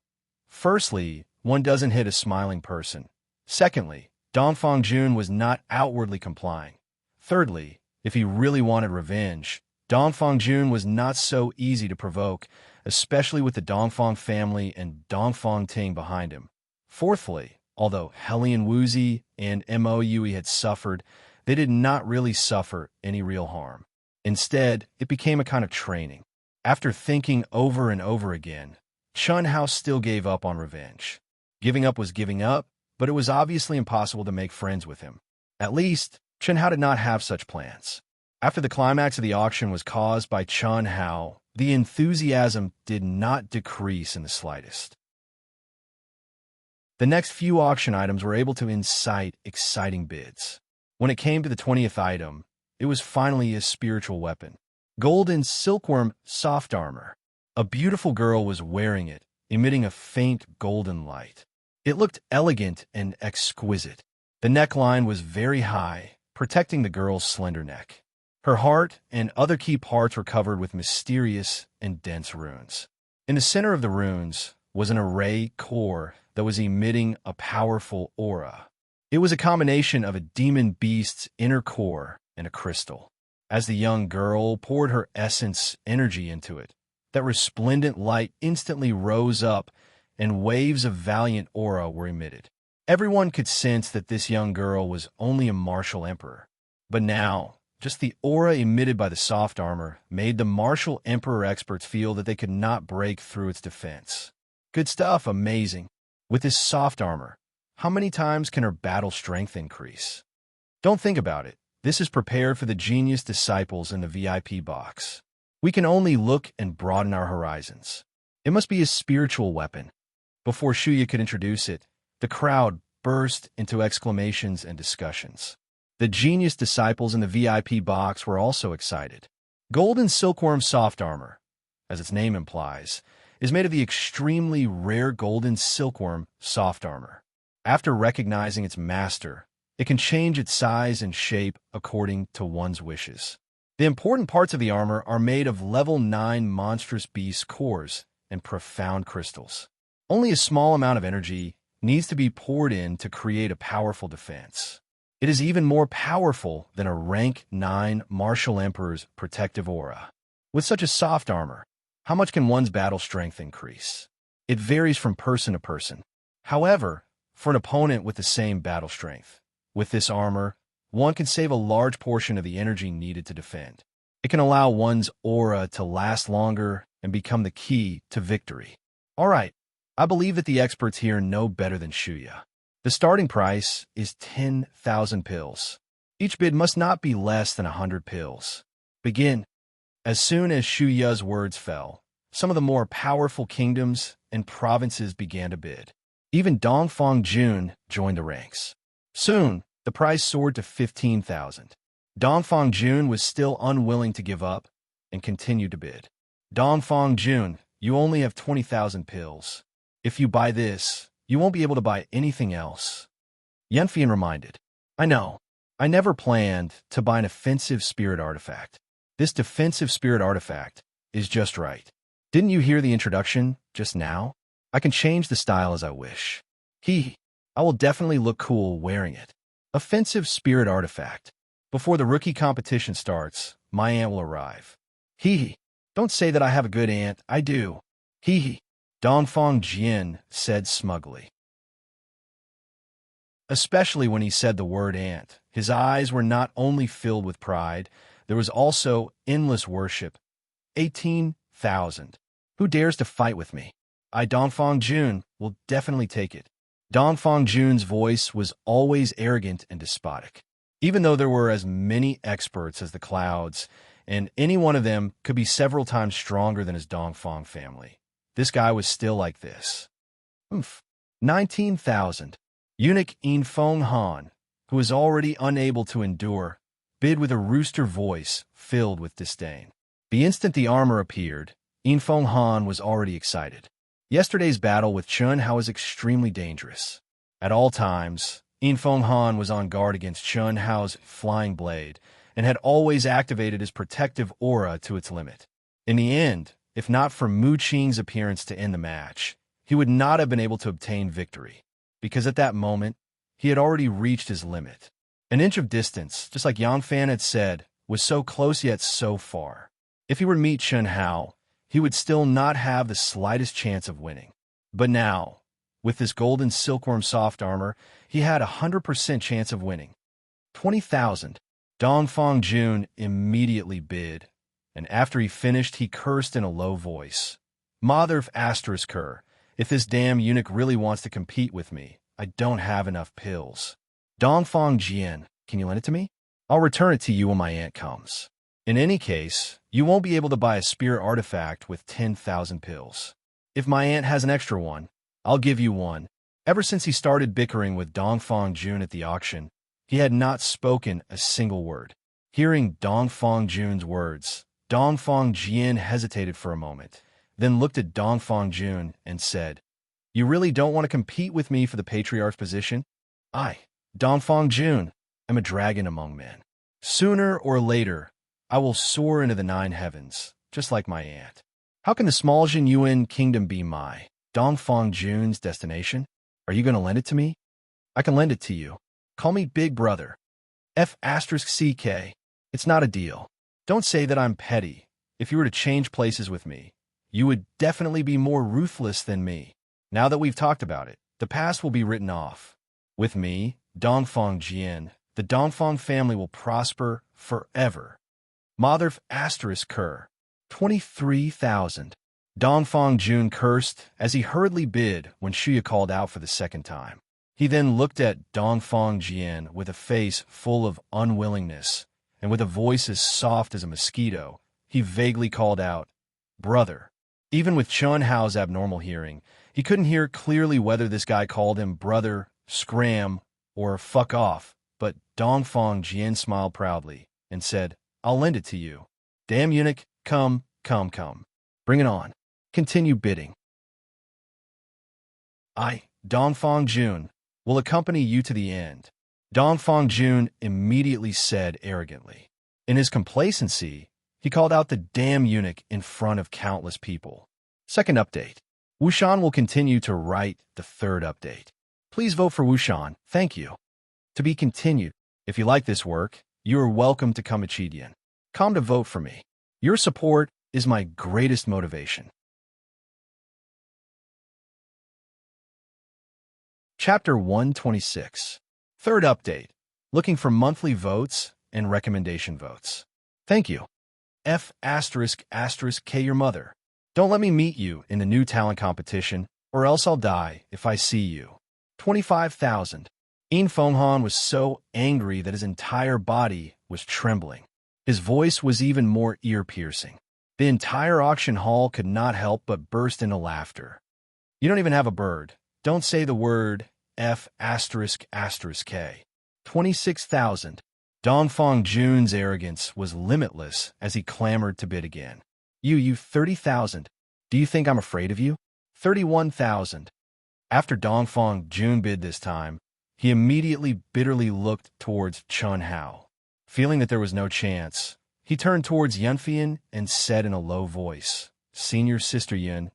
Firstly, one doesn't hit a smiling person. Secondly, Dongfang Jun was not outwardly complying. Thirdly, if he really wanted revenge, Dongfang Jun was not so easy to provoke, especially with the Dongfang family and Dongfang Ting behind him. Fourthly, although Helian Woozy and Mo Yui had suffered, they did not really suffer any real harm. Instead, it became a kind of training. After thinking over and over again, Chun Hao still gave up on revenge. Giving up was giving up, but it was obviously impossible to make friends with him. At least, Chun Hao did not have such plans. After the climax of the auction was caused by Chun Hao, the enthusiasm did not decrease in the slightest. The next few auction items were able to incite exciting bids. When it came to the 20th item, it was finally a spiritual weapon. Golden silkworm soft armor. A beautiful girl was wearing it, emitting a faint golden light. It looked elegant and exquisite. The neckline was very high, protecting the girl's slender neck. Her heart and other key parts were covered with mysterious and dense runes. In the center of the runes was an array core that was emitting a powerful aura. It was a combination of a demon beast's inner core and a crystal. As the young girl poured her essence energy into it, that resplendent light instantly rose up and waves of valiant aura were emitted. Everyone could sense that this young girl was only a martial emperor. But now, just the aura emitted by the soft armor made the martial emperor experts feel that they could not break through its defense. Good stuff, amazing. With this soft armor, how many times can her battle strength increase? Don't think about it. This is prepared for the genius disciples in the VIP box. We can only look and broaden our horizons. It must be a spiritual weapon. Before Shuya could introduce it, the crowd burst into exclamations and discussions. The genius disciples in the VIP box were also excited. Golden silkworm soft armor, as its name implies, is made of the extremely rare golden silkworm soft armor. After recognizing its master, it can change its size and shape according to one's wishes. The important parts of the armor are made of level 9 monstrous beast cores and profound crystals. Only a small amount of energy needs to be poured in to create a powerful defense. It is even more powerful than a rank 9 Martial Emperor's protective aura. With such a soft armor, how much can one's battle strength increase? It varies from person to person. However, for an opponent with the same battle strength, with this armor, one can save a large portion of the energy needed to defend. It can allow one's aura to last longer and become the key to victory. All right, I believe that the experts here know better than Shuya. The starting price is 10,000 pills. Each bid must not be less than 100 pills. Begin. As soon as Shuya's words fell, some of the more powerful kingdoms and provinces began to bid. Even Dongfang Jun joined the ranks. Soon, the price soared to 15,000. Dongfang Jun was still unwilling to give up and continued to bid. Dongfang Jun, you only have 20,000 pills. If you buy this, you won't be able to buy anything else. Yanfian reminded. I know. I never planned to buy an offensive spirit artifact. This defensive spirit artifact is just right. Didn't you hear the introduction just now? I can change the style as I wish. I will definitely look cool wearing it. Offensive spirit artifact. Before the rookie competition starts, my aunt will arrive. Don't say that I have a good aunt. I do. Dongfang Jian said smugly. Especially when he said the word aunt, his eyes were not only filled with pride, there was also endless worship. 18,000. Who dares to fight with me? I, Dongfang Jun, will definitely take it. Dongfang Jun's voice was always arrogant and despotic. Even though there were as many experts as the clouds, and any one of them could be several times stronger than his Dongfang family, this guy was still like this. 19,000. Eunuch Infeng Han, who was already unable to endure, bid with a rooster voice filled with disdain. The instant the armor appeared, Infeng Han was already excited. Yesterday's battle with Chun Hao was extremely dangerous. At all times, Infeng Han was on guard against Chun Hao's flying blade and had always activated his protective aura to its limit. In the end, if not for Mu Qing's appearance to end the match, he would not have been able to obtain victory, because at that moment, he had already reached his limit. An inch of distance, just like Yang Fan had said, was so close yet so far. If he were to meet Chun Hao, he would still not have the slightest chance of winning. But now, with this golden silkworm soft armor, he had a 100% chance of winning. 20,000. Dongfang Jun immediately bid, and after he finished, he cursed in a low voice. Mother of Asterisker, if this damn eunuch really wants to compete with me, I don't have enough pills. Dongfang Jian, can you lend it to me? I'll return it to you when my aunt comes. In any case, you won't be able to buy a spirit artifact with 10,000 pills. If my aunt has an extra one, I'll give you one. Ever since he started bickering with Dongfang Jun at the auction, he had not spoken a single word. Hearing Dongfang Jun's words, Dongfang Jian hesitated for a moment, then looked at Dongfang Jun and said, You really don't want to compete with me for the patriarch's position? I, Dongfang Jun, am a dragon among men. Sooner or later, I will soar into the 9 heavens, just like my aunt. How can the small Jinyuan kingdom be my, Dongfang Jun's destination? Are you going to lend it to me? I can lend it to you. Call me Big Brother. F***CK. It's not a deal. Don't say that I'm petty. If you were to change places with me, you would definitely be more ruthless than me. Now that we've talked about it, the past will be written off. With me, Dongfang Jian, the Dongfang family will prosper forever. Mother of Asterisk Kerr. 23,000. Dongfang Jun cursed as he hurriedly bid when Shuya called out for the second time. He then looked at Dongfang Jian with a face full of unwillingness, and with a voice as soft as a mosquito, he vaguely called out, "Brother." Even with Chun Hao's abnormal hearing, he couldn't hear clearly whether this guy called him brother, scram, or fuck off, but Dongfang Jian smiled proudly and said, "I'll lend it to you. Damn eunuch, come. Bring it on. Continue bidding. I, Dongfang Jun, will accompany you to the end," Dongfang Jun immediately said arrogantly. In his complacency, he called out the damn eunuch in front of countless people. Second update. Wushan will continue to write the third update. Please vote for Wushan. Thank you. To be continued. If you like this work, you are welcome to Conceited. Come to vote for me. Your support is my greatest motivation. Chapter 126. Third update. Looking for monthly votes and recommendation votes. Thank you. F***K your mother. Don't let me meet you in the new talent competition, or else I'll die if I see you. 25,000. Yin Fenghan was so angry that his entire body was trembling. His voice was even more ear-piercing. The entire auction hall could not help but burst into laughter. You don't even have a bird. Don't say the word F***K. 26,000. Dongfang Jun's arrogance was limitless as he clamored to bid again. You 30,000. Do you think I'm afraid of you? 31,000. After Dongfang Jun bid this time, he immediately bitterly looked towards Chun Hao. Feeling that there was no chance, he turned towards Yunfian and said in a low voice, "Senior Sister Yun,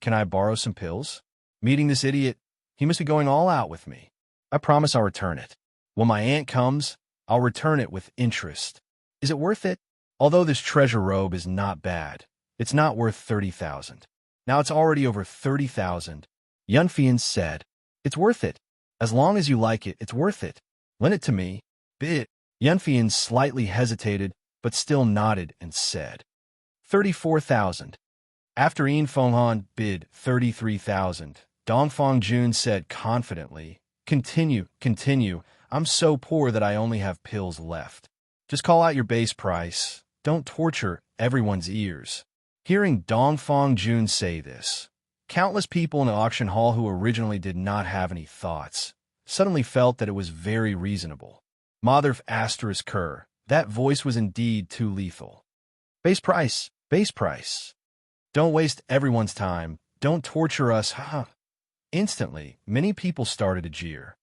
can I borrow some pills? Meeting this idiot, he must be going all out with me. I promise I'll return it. When my aunt comes, I'll return it with interest. Is it worth it? Although this treasure robe is not bad, it's not worth 30,000. Now it's already over 30,000. Yunfian said, "It's worth it. As long as you like it, it's worth it. Lend it to me." Bid. Yunfian slightly hesitated, but still nodded and said, 34,000. After Yin Fenghan bid 33,000, Dongfang Jun said confidently, Continue. I'm so poor that I only have pills left. Just call out your base price. Don't torture everyone's ears." Hearing Dongfang Jun say this, countless people in the auction hall who originally did not have any thoughts suddenly felt that it was very reasonable. Mother of **Kerr, that voice was indeed too lethal. Base price. Don't waste everyone's time. Don't torture us, haha. Instantly, many people started to jeer.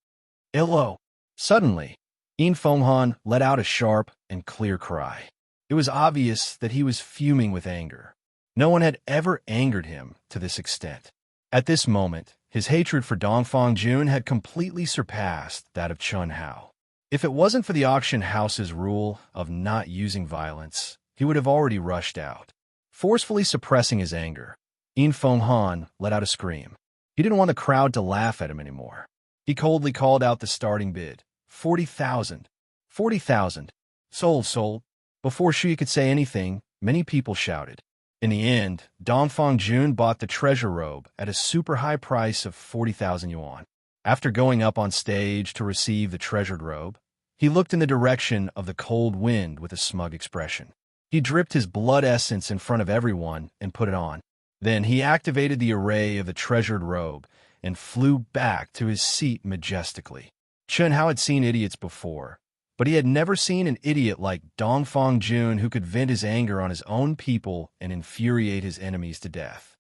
Illo. Suddenly, Yin Fenghan let out a sharp and clear cry. It was obvious that he was fuming with anger. No one had ever angered him to this extent. At this moment, his hatred for Dongfang Jun had completely surpassed that of Chun Hao. If it wasn't for the auction house's rule of not using violence, he would have already rushed out. Forcefully suppressing his anger, Yin Fenghan let out a scream. He didn't want the crowd to laugh at him anymore. He coldly called out the starting bid. 40,000. 40,000. Sold. Before Shuya could say anything, many people shouted. In the end, Dongfang Jun bought the treasure robe at a super high price of 40,000 yuan. After going up on stage to receive the treasured robe, he looked in the direction of the cold wind with a smug expression. He dripped his blood essence in front of everyone and put it on. Then he activated the array of the treasured robe and flew back to his seat majestically. Chun Hao had seen idiots before, but he had never seen an idiot like Dongfang Jun who could vent his anger on his own people and infuriate his enemies to death.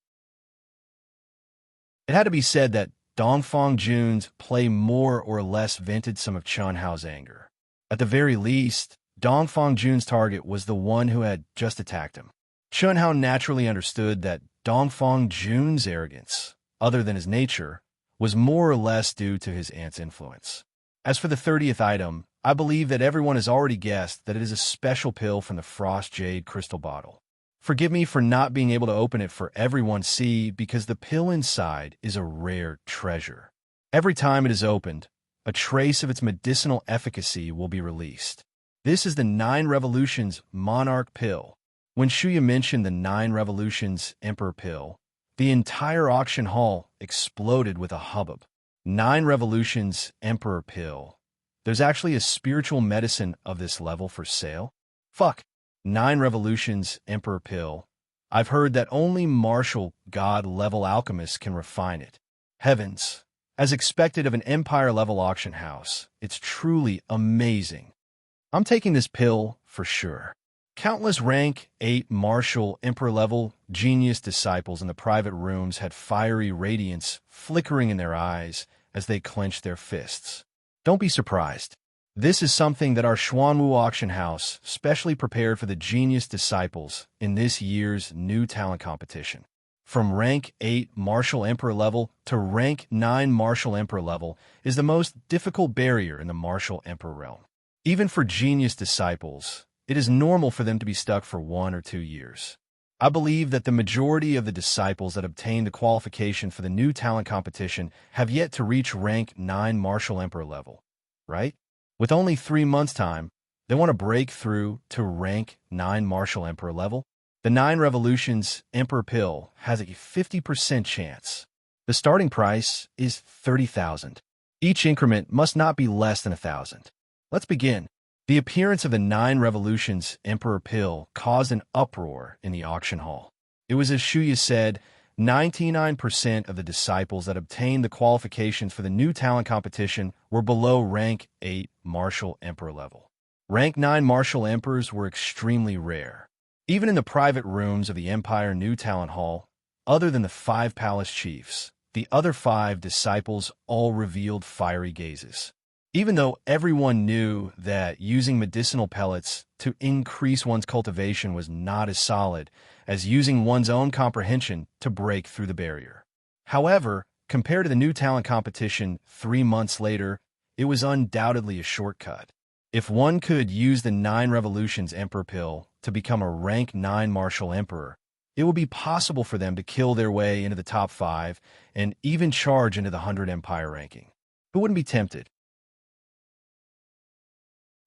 It had to be said that Dongfang Jun's play more or less vented some of Chun Hao's anger. At the very least, Dongfang Jun's target was the one who had just attacked him. Chun Hao naturally understood that Dongfang Jun's arrogance, other than his nature, was more or less due to his aunt's influence. As for the 30th item, I believe that everyone has already guessed that it is a special pill from the Frost Jade crystal bottle. Forgive me for not being able to open it for everyone to see because the pill inside is a rare treasure. Every time it is opened, a trace of its medicinal efficacy will be released. This is the 9 Revolutions Monarch pill. When Shuya mentioned the 9 Revolutions Emperor pill, the entire auction hall exploded with a hubbub. 9 Revolutions Emperor pill. There's actually a spiritual medicine of this level for sale? Fuck. 9 Revolutions Emperor pill. I've heard that only martial god-level alchemists can refine it. Heavens. As expected of an empire-level auction house, it's truly amazing. I'm taking this pill for sure. Countless rank 8 martial emperor-level genius disciples in the private rooms had fiery radiance flickering in their eyes as they clenched their fists. Don't be surprised. This is something that our Xuanwu auction house specially prepared for the genius disciples in this year's new talent competition. From rank 8 martial emperor level to rank 9 martial emperor level is the most difficult barrier in the martial emperor realm. Even for genius disciples, it is normal for them to be stuck for 1 or 2 years. I believe that the majority of the disciples that obtain the qualification for the new talent competition have yet to reach rank 9 martial emperor level, right? With only 3 months' time, they want to break through to rank 9 martial emperor level. The 9 Revolutions Emperor pill has a 50% chance. The starting price is 30,000. Each increment must not be less than 1,000. Let's begin. The appearance of the 9 Revolutions Emperor pill caused an uproar in the auction hall. It was as Shuya said, 99% of the disciples that obtained the qualifications for the new talent competition were below rank 8 martial emperor level. Rank 9 martial emperors were extremely rare. Even in the private rooms of the Empire New Talent Hall, other than the 5 palace chiefs, the other 5 disciples all revealed fiery gazes. Even though everyone knew that using medicinal pellets to increase one's cultivation was not as solid as using one's own comprehension to break through the barrier. However, compared to the new talent competition 3 months later, it was undoubtedly a shortcut. If one could use the 9 Revolutions Emperor pill to become a rank 9 martial emperor, it would be possible for them to kill their way into the top 5 and even charge into the 100 empire ranking. Who wouldn't be tempted?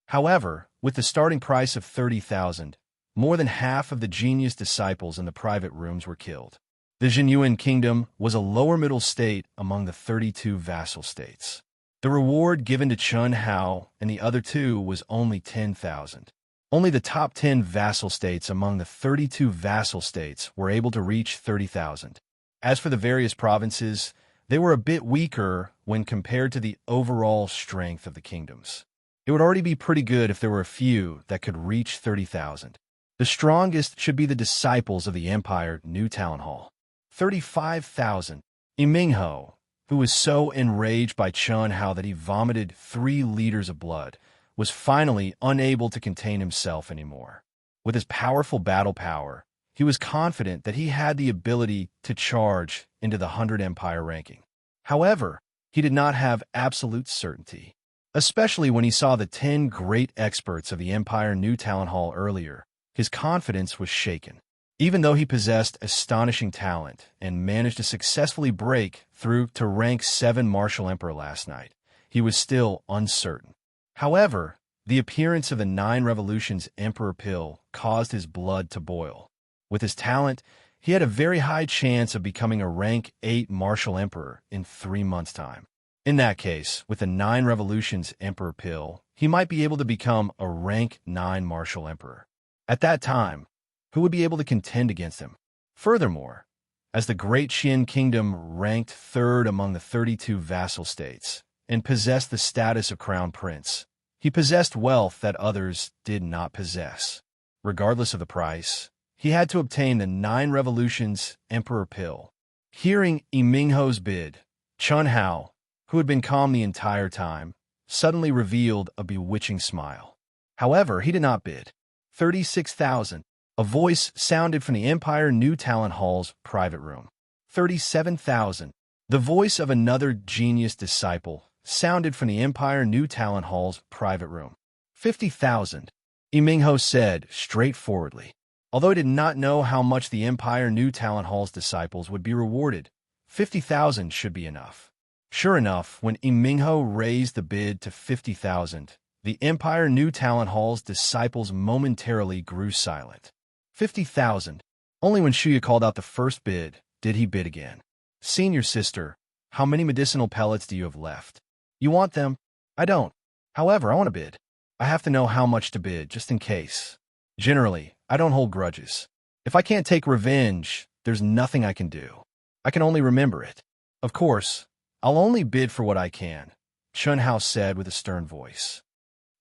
However, with the starting price of 30,000, more than half of the genius disciples in the private rooms were killed. The Jinyuan kingdom was a lower middle state among the 32 vassal states. The reward given to Chun Hao and the other 2 was only 10,000. Only the top 10 vassal states among the 32 vassal states were able to reach 30,000. As for the various provinces, they were a bit weaker when compared to the overall strength of the kingdoms. It would already be pretty good if there were a few that could reach 30,000. The strongest should be the disciples of the Empire New Talent Hall. 35,000. Yimingho, who was so enraged by Chun Hao that he vomited 3 liters of blood, was finally unable to contain himself anymore. With his powerful battle power, he was confident that he had the ability to charge into the 100 empire ranking. However, he did not have absolute certainty. Especially when he saw the 10 great experts of the Empire New Talent Hall earlier, his confidence was shaken. Even though he possessed astonishing talent and managed to successfully break through to rank 7 Martial Emperor last night, he was still uncertain. However, the appearance of the 9 Revolutions Emperor pill caused his blood to boil. With his talent, he had a very high chance of becoming a rank 8 Martial Emperor in 3 months' time. In that case, with the 9 Revolutions Emperor pill, he might be able to become a rank 9 Martial Emperor. At that time, who would be able to contend against him? Furthermore, as the Great Qian Kingdom ranked 3rd among the 32 vassal states and possessed the status of Crown Prince, he possessed wealth that others did not possess. Regardless of the price, he had to obtain the 9 Revolutions Emperor pill. Hearing Yimingho's bid, Chun Hao, who had been calm the entire time, suddenly revealed a bewitching smile. However, he did not bid. 36,000. A voice sounded from the Empire New Talent Hall's private room. 37,000. The voice of another genius disciple sounded from the Empire New Talent Hall's private room. 50,000. Yimingho said straightforwardly. Although he did not know how much the Empire New Talent Hall's disciples would be rewarded, 50,000 should be enough. Sure enough, when Yimingho raised the bid to 50,000, the Empire New Talent Hall's disciples momentarily grew silent. 50,000. Only when Shuya called out the first bid did he bid again. Senior sister, how many medicinal pellets do you have left? You want them? I don't. However, I want to bid. I have to know how much to bid, just in case. Generally, I don't hold grudges. If I can't take revenge, there's nothing I can do. I can only remember it. Of course, I'll only bid for what I can, Chun Hao said with a stern voice.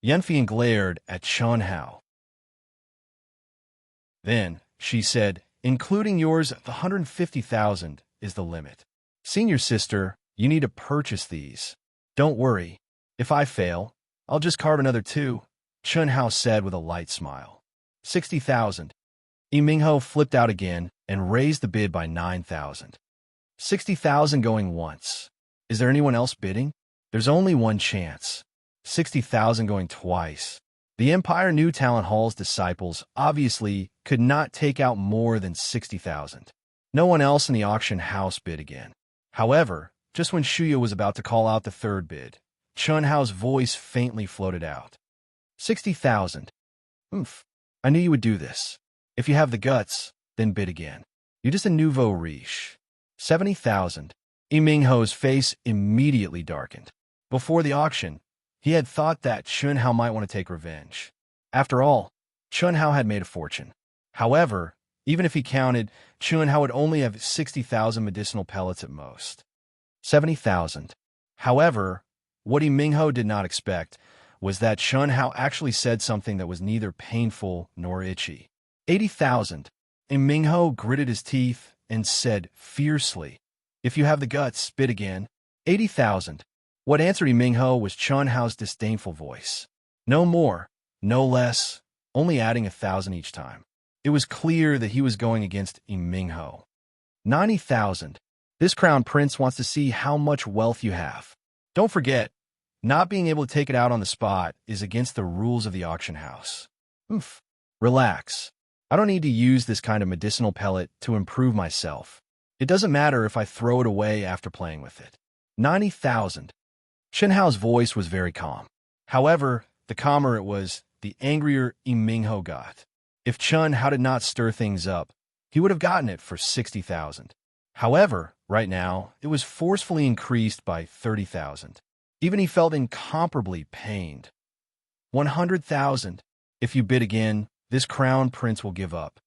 Yanfian glared at Chun Hao. Then, she said, including yours, the 150,000 is the limit. Senior sister, you need to purchase these. Don't worry. If I fail, I'll just carve another 2, Chun Hao said with a light smile. 60,000. Mingho flipped out again and raised the bid by 9,000. 60,000 going once. Is there anyone else bidding? There's only one chance. 60,000 going twice. The Empire New Talent Hall's disciples obviously could not take out more than 60,000. No one else in the auction house bid again. However, just when Shuya was about to call out the third bid, Chun Hao's voice faintly floated out. 60,000. Oomph. I knew you would do this. If you have the guts, then bid again. You're just a nouveau riche. 70,000. Mingho's face immediately darkened. Before the auction, he had thought that Chun Hao might want to take revenge. After all, Chun Hao had made a fortune. However, even if he counted, Chun Hao would only have 60,000 medicinal pellets at most. 70,000. However, what Mingho did not expect was that Chun Hao actually said something that was neither painful nor itchy. 80,000. Mingho gritted his teeth and said fiercely, if you have the guts, bid again. 80,000. What answered Mingho was Chun Hao's disdainful voice. No more, no less, only adding 1,000 each time. It was clear that he was going against Mingho. 90,000. This crown prince wants to see how much wealth you have. Don't forget, not being able to take it out on the spot is against the rules of the auction house. Oomph. Relax. I don't need to use this kind of medicinal pellet to improve myself. It doesn't matter if I throw it away after playing with it. 90,000. Chun Hao's voice was very calm. However, the calmer it was, the angrier Mingho got. If Chun Hao did not stir things up, he would have gotten it for 60,000. However, right now, it was forcefully increased by 30,000. Even he felt incomparably pained. 100,000. If you bid again, this crown prince will give up.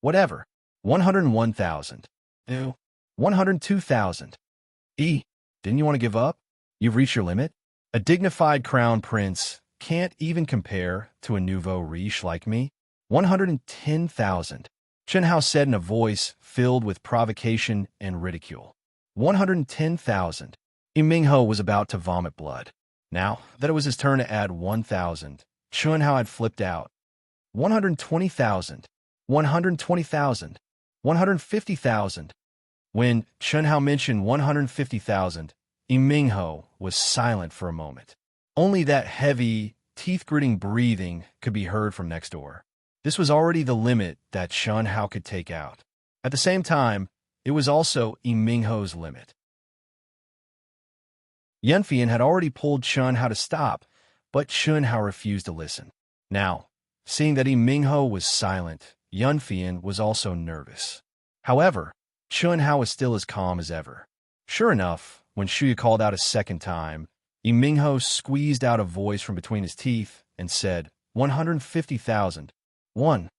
Whatever. 101,000. Ew. 102,000. Didn't you want to give up? You've reached your limit? A dignified crown prince can't even compare to a nouveau riche like me. 110,000. Chun Hao said in a voice filled with provocation and ridicule. 110,000. Mingho was about to vomit blood. Now that it was his turn to add 1,000, Chun Hao had flipped out. 120,000. 120,000. 150,000. When Chun Hao mentioned 150,000, Mingho was silent for a moment. Only that heavy, teeth-gritting breathing could be heard from next door. This was already the limit that Chun Hao could take out. At the same time, it was also Mingho's limit. Yanfian had already pulled Chun Hao to stop, but Chun Hao refused to listen. Now, seeing that Mingho was silent, Yanfian was also nervous. However, Chun Hao was still as calm as ever. Sure enough, when Shuya called out a second time, Mingho squeezed out a voice from between his teeth and said, 150,000. 1.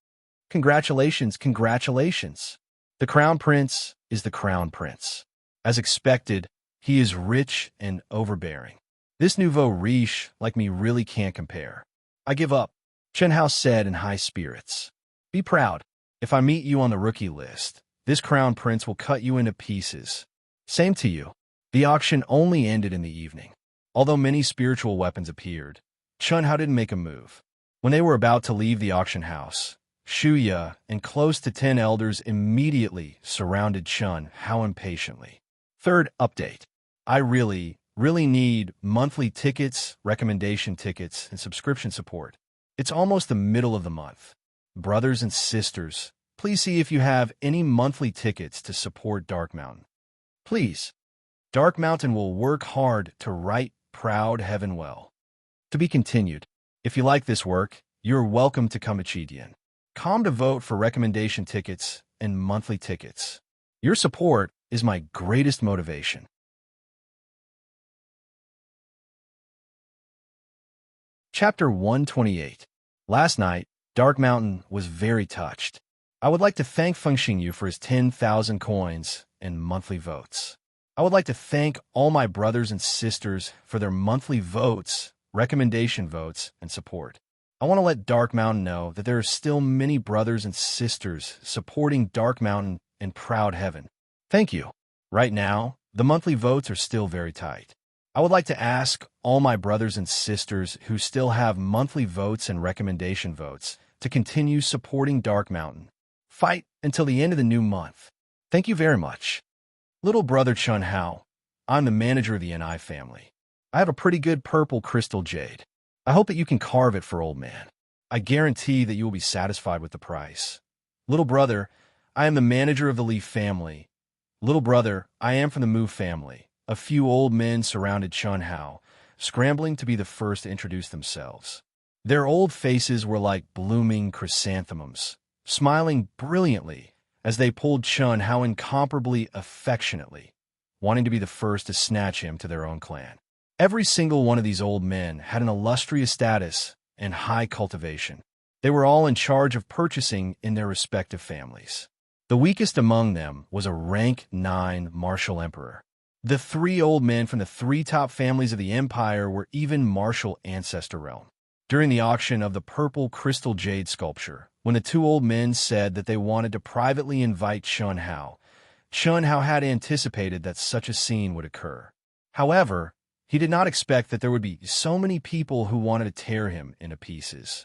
Congratulations, congratulations. The crown prince is the crown prince. As expected, he is rich and overbearing. This nouveau riche like me really can't compare. I give up, Chun Hao said in high spirits. Be proud. If I meet you on the rookie list, this crown prince will cut you into pieces. Same to you. The auction only ended in the evening. Although many spiritual weapons appeared, Chun Hao didn't make a move. When they were about to leave the auction house, Shuya and close to 10 elders immediately surrounded Chun Hao impatiently. Third update. I really need monthly tickets, recommendation tickets, and subscription support. It's almost the middle of the month. Brothers and sisters, please see if you have any monthly tickets to support Dark Mountain. Please. Dark Mountain will work hard to right proud heaven well. To be continued. If you like this work, you're welcome to come to Chidian. Come to vote for recommendation tickets and monthly tickets. Your support is my greatest motivation. Chapter 128. Last night, Dark Mountain was very touched. I would like to thank Fengxing Yu for his 10,000 coins and monthly votes. I would like to thank all my brothers and sisters for their monthly votes, recommendation votes, and support. I want to let Dark Mountain know that there are still many brothers and sisters supporting Dark Mountain in Proud Heaven. Thank you. Right now, the monthly votes are still very tight. I would like to ask all my brothers and sisters who still have monthly votes and recommendation votes to continue supporting Dark Mountain. Fight until the end of the new month. Thank you very much. Little brother Chun Hao, I'm the manager of the NI family. I have a pretty good purple crystal jade. I hope that you can carve it for old man. I guarantee that you will be satisfied with the price. Little brother, I am the manager of the Li family. Little brother, I am from the Mu family. A few old men surrounded Chun Hao, scrambling to be the first to introduce themselves. Their old faces were like blooming chrysanthemums, smiling brilliantly as they pulled Chun Hao incomparably affectionately, wanting to be the first to snatch him to their own clan. Every single one of these old men had an illustrious status and high cultivation. They were all in charge of purchasing in their respective families. The weakest among them was a rank 9 martial emperor. The 3 old men from the 3 top families of the empire were even martial ancestor realm. During the auction of the purple crystal jade sculpture, when the 2 old men said that they wanted to privately invite Chun Hao had anticipated that such a scene would occur. However, he did not expect that there would be so many people who wanted to tear him into pieces.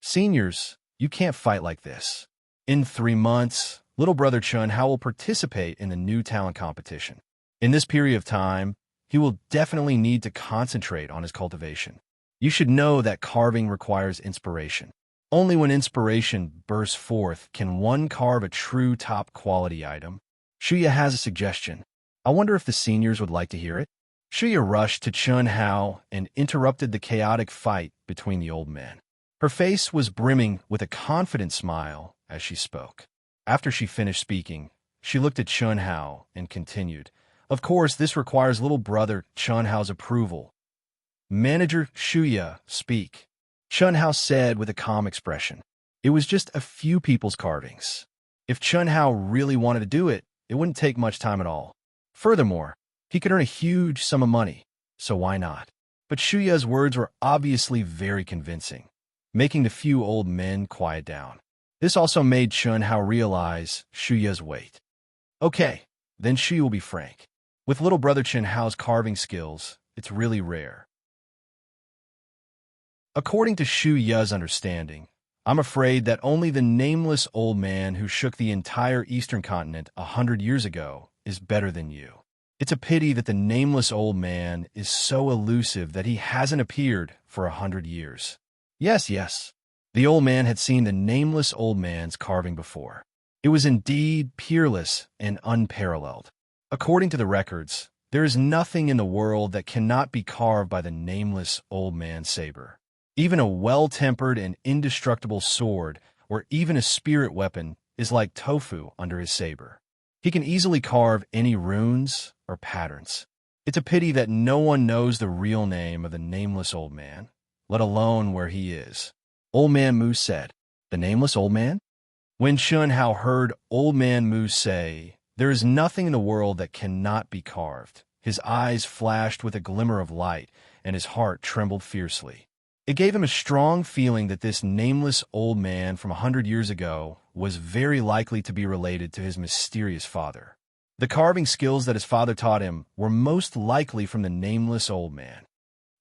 Seniors, you can't fight like this. In 3 months, little brother Chun Hao will participate in the new talent competition. In this period of time, he will definitely need to concentrate on his cultivation. You should know that carving requires inspiration. Only when inspiration bursts forth can one carve a true top-quality item. Shuya has a suggestion. I wonder if the seniors would like to hear it. Shuya rushed to Chun Hao and interrupted the chaotic fight between the old men. Her face was brimming with a confident smile as she spoke. After she finished speaking, she looked at Chun Hao and continued, "Of course, this requires little brother Chun Hao's approval. Manager Shuya, speak." Chun Hao said with a calm expression. It was just a few people's carvings. If Chun Hao really wanted to do it, it wouldn't take much time at all. Furthermore, he could earn a huge sum of money, so why not? But Shuya's words were obviously very convincing, making the few old men quiet down. This also made Chun Hao realize Shuya's weight. Okay, then Shuya will be frank. With little brother Chun Hao's carving skills, it's really rare. According to Shuya's understanding, I'm afraid that only the nameless old man who shook the entire eastern continent 100 years ago is better than you. It's a pity that the nameless old man is so elusive that he hasn't appeared for 100 years. Yes. The old man had seen the nameless old man's carving before. It was indeed peerless and unparalleled. According to the records, there is nothing in the world that cannot be carved by the nameless old man's saber. Even a well-tempered and indestructible sword, or even a spirit weapon, is like tofu under his saber. He can easily carve any runes or patterns. It's a pity that no one knows the real name of the nameless old man, let alone where he is. Old Man Mu said, "The nameless old man?" When Chun Hao heard Old Man Mu say, "There is nothing in the world that cannot be carved," his eyes flashed with a glimmer of light, and his heart trembled fiercely. It gave him a strong feeling that this nameless old man from 100 years ago was very likely to be related to his mysterious father. The carving skills that his father taught him were most likely from the nameless old man.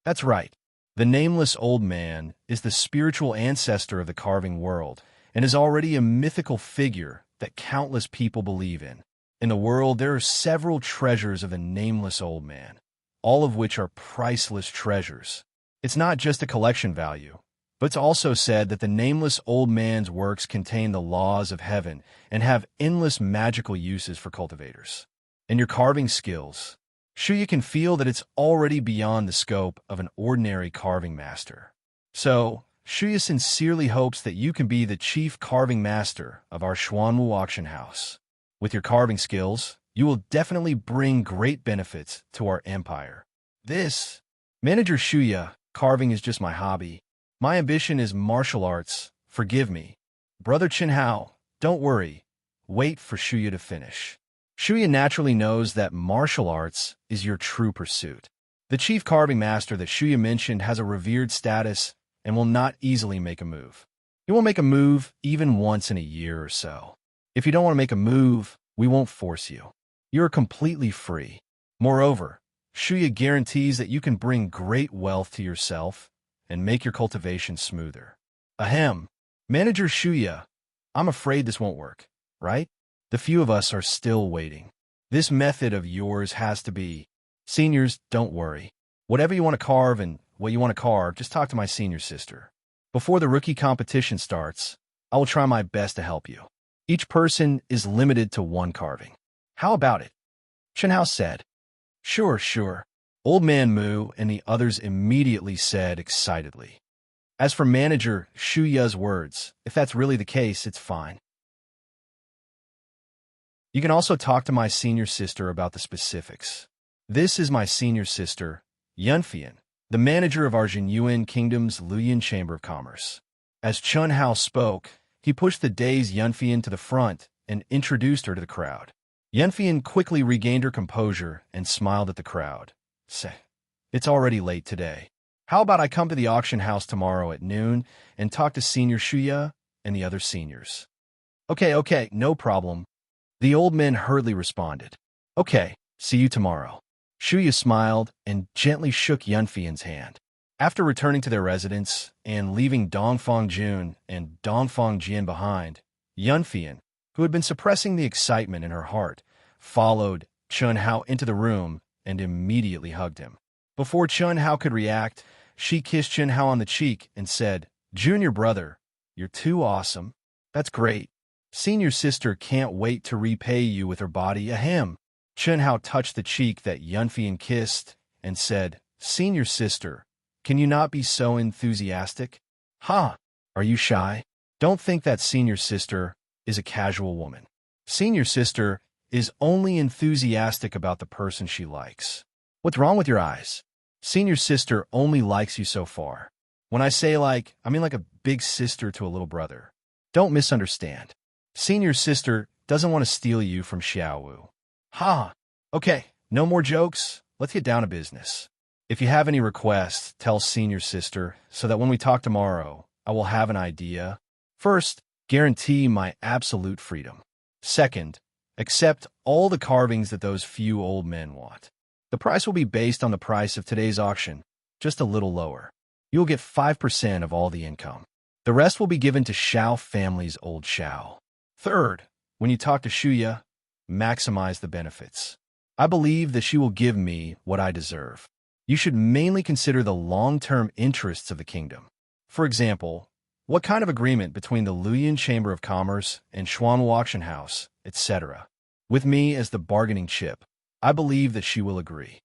That's right. The nameless old man is the spiritual ancestor of the carving world and is already a mythical figure that countless people believe in. In the world, there are several treasures of the nameless old man, all of which are priceless treasures. It's not just a collection value, but it's also said that the nameless old man's works contain the laws of heaven and have endless magical uses for cultivators. In your carving skills, Shuya can feel that it's already beyond the scope of an ordinary carving master. So, Shuya sincerely hopes that you can be the chief carving master of our Xuanwu auction house. With your carving skills, you will definitely bring great benefits to our empire. This, Manager Shuya, carving is just my hobby. My ambition is martial arts. Forgive me. Brother Qinhao, don't worry. Wait for Shuya to finish. Shuya naturally knows that martial arts is your true pursuit. The chief carving master that Shuya mentioned has a revered status and will not easily make a move. He will make a move even once in a year or so. If you don't want to make a move, we won't force you. You are completely free. Moreover, Shuya guarantees that you can bring great wealth to yourself and make your cultivation smoother. Ahem. Manager Shuya, I'm afraid this won't work, right? The few of us are still waiting. This method of yours has to be. Seniors, don't worry. Whatever you want to carve and what you want to carve, just talk to my senior sister. Before the rookie competition starts, I will try my best to help you. Each person is limited to one carving. How about it? Qinhao said. Sure, sure. Old Man Mu and the others immediately said excitedly. As for Manager Shuya's words, if that's really the case, it's fine. You can also talk to my senior sister about the specifics. This is my senior sister, Yunfian, the manager of our Jinyuan Kingdom's Luoyuan Chamber of Commerce. As Qinhao spoke, he pushed the dazed Yunfian to the front and introduced her to the crowd. Yunfian quickly regained her composure and smiled at the crowd. Say, it's already late today. How about I come to the auction house tomorrow at noon and talk to Senior Shuya and the other seniors? Okay, no problem. The old man hurriedly responded. Okay, see you tomorrow. Shuya smiled and gently shook Yunfian's hand. After returning to their residence and leaving Dongfang Jun and Dongfang Jian behind, Yunfian, who had been suppressing the excitement in her heart, followed Qinhao into the room and immediately hugged him. Before Qinhao could react, she kissed Qinhao on the cheek and said, Junior brother, you're too awesome. That's great. Senior sister can't wait to repay you with her body. Ahem. Qinhao touched the cheek that Yunfian kissed and said, Senior sister, can you not be so enthusiastic? Ha! Are you shy? Don't think that senior sister is a casual woman. Senior sister is only enthusiastic about the person she likes. What's wrong with your eyes? Senior sister only likes you so far. When I say like, I mean like a big sister to a little brother. Don't misunderstand. Senior sister doesn't want to steal you from Xiaowu. Ha! Okay, no more jokes. Let's get down to business. If you have any requests, tell senior sister so that when we talk tomorrow, I will have an idea. First, guarantee my absolute freedom. Second, accept all the carvings that those few old men want. The price will be based on the price of today's auction, just a little lower. You will get 5% of all the income. The rest will be given to Xiao family's old Xiao. Third, when you talk to Shuya, maximize the benefits. I believe that she will give me what I deserve. You should mainly consider the long-term interests of the kingdom. For example, what kind of agreement between the Luoyuan Chamber of Commerce and Xuanwu Auction House, etc. With me as the bargaining chip, I believe that she will agree.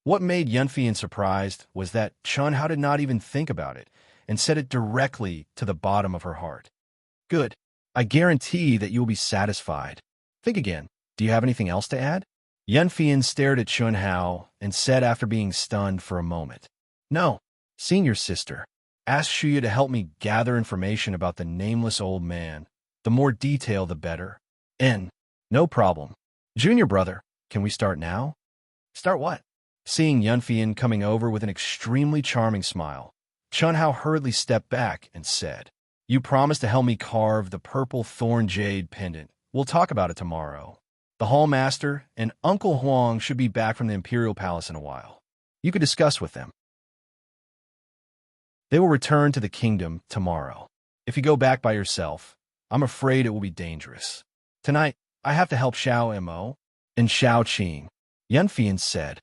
What made Yunfian surprised was that Qinhao did not even think about it and said it directly to the bottom of her heart. Good. I guarantee that you will be satisfied. Think again. Do you have anything else to add? Yunfian stared at Qinhao and said after being stunned for a moment. No, senior sister. Ask Shuya to help me gather information about the nameless old man. The more detail, the better. No problem. Junior brother, can we start now? Start what? Seeing Yunfian coming over with an extremely charming smile, Qinhao hurriedly stepped back and said, You promised to help me carve the purple thorn jade pendant. We'll talk about it tomorrow. The hall master and Uncle Huang should be back from the Imperial Palace in a while. You could discuss with them. They will return to the kingdom tomorrow. If you go back by yourself, I'm afraid it will be dangerous. Tonight, I have to help Xiao Mo and Xiao Qing, Yunfian said.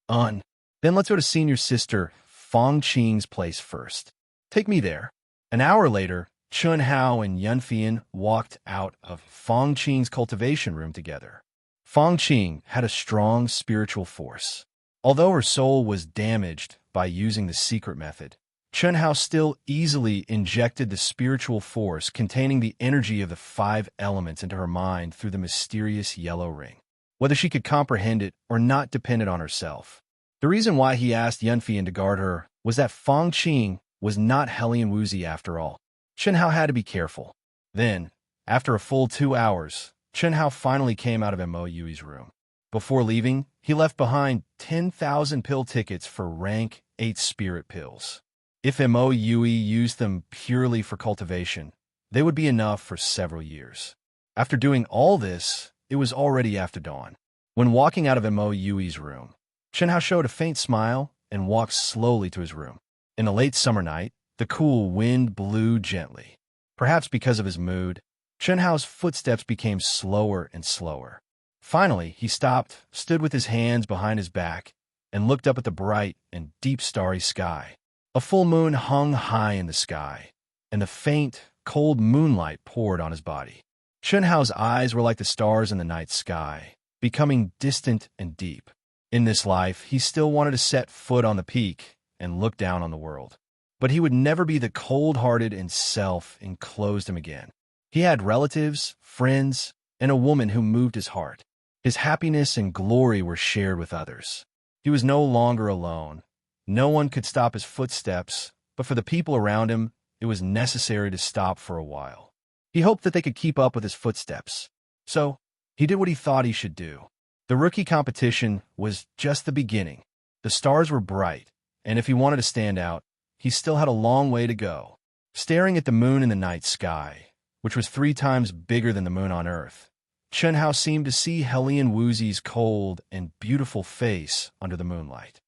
Then let's go to senior sister Fang Qing's place first. Take me there. An hour later, Qinhao and Yunfian walked out of Fang Qing's cultivation room together. Fang Qing had a strong spiritual force. Although her soul was damaged by using the secret method, Chun Hao still easily injected the spiritual force containing the energy of the 5 elements into her mind through the mysterious yellow ring. Whether she could comprehend it or not depended on herself. The reason why he asked Yunfian to guard her was that Feng Qing was not Hellion Wuzi after all. Chun Hao had to be careful. Then, after a full 2 hours, Chun Hao finally came out of Mo Yui's room. Before leaving, he left behind 10,000 pill tickets for rank 8 spirit pills. If Mo Yui used them purely for cultivation, they would be enough for several years. After doing all this, it was already after dawn. When walking out of Mo Yui's room, Chun Hao showed a faint smile and walked slowly to his room. In a late summer night, the cool wind blew gently. Perhaps because of his mood, Chun Hao's footsteps became slower and slower. Finally, he stopped, stood with his hands behind his back, and looked up at the bright and deep starry sky. A full moon hung high in the sky, and the faint, cold moonlight poured on his body. Chun Hao's eyes were like the stars in the night sky, becoming distant and deep. In this life, he still wanted to set foot on the peak and look down on the world. But he would never be the cold-hearted and self-enclosed him again. He had relatives, friends, and a woman who moved his heart. His happiness and glory were shared with others. He was no longer alone. No one could stop his footsteps, but for the people around him, it was necessary to stop for a while. He hoped that they could keep up with his footsteps. So, he did what he thought he should do. The rookie competition was just the beginning. The stars were bright, and if he wanted to stand out, he still had a long way to go. Staring at the moon in the night sky, which was 3 times bigger than the moon on Earth, Chun Hao seemed to see Hellion Wuzi's cold and beautiful face under the moonlight.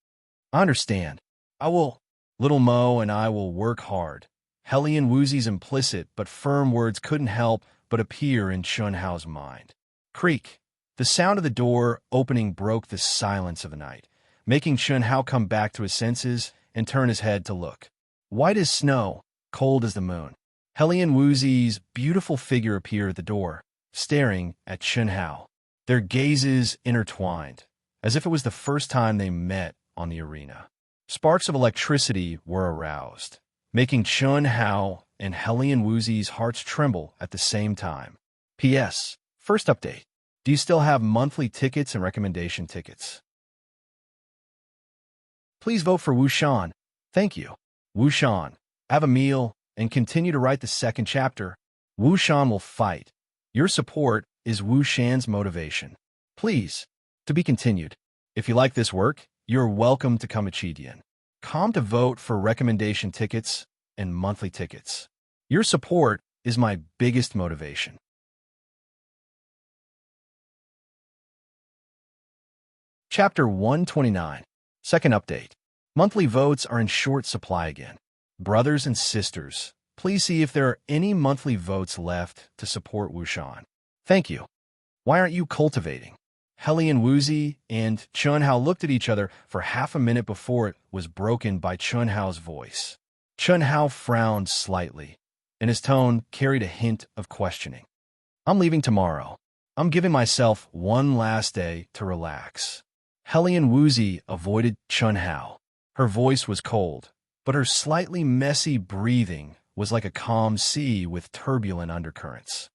I understand. I will. Little Mo and I will work hard. Hellion Wuzi's implicit but firm words couldn't help but appear in Chun Hao's mind. Creak. The sound of the door opening broke the silence of the night, making Chun Hao come back to his senses and turn his head to look. White as snow, cold as the moon. Hellion Wuzi's beautiful figure appeared at the door, staring at Chun Hao. Their gazes intertwined, as if it was the first time they met on the arena. Sparks of electricity were aroused, making Chun Hao and Hellion Wuzi's hearts tremble at the same time. P.S. First update. Do you still have monthly tickets and recommendation tickets? Please vote for Wu Shan. Thank you. Wu Shan, have a meal and continue to write the 2nd chapter. Wu Shan will fight. Your support is Wu Shan's motivation. Please, to be continued. If you like this work, you're welcome to come Chidian. Come to vote for recommendation tickets and monthly tickets. Your support is my biggest motivation. Chapter 129. Second update. Monthly votes are in short supply again. Brothers and sisters, please see if there are any monthly votes left to support Wu Shan. Thank you. Why aren't you cultivating? Hellion Wuzi and Chun Hao looked at each other for half a minute before it was broken by Chun Hao's voice. Chun Hao frowned slightly, and his tone carried a hint of questioning. I'm leaving tomorrow. I'm giving myself one last day to relax. Hellion Wuzi avoided Chun Hao. Her voice was cold, but her slightly messy breathing was like a calm sea with turbulent undercurrents.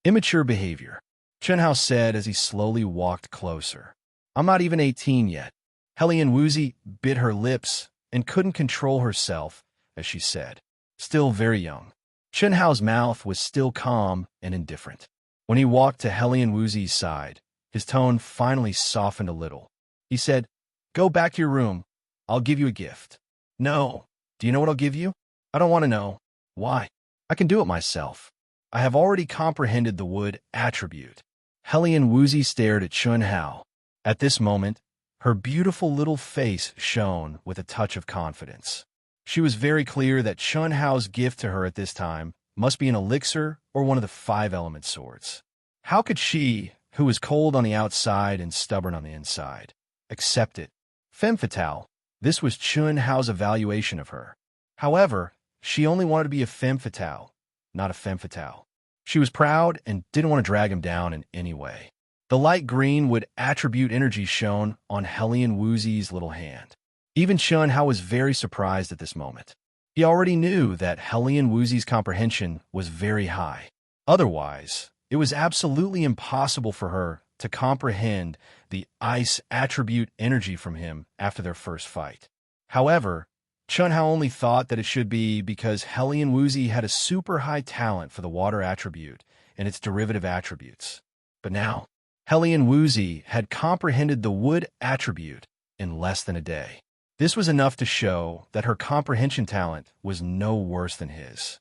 Immature behavior, Chun Hao said as he slowly walked closer. I'm not even 18 yet. Hellion Wuzi bit her lips and couldn't control herself as she said, still very young. Chun Hao's mouth was still calm and indifferent. When he walked to Hellion Wuzi's side, his tone finally softened a little. He said, go back to your room. I'll give you a gift. No. Do you know what I'll give you? I don't want to know. Why? I can do it myself. I have already comprehended the wood attribute. Hellion Wuzi stared at Chun Hao. At this moment, her beautiful little face shone with a touch of confidence. She was very clear that Chun Hao's gift to her at this time must be an elixir or one of the 5-element swords. How could she, who was cold on the outside and stubborn on the inside, accept it? Femme fatale. This was Chun Hao's evaluation of her. However, she only wanted to be a femme fatale, not a femme fatale. She was proud and didn't want to drag him down in any way. The light green would attribute energy shone on Hellion Wuzi's little hand. Even Chun Hao was very surprised at this moment. He already knew that Hellion Woozy's comprehension was very high. Otherwise, it was absolutely impossible for her to comprehend the ice attribute energy from him after their first fight. However, Chunhao only thought that it should be because Hellion Woozy had a super high talent for the water attribute and its derivative attributes. But now, Hellion Woozy had comprehended the wood attribute in less than a day. This was enough to show that her comprehension talent was no worse than his.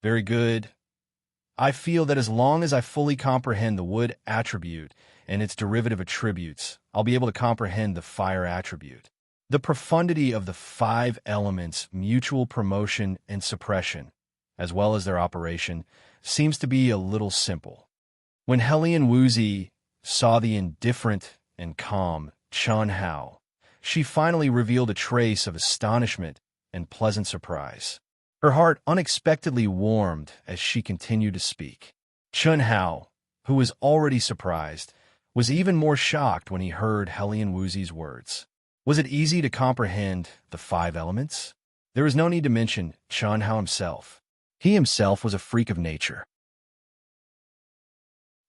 Very good. I feel that as long as I fully comprehend the wood attribute and its derivative attributes, I'll be able to comprehend the fire attribute. The profundity of the 5 elements' mutual promotion and suppression, as well as their operation, seems to be a little simple. When Hellion Woozy saw the indifferent and calm Chunhao, she finally revealed a trace of astonishment and pleasant surprise. Her heart unexpectedly warmed as she continued to speak. Chunhao, who was already surprised, was even more shocked when he heard Hellion Woozy's words. Was it easy to comprehend the 5 elements? There is no need to mention Chunhao himself. He himself was a freak of nature.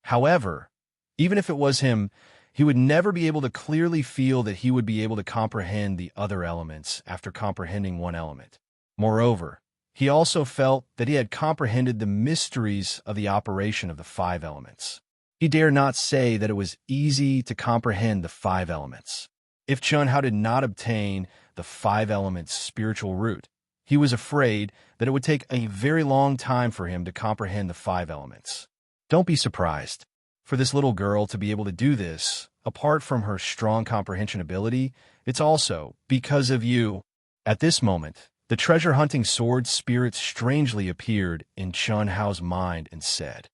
However, even if it was him, he would never be able to clearly feel that he would be able to comprehend the other elements after comprehending one element. Moreover, he also felt that he had comprehended the mysteries of the operation of the 5 elements. He dare not say that it was easy to comprehend the 5 elements. If Chunhao did not obtain the 5 elements' spiritual root, he was afraid that it would take a very long time for him to comprehend the 5 elements. Don't be surprised. For this little girl to be able to do this, apart from her strong comprehension ability, it's also because of you. At this moment, the treasure-hunting sword spirit strangely appeared in Chunhao's mind and said,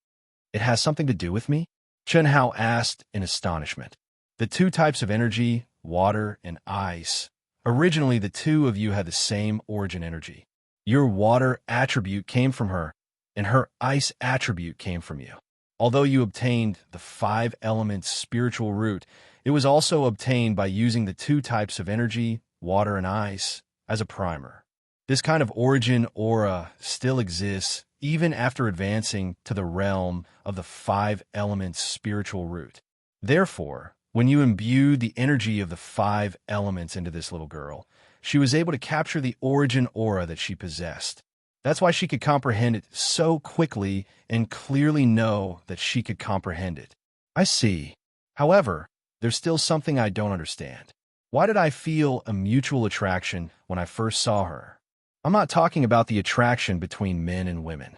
"It has something to do with me?" Chunhao asked in astonishment. The 2 types of energy, water and ice, originally the 2 of you had the same origin energy. Your water attribute came from her, and her ice attribute came from you. Although you obtained the 5 elements spiritual root, it was also obtained by using the 2 types of energy, water and ice, as a primer. This kind of origin aura still exists even after advancing to the realm of the 5 elements spiritual root. Therefore, when you imbued the energy of the 5 elements into this little girl, she was able to capture the origin aura that she possessed. That's why she could comprehend it so quickly and clearly know that she could comprehend it. I see. However, there's still something I don't understand. Why did I feel a mutual attraction when I first saw her? I'm not talking about the attraction between men and women.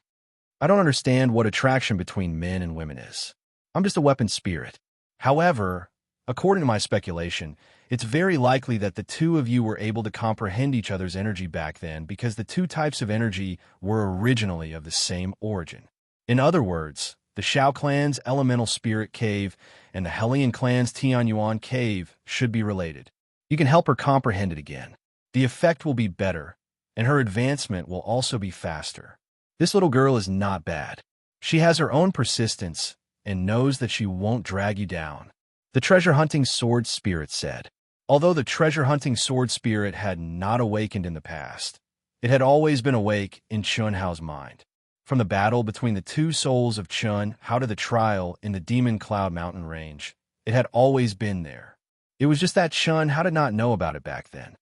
I don't understand what attraction between men and women is. I'm just a weapon spirit. However, according to my speculation, it's very likely that the 2 of you were able to comprehend each other's energy back then because the 2 types of energy were originally of the same origin. In other words, the Shao clan's elemental spirit cave and the Hellion clan's Tianyuan cave should be related. You can help her comprehend it again. The effect will be better, and her advancement will also be faster. This little girl is not bad. She has her own persistence and knows that she won't drag you down. The treasure-hunting sword spirit said. Although the treasure-hunting sword spirit had not awakened in the past, it had always been awake in Chunhao's mind. From the battle between the 2 souls of Chunhao to the trial in the Demon Cloud Mountain Range, it had always been there. It was just that Chunhao did not know about it back then.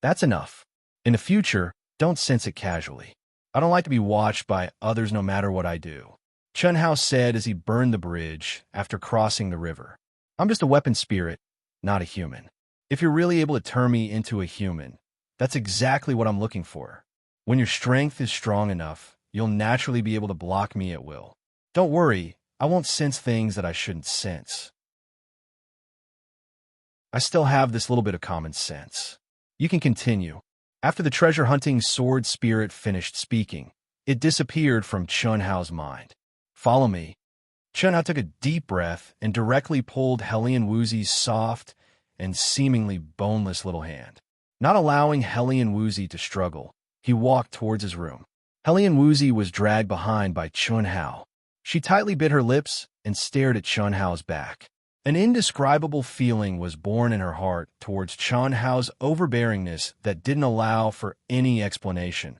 That's enough. In the future, don't sense it casually. I don't like to be watched by others no matter what I do. Chunhao said as he burned the bridge after crossing the river. I'm just a weapon spirit, not a human. If you're really able to turn me into a human, that's exactly what I'm looking for. When your strength is strong enough, you'll naturally be able to block me at will. Don't worry, I won't sense things that I shouldn't sense. I still have this little bit of common sense. You can continue. After the treasure-hunting sword spirit finished speaking, it disappeared from Chunhao's mind. Follow me. Chunhao took a deep breath and directly pulled Hellion Woozy's soft and seemingly boneless little hand. Not allowing Hellion Woozy to struggle, he walked towards his room. Hellion Woozy was dragged behind by Chunhao. She tightly bit her lips and stared at Chunhao's back. An indescribable feeling was born in her heart towards Chunhao's overbearingness that didn't allow for any explanation,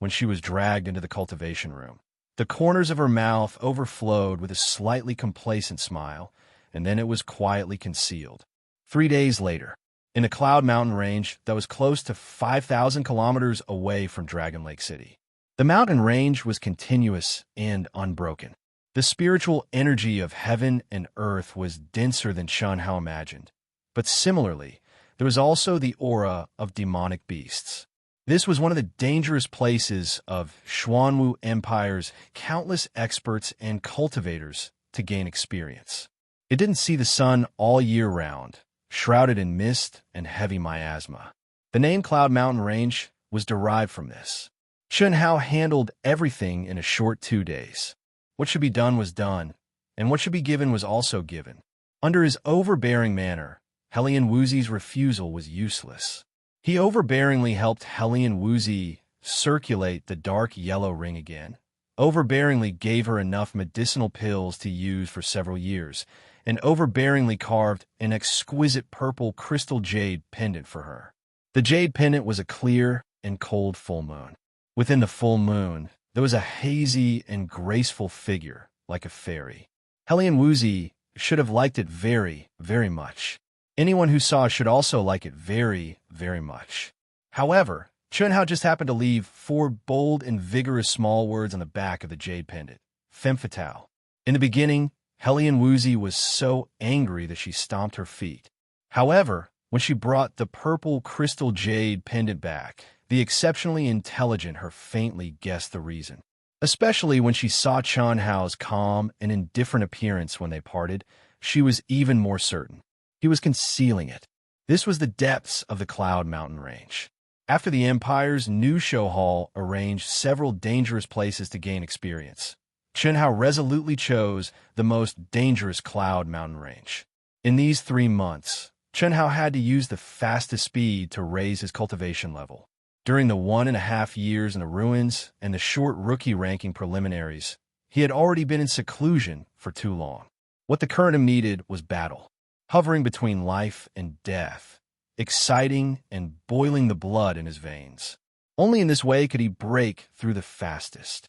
when she was dragged into the cultivation room. The corners of her mouth overflowed with a slightly complacent smile, and then it was quietly concealed. 3 days later, in a cloud mountain range that was close to 5,000 kilometers away from Dragon Lake City. The mountain range was continuous and unbroken. The spiritual energy of heaven and earth was denser than Chun Hao imagined, but similarly, there was also the aura of demonic beasts. This was one of the dangerous places of Xuanwu Empire's countless experts and cultivators to gain experience. It didn't see the sun all year round, shrouded in mist and heavy miasma. The name Cloud Mountain Range was derived from this. Chun Hao handled everything in a short 2 days. What should be done was done, and what should be given was also given. Under his overbearing manner, Helian Wuzi's refusal was useless. He overbearingly helped Helian Wuzi circulate the dark yellow ring again, overbearingly gave her enough medicinal pills to use for several years, and overbearingly carved an exquisite purple crystal jade pendant for her. The jade pendant was a clear and cold full moon. Within the full moon, there was a hazy and graceful figure, like a fairy. Helian Wuzi should have liked it very, very much. Anyone who saw should also like it very, very much. However, Chun Hao just happened to leave 4 bold and vigorous small words on the back of the jade pendant. Femme fatale. In the beginning, Helian Wuzi was so angry that she stomped her feet. However, when she brought the purple crystal jade pendant back, the exceptionally intelligent her faintly guessed the reason. Especially when she saw Chun Hao's calm and indifferent appearance when they parted, she was even more certain. He was concealing it. This was the depths of the Cloud Mountain Range. After the Empire's new show hall arranged several dangerous places to gain experience, Chun Hao resolutely chose the most dangerous Cloud Mountain Range. In these 3 months, Chun Hao had to use the fastest speed to raise his cultivation level. During the 1.5 years in the ruins and the short rookie ranking preliminaries, he had already been in seclusion for too long. What the Kurnim needed was battle, hovering between life and death, exciting and boiling the blood in his veins. Only in this way could he break through the fastest.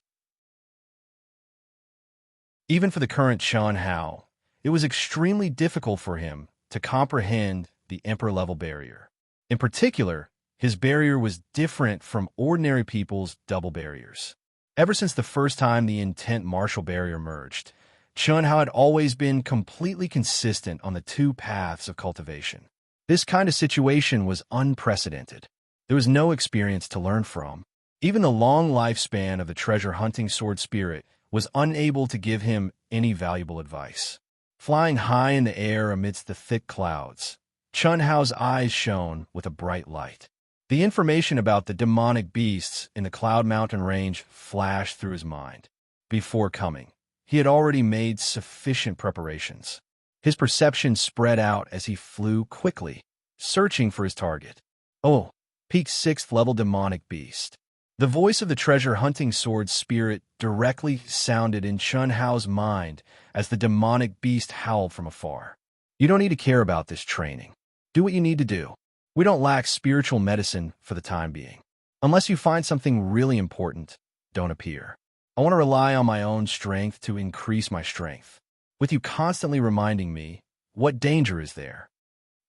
Even for the current Chun Hao, it was extremely difficult for him to comprehend the Emperor-level barrier. In particular, his barrier was different from ordinary people's double barriers. Ever since the first time the intent martial barrier merged, Chun Hao had always been completely consistent on the 2 paths of cultivation. This kind of situation was unprecedented. There was no experience to learn from. Even the long lifespan of the treasure-hunting sword spirit was unable to give him any valuable advice. Flying high in the air amidst the thick clouds, Chun Hao's eyes shone with a bright light. The information about the demonic beasts in the Cloud Mountain Range flashed through his mind. Before coming, he had already made sufficient preparations. His perception spread out as he flew quickly, searching for his target. Oh, peak 6th level demonic beast. The voice of the treasure-hunting sword spirit directly sounded in Chun Hao's mind as the demonic beast howled from afar. You don't need to care about this training. Do what you need to do. We don't lack spiritual medicine for the time being. Unless you find something really important, don't appear. I want to rely on my own strength to increase my strength. With you constantly reminding me, what danger is there?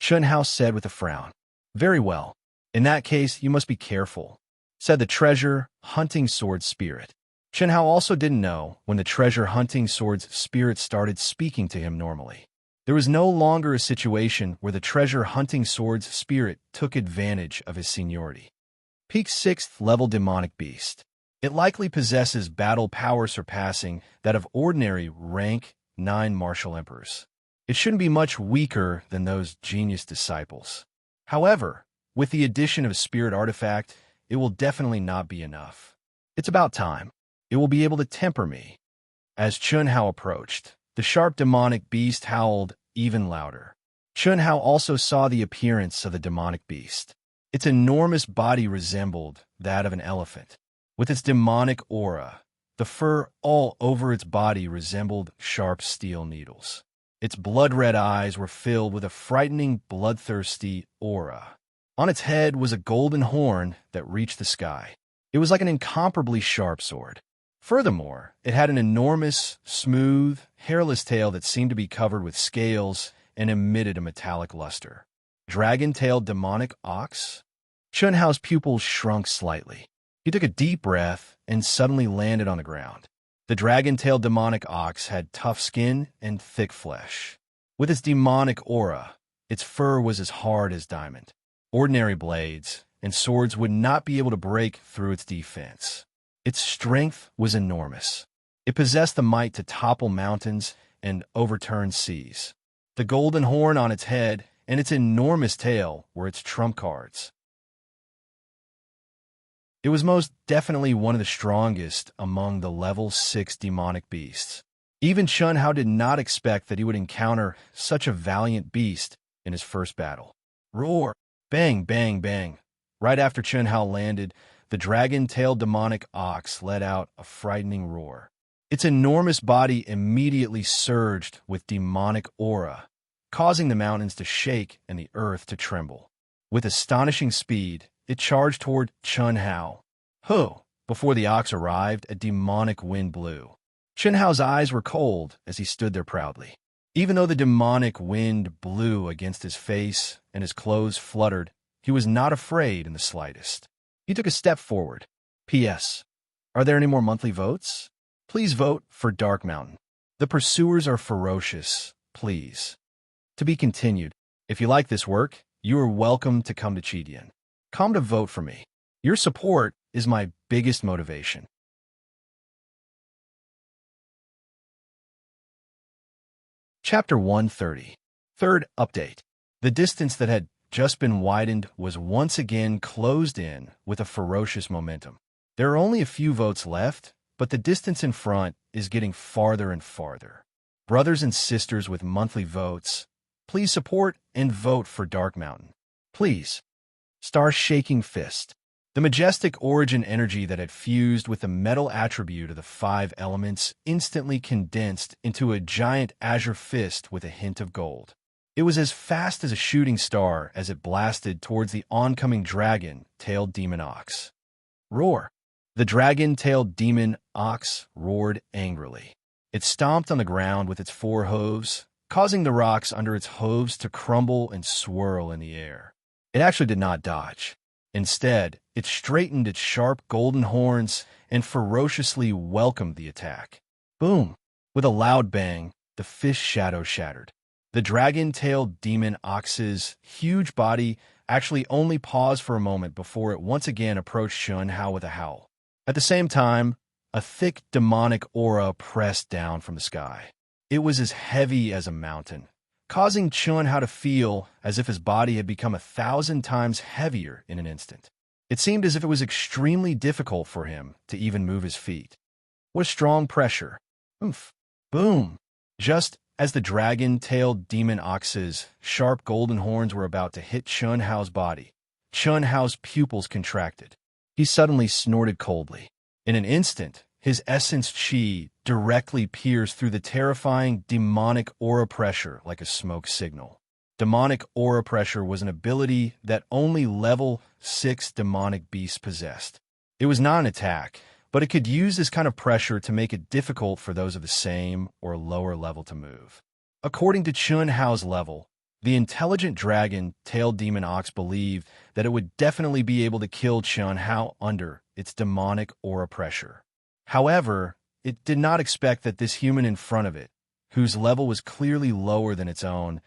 Chun Hao said with a frown. Very well. In that case, you must be careful, said the treasure-hunting sword spirit. Chun Hao also didn't know when the treasure-hunting sword's spirit started speaking to him normally. There was no longer a situation where the treasure-hunting sword's spirit took advantage of his seniority. Peak 6th level demonic beast. It likely possesses battle power surpassing that of ordinary rank 9 martial emperors. It shouldn't be much weaker than those genius disciples. However, with the addition of a spirit artifact, it will definitely not be enough. It's about time. It will be able to temper me. As Chun Hao approached, the sharp demonic beast howled even louder. Chun Hao also saw the appearance of the demonic beast. Its enormous body resembled that of an elephant. With its demonic aura, the fur all over its body resembled sharp steel needles. Its blood-red eyes were filled with a frightening, bloodthirsty aura. On its head was a golden horn that reached the sky. It was like an incomparably sharp sword. Furthermore, it had an enormous, smooth, hairless tail that seemed to be covered with scales and emitted a metallic luster. Dragon-tailed demonic ox? Chunhao's pupils shrunk slightly. He took a deep breath and suddenly landed on the ground. The dragon-tailed demonic ox had tough skin and thick flesh. With its demonic aura, its fur was as hard as diamond. Ordinary blades and swords would not be able to break through its defense. Its strength was enormous. It possessed the might to topple mountains and overturn seas. The golden horn on its head and its enormous tail were its trump cards. It was most definitely one of the strongest among the level 6 demonic beasts. Even Chunhao did not expect that he would encounter such a valiant beast in his first battle. Roar! Bang, bang, bang. Right after Chunhao landed, the dragon-tailed demonic ox let out a frightening roar. Its enormous body immediately surged with demonic aura, causing the mountains to shake and the earth to tremble. With astonishing speed, it charged toward Chunhao. Before the ox arrived, a demonic wind blew. Chunhao's eyes were cold as he stood there proudly. Even though the demonic wind blew against his face and his clothes fluttered, he was not afraid in the slightest. He took a step forward. P.S. Are there any more monthly votes? Please vote for Dark Mountain. The pursuers are ferocious. Please. To be continued. If you like this work, you are welcome to come to Chidian. Come to vote for me. Your support is my biggest motivation. Chapter 130. Third update. The distance that had just been widened was once again closed in with a ferocious momentum. There are only a few votes left, but the distance in front is getting farther and farther. Brothers and sisters with monthly votes, please support and vote for Dark Mountain. Please. Star Shaking Fist. The majestic origin energy that had fused with the metal attribute of the 5 elements instantly condensed into a giant azure fist with a hint of gold. It was as fast as a shooting star as it blasted towards the oncoming dragon-tailed demon ox. Roar! The dragon-tailed demon ox roared angrily. It stomped on the ground with its 4 hooves, causing the rocks under its hooves to crumble and swirl in the air. It actually did not dodge. Instead, it straightened its sharp golden horns and ferociously welcomed the attack. Boom! With a loud bang, the fish shadow shattered. The dragon-tailed demon ox's huge body actually only paused for a moment before it once again approached Chunhao with a howl. At the same time, a thick demonic aura pressed down from the sky. It was as heavy as a mountain, causing Chunhao to feel as if his body had become 1,000 times heavier in an instant. It seemed as if it was extremely difficult for him to even move his feet. What a strong pressure. Oomph. Boom. Just as the dragon-tailed demon ox's sharp golden horns were about to hit Chunhao's body, Chunhao's pupils contracted. He suddenly snorted coldly. In an instant, his essence chi directly pierced through the terrifying demonic aura pressure like a smoke signal. Demonic aura pressure was an ability that only level 6 demonic beasts possessed. It was not an attack, but it could use this kind of pressure to make it difficult for those of the same or lower level to move. According to Chunhao's level, the intelligent dragon-tailed demon ox believed that it would definitely be able to kill Chunhao under its demonic aura pressure. However, it did not expect that this human in front of it, whose level was clearly lower than its own,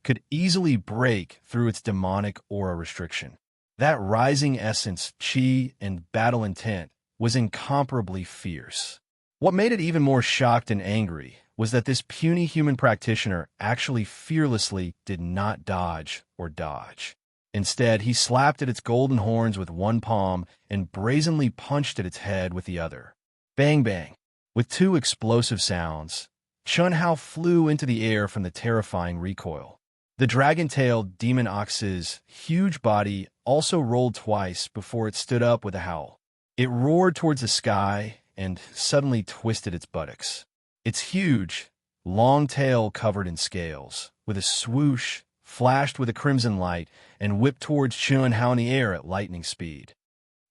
could easily break through its demonic aura restriction. That rising essence, chi, and battle intent was incomparably fierce. What made it even more shocked and angry was that this puny human practitioner actually fearlessly did not dodge or dodge. Instead, he slapped at its golden horns with one palm and brazenly punched at its head with the other. Bang bang. With 2 explosive sounds, Chunhao flew into the air from the terrifying recoil. The dragon-tailed demon ox's huge body also rolled twice before it stood up with a howl. It roared towards the sky and suddenly twisted its buttocks. Its huge, long tail covered in scales, with a swoosh, flashed with a crimson light and whipped towards Chunhao in the air at lightning speed.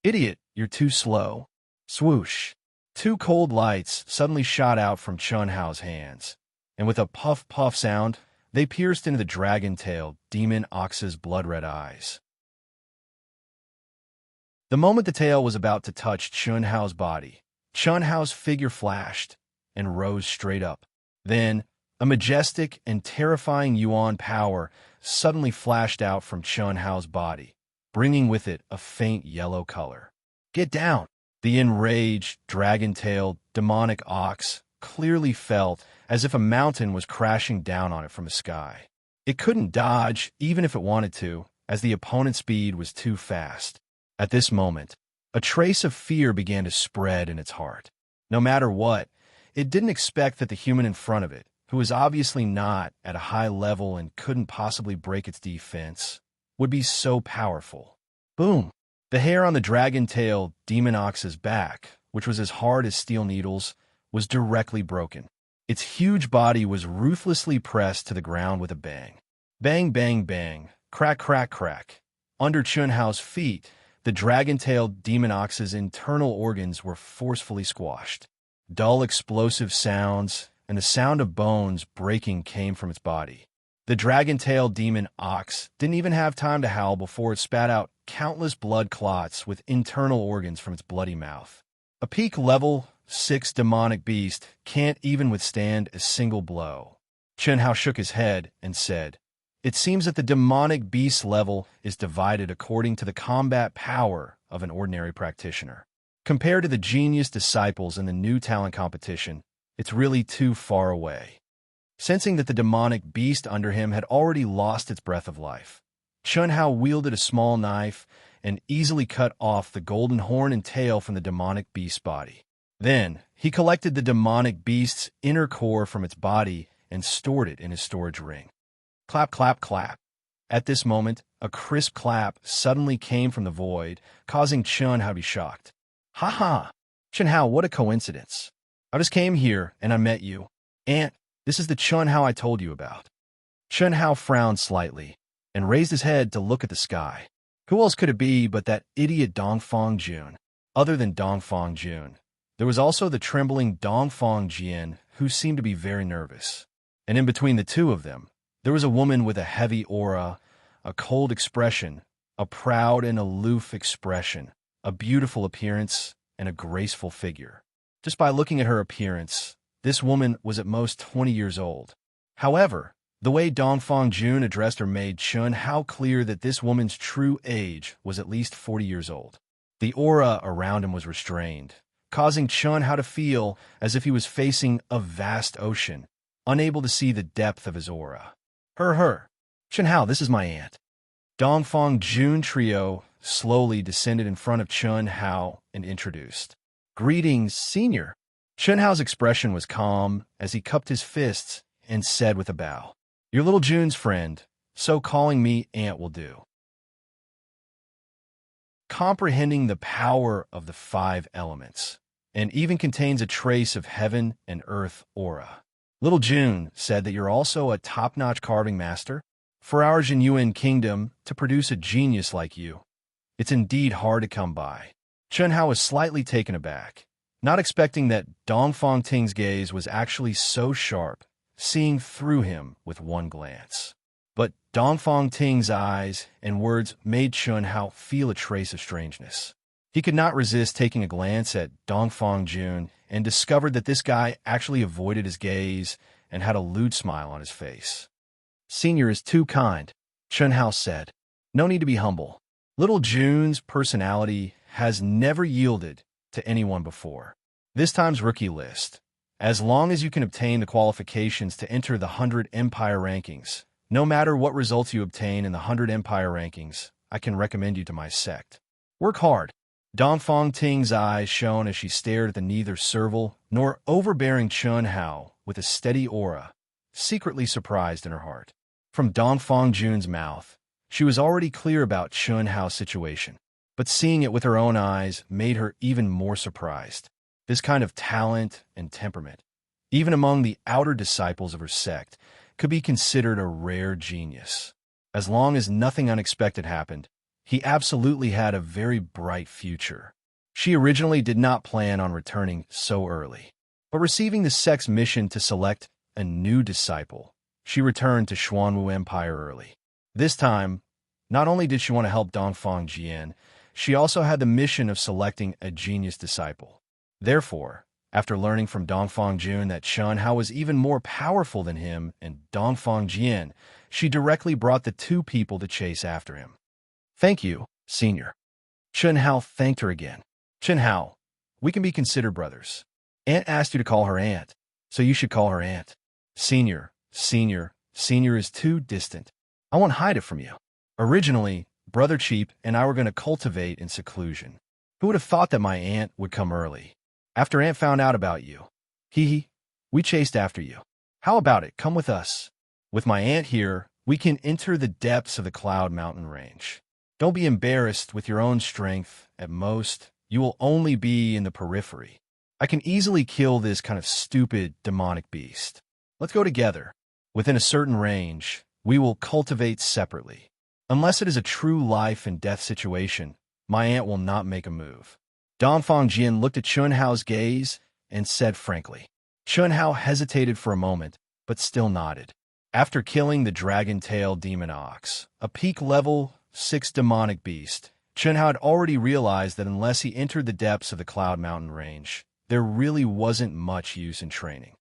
Idiot, you're too slow. Swoosh. Two cold lights suddenly shot out from Chun Hao's hands, and with a puff-puff sound, they pierced into the dragon-tailed demon ox's blood-red eyes. The moment the tail was about to touch Chun Hao's body, Chun Hao's figure flashed and rose straight up. Then, a majestic and terrifying yuan power suddenly flashed out from Chun Hao's body, bringing with it a faint yellow color. Get down! The enraged, dragon-tailed, demonic ox clearly felt as if a mountain was crashing down on it from the sky. It couldn't dodge, even if it wanted to, as the opponent's speed was too fast. At this moment, a trace of fear began to spread in its heart. No matter what, it didn't expect that the human in front of it, who was obviously not at a high level and couldn't possibly break its defense, would be so powerful. Boom! The hair on the dragon-tailed demon ox's back, which was as hard as steel needles, was directly broken. Its huge body was ruthlessly pressed to the ground with a bang. Bang, bang, bang. Crack, crack, crack. Under Chun Hao's feet, the dragon-tailed demon ox's internal organs were forcefully squashed. Dull explosive sounds and the sound of bones breaking came from its body. The dragon-tailed demon ox didn't even have time to howl before it spat out countless blood clots with internal organs from its bloody mouth. A peak level 6 demonic beast can't even withstand a single blow. Chun Hao shook his head and said, "It seems that the demonic beast level is divided according to the combat power of an ordinary practitioner. Compared to the genius disciples in the new talent competition, it's really too far away." Sensing that the demonic beast under him had already lost its breath of life, Chun Hao wielded a small knife and easily cut off the golden horn and tail from the demonic beast's body. Then, he collected the demonic beast's inner core from its body and stored it in his storage ring. Clap, clap, clap. At this moment, a crisp clap suddenly came from the void, causing Chun Hao to be shocked. "Ha ha! Chun Hao, what a coincidence. I just came here and I met you. And this is the Chun Hao I told you about." Chun Hao frowned slightly and raised his head to look at the sky. Who else could it be but that idiot Dongfang Jun? Other than Dongfang Jun, there was also the trembling Dongfang Jian, who seemed to be very nervous. And in between the two of them, there was a woman with a heavy aura, a cold expression, a proud and aloof expression, a beautiful appearance, and a graceful figure. Just by looking at her appearance, this woman was at most 20 years old. However, the way Dongfang Jun addressed her made Chun Hao clear that this woman's true age was at least 40 years old. The aura around him was restrained, causing Chun Hao to feel as if he was facing a vast ocean, unable to see the depth of his aura. Her. Chun Hao, this is my aunt." Dongfang Jun trio slowly descended in front of Chun Hao and introduced. "Greetings, senior." Chun Hao's expression was calm as he cupped his fists and said with a bow, "Your little Jun's friend, so calling me aunt will do." Comprehending the power of the 5 elements, and even contains a trace of heaven and earth aura. Little Jun said that you're also a top-notch carving master. For our Jinyuan kingdom to produce a genius like you, it's indeed hard to come by. Chun Hao was slightly taken aback, not expecting that Dongfang Ting's gaze was actually so sharp, seeing through him with one glance. But Dongfang Ting's eyes and words made Chun Hao feel a trace of strangeness. He could not resist taking a glance at Dongfang Jun and discovered that this guy actually avoided his gaze and had a lewd smile on his face. "Senior is too kind," Chun Hao said. "No need to be humble. Little Jun's personality has never yielded to anyone before. This time's rookie list. As long as you can obtain the qualifications to enter the 100 Empire rankings, no matter what results you obtain in the 100 Empire rankings, I can recommend you to my sect. Work hard." Dongfang Ting's eyes shone as she stared at the neither servile nor overbearing Chun Hao with a steady aura, secretly surprised in her heart. From Dongfang Jun's mouth, she was already clear about Chun Hao's situation, but seeing it with her own eyes made her even more surprised. This kind of talent and temperament, even among the outer disciples of her sect, could be considered a rare genius. As long as nothing unexpected happened, he absolutely had a very bright future. She originally did not plan on returning so early, but receiving the sect's mission to select a new disciple, she returned to Xuanwu Empire early. This time, not only did she want to help Dongfang Jian, she also had the mission of selecting a genius disciple. Therefore, after learning from Dongfang Jun that Chen Hao was even more powerful than him and Dongfang Jian, she directly brought the two people to chase after him. Thank you, Senior. Chen Hao thanked her again. Chen Hao, we can be considered brothers. Aunt asked you to call her Aunt, so you should call her Aunt. Senior is too distant. I won't hide it from you. Originally, Brother Cheap and I were going to cultivate in seclusion. Who would have thought that my aunt would come early? After Aunt found out about you. We chased after you. How about it? Come with us. With my aunt here, we can enter the depths of the Cloud Mountain Range. Don't be embarrassed with your own strength. At most, you will only be in the periphery. I can easily kill this kind of stupid demonic beast. Let's go together. Within a certain range, we will cultivate separately. Unless it is a true life and death situation, my aunt will not make a move. Dongfang Jian looked at Chen Hao's gaze and said frankly. Chen Hao hesitated for a moment, but still nodded. After killing the dragon-tailed demon ox, a peak level 6 demonic beast, Chen Hao had already realized that unless he entered the depths of the Cloud Mountain Range, there really wasn't much use in training.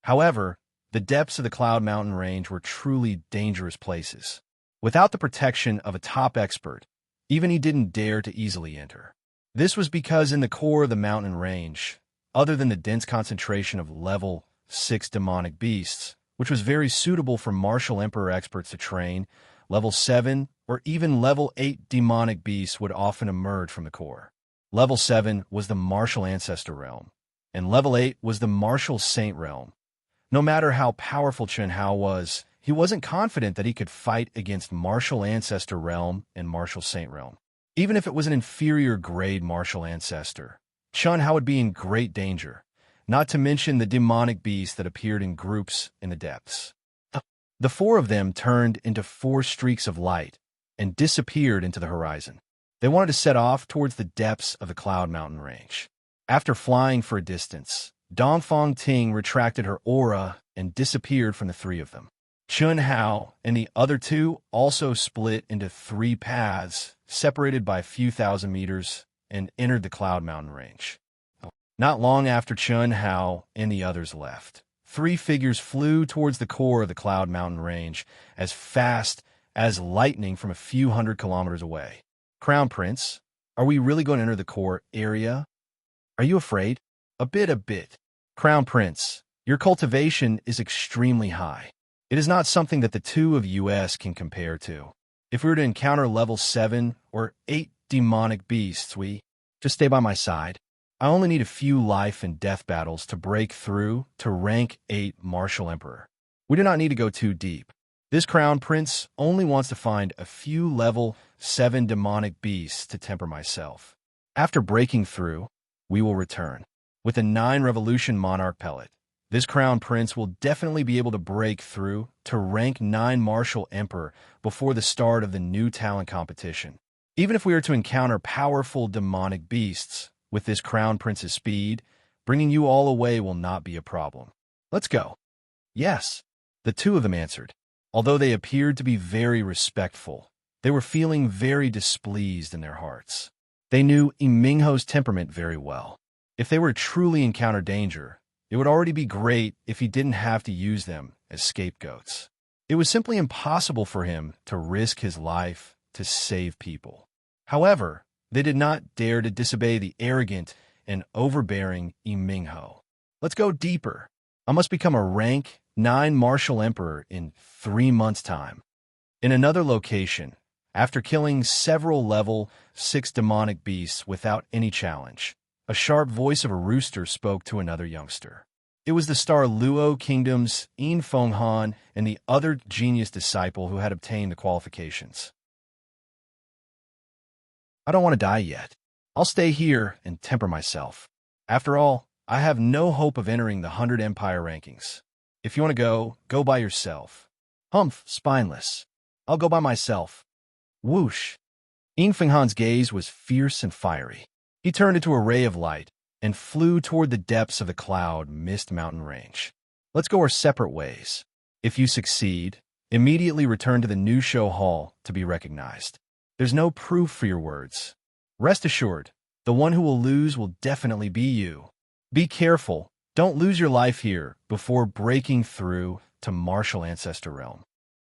However, the depths of the Cloud Mountain Range were truly dangerous places. Without the protection of a top expert, even he didn't dare to easily enter. This was because in the core of the mountain range, other than the dense concentration of level 6 demonic beasts, which was very suitable for martial emperor experts to train, level 7 or even level 8 demonic beasts would often emerge from the core. Level 7 was the martial ancestor realm, and level 8 was the martial saint realm. No matter how powerful Chen Hao was, he wasn't confident that he could fight against martial ancestor realm and martial saint realm. Even if it was an inferior grade martial ancestor, Chen Hao would be in great danger, not to mention the demonic beasts that appeared in groups in the depths. The four of them turned into 4 streaks of light and disappeared into the horizon. They wanted to set off towards the depths of the Cloud Mountain Range. After flying for a distance, Dongfang Ting retracted her aura and disappeared from the 3 of them. Chen Hao and the other 2 also split into 3 paths, separated by a few thousand meters, and entered the Cloud Mountain Range. Not long after Chen Hao and the others left, 3 figures flew towards the core of the Cloud Mountain Range as fast as lightning from a few hundred kilometers away. Crown Prince, are we really going to enter the core area? Are you afraid? A bit. Crown Prince, your cultivation is extremely high. It is not something that the 2 of us can compare to. If we were to encounter level 7 or 8 demonic beasts, just stay by my side. I only need a few life and death battles to break through to rank 8 Martial Emperor. We do not need to go too deep. This Crown Prince only wants to find a few level 7 demonic beasts to temper myself. After breaking through, we will return. With a 9 Revolution Monarch pellet, this Crown Prince will definitely be able to break through to rank 9 Martial Emperor before the start of the new talent competition. Even if we are to encounter powerful demonic beasts, with this Crown Prince's speed, bringing you all away will not be a problem. Let's go. Yes, the 2 of them answered. Although they appeared to be very respectful, they were feeling very displeased in their hearts. They knew Yimingho's temperament very well. If they were to truly encounter danger, it would already be great if he didn't have to use them as scapegoats. It was simply impossible for him to risk his life to save people. However, they did not dare to disobey the arrogant and overbearing Yimingho. Let's go deeper. I must become a rank 9 Martial Emperor in 3 months' time. In another location, after killing several level 6 demonic beasts without any challenge, a sharp voice of a rooster spoke to another youngster. It was the Star Luo Kingdom's Yin Fenghan and the other genius disciple who had obtained the qualifications. I don't want to die yet. I'll stay here and temper myself. After all, I have no hope of entering the 100 Empire rankings. If you want to go by yourself. Humph, spineless. I'll go by myself. Whoosh. Ying Fenghan's gaze was fierce and fiery. He turned into a ray of light and flew toward the depths of the cloud mist mountain range. Let's go our separate ways. If you succeed, immediately return to the new show hall to be recognized. There's no proof for your words. Rest assured, the one who will lose will definitely be you. Be careful, don't lose your life here before breaking through to martial ancestor realm.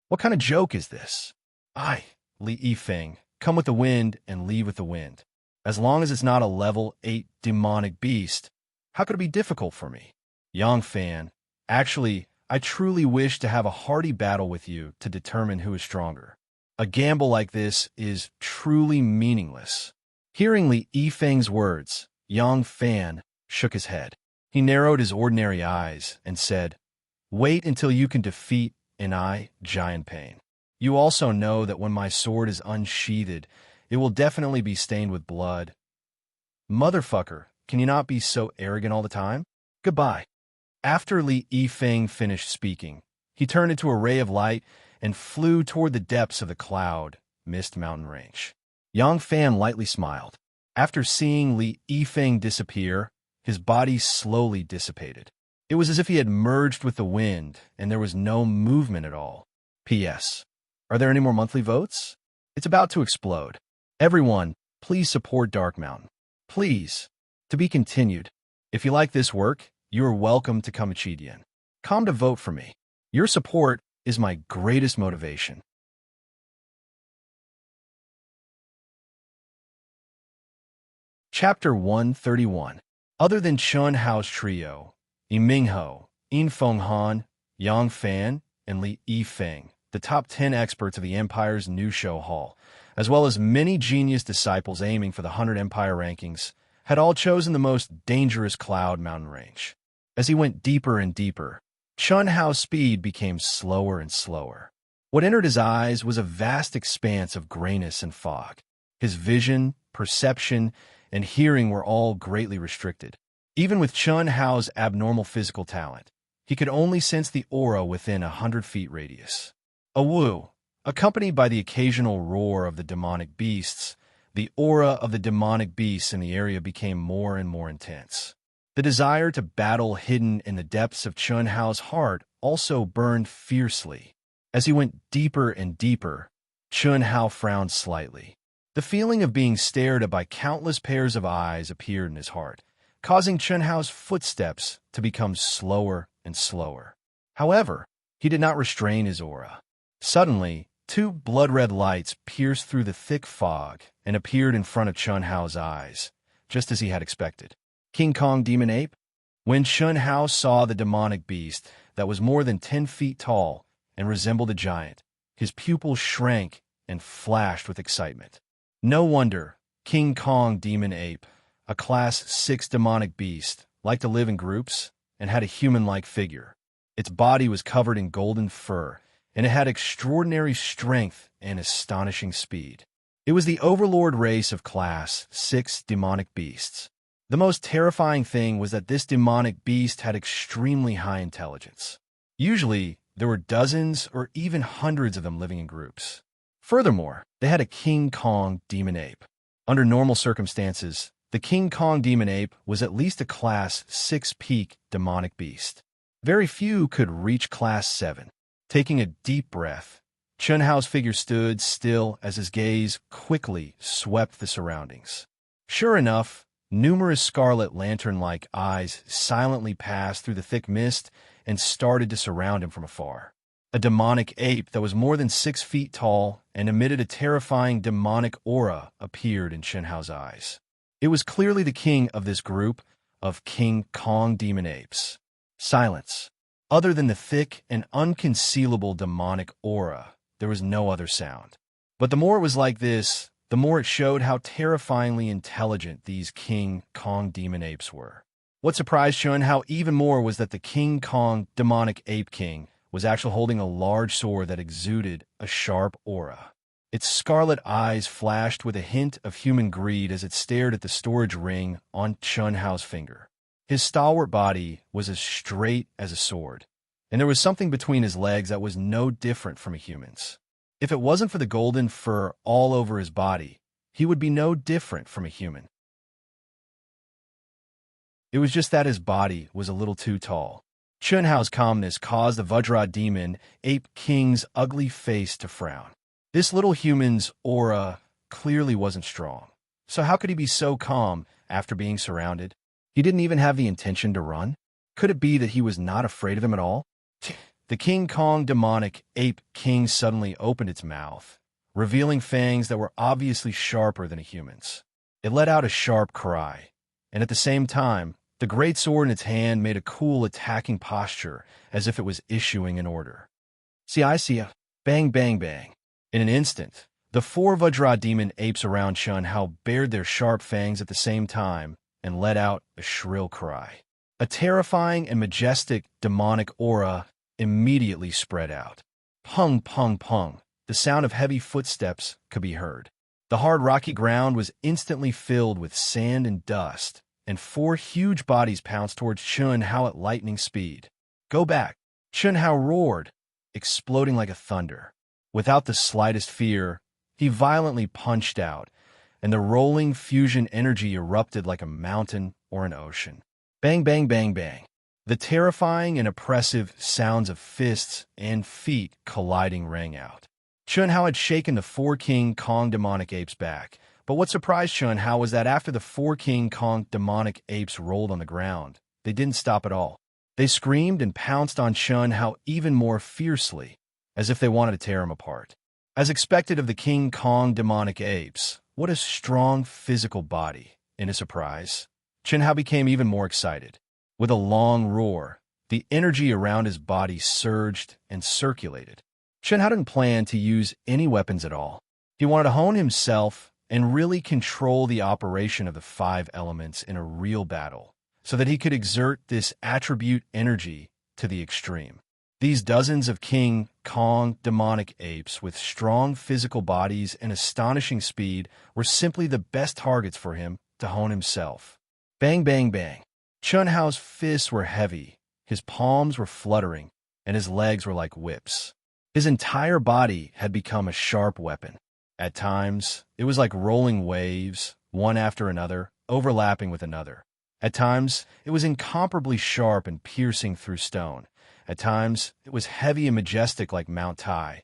What kind of joke is this? Li Yifeng, come with the wind and leave with the wind. As long as it's not a level 8 demonic beast, how could it be difficult for me? Yang Fan, actually, I truly wish to have a hearty battle with you to determine who is stronger. A gamble like this is truly meaningless. Hearing Li Yifeng's words, Yang Fan shook his head. He narrowed his ordinary eyes and said, "Wait until you can defeat Giant Pain. You also know that when my sword is unsheathed, it will definitely be stained with blood. Motherfucker, can you not be so arrogant all the time? Goodbye." After Li Yifeng finished speaking, he turned into a ray of light and flew toward the depths of the cloud mist mountain range. Yang Fan lightly smiled. After seeing Li Yifeng disappear, his body slowly dissipated. It was as if he had merged with the wind, and there was no movement at all. P.S. Are there any more monthly votes? It's about to explode. Everyone, please support Dark Mountain. Please. To be continued. If you like this work, you are welcome to Conceited. Come to vote for me. Your support is my greatest motivation. Chapter 131. Other than Chun Hao's trio, Yi Mingho, Yin Fenghan, Yang Fan, and Li Yifeng, the top 10 experts of the Empire's new show hall, as well as many genius disciples aiming for the 100 Empire rankings, had all chosen the most dangerous cloud mountain range. As he went deeper and deeper, Chun Hao's speed became slower and slower. What entered his eyes was a vast expanse of grayness and fog. His vision, perception, and hearing were all greatly restricted. Even with Chun Hao's abnormal physical talent, he could only sense the aura within 100 feet radius. A woo, accompanied by the occasional roar of the demonic beasts, the aura of the demonic beasts in the area became more and more intense. The desire to battle hidden in the depths of Chun Hao's heart also burned fiercely. As he went deeper and deeper, Chun Hao frowned slightly. The feeling of being stared at by countless pairs of eyes appeared in his heart, causing Chun Hao's footsteps to become slower and slower. However, he did not restrain his aura. Suddenly, two blood-red lights pierced through the thick fog and appeared in front of Chun Hao's eyes, just as he had expected. King Kong Demon Ape? When Chun Hao saw the demonic beast that was more than 10 feet tall and resembled a giant, his pupils shrank and flashed with excitement. No wonder King Kong Demon Ape, a Class 6 demonic beast, liked to live in groups and had a human-like figure. Its body was covered in golden fur, and it had extraordinary strength and astonishing speed. It was the overlord race of Class 6 demonic beasts. The most terrifying thing was that this demonic beast had extremely high intelligence. Usually, there were dozens or even hundreds of them living in groups. Furthermore, they had a King Kong Demon Ape. Under normal circumstances, the King Kong Demon Ape was at least a Class 6 peak demonic beast. Very few could reach Class 7. Taking a deep breath, Chun Hao's figure stood still as his gaze quickly swept the surroundings. Sure enough, numerous scarlet lantern-like eyes silently passed through the thick mist and started to surround him from afar. A demonic ape that was more than 6 feet tall and emitted a terrifying demonic aura appeared in Chun Hao's eyes. It was clearly the king of this group of King Kong Demon Apes. Silence. Other than the thick and unconcealable demonic aura, there was no other sound. But the more it was like this, the more it showed how terrifyingly intelligent these King Kong Demon Apes were. What surprised Chun Hao even more was that the King Kong Demonic Ape King was actually holding a large sword that exuded a sharp aura. Its scarlet eyes flashed with a hint of human greed as it stared at the storage ring on Chun Hao's finger. His stalwart body was as straight as a sword, and there was something between his legs that was no different from a human's. If it wasn't for the golden fur all over his body, he would be no different from a human. It was just that his body was a little too tall. Chunhao's calmness caused the Vajra demon ape king's ugly face to frown. This little human's aura clearly wasn't strong. So how could he be so calm after being surrounded? He didn't even have the intention to run? Could it be that he was not afraid of him at all? The King Kong demonic ape king suddenly opened its mouth, revealing fangs that were obviously sharper than a human's. It let out a sharp cry, and at the same time, the great sword in its hand made a cool attacking posture as if it was issuing an order. See, I see ya. Bang, bang, bang. In an instant, the four Vajra demon apes around Chunhao bared their sharp fangs at the same time and let out a shrill cry. A terrifying and majestic demonic aura immediately spread out. Pung, pung, pung. The sound of heavy footsteps could be heard. The hard rocky ground was instantly filled with sand and dust, and four huge bodies pounced towards Chunhao at lightning speed. Go back! Chunhao roared, exploding like a thunder. Without the slightest fear, he violently punched out, and the rolling fusion energy erupted like a mountain or an ocean. Bang, bang, bang, bang. The terrifying and oppressive sounds of fists and feet colliding rang out. Chunhao had shaken the four King Kong demonic apes back, but what surprised Chunhao was that after the four King Kong demonic apes rolled on the ground, they didn't stop at all. They screamed and pounced on Chunhao even more fiercely, as if they wanted to tear him apart. As expected of the King Kong demonic apes, what a strong physical body. In his surprise, Chunhao became even more excited. With a long roar, the energy around his body surged and circulated. Chunhao didn't plan to use any weapons at all. He wanted to hone himself and really control the operation of the five elements in a real battle, so that he could exert this attribute energy to the extreme. These dozens of King Kong demonic apes with strong physical bodies and astonishing speed were simply the best targets for him to hone himself. Bang, bang, bang. Chunhao's fists were heavy, his palms were fluttering, and his legs were like whips. His entire body had become a sharp weapon. At times, it was like rolling waves, one after another, overlapping with another. At times, it was incomparably sharp and piercing through stone. At times, it was heavy and majestic like Mount Tai.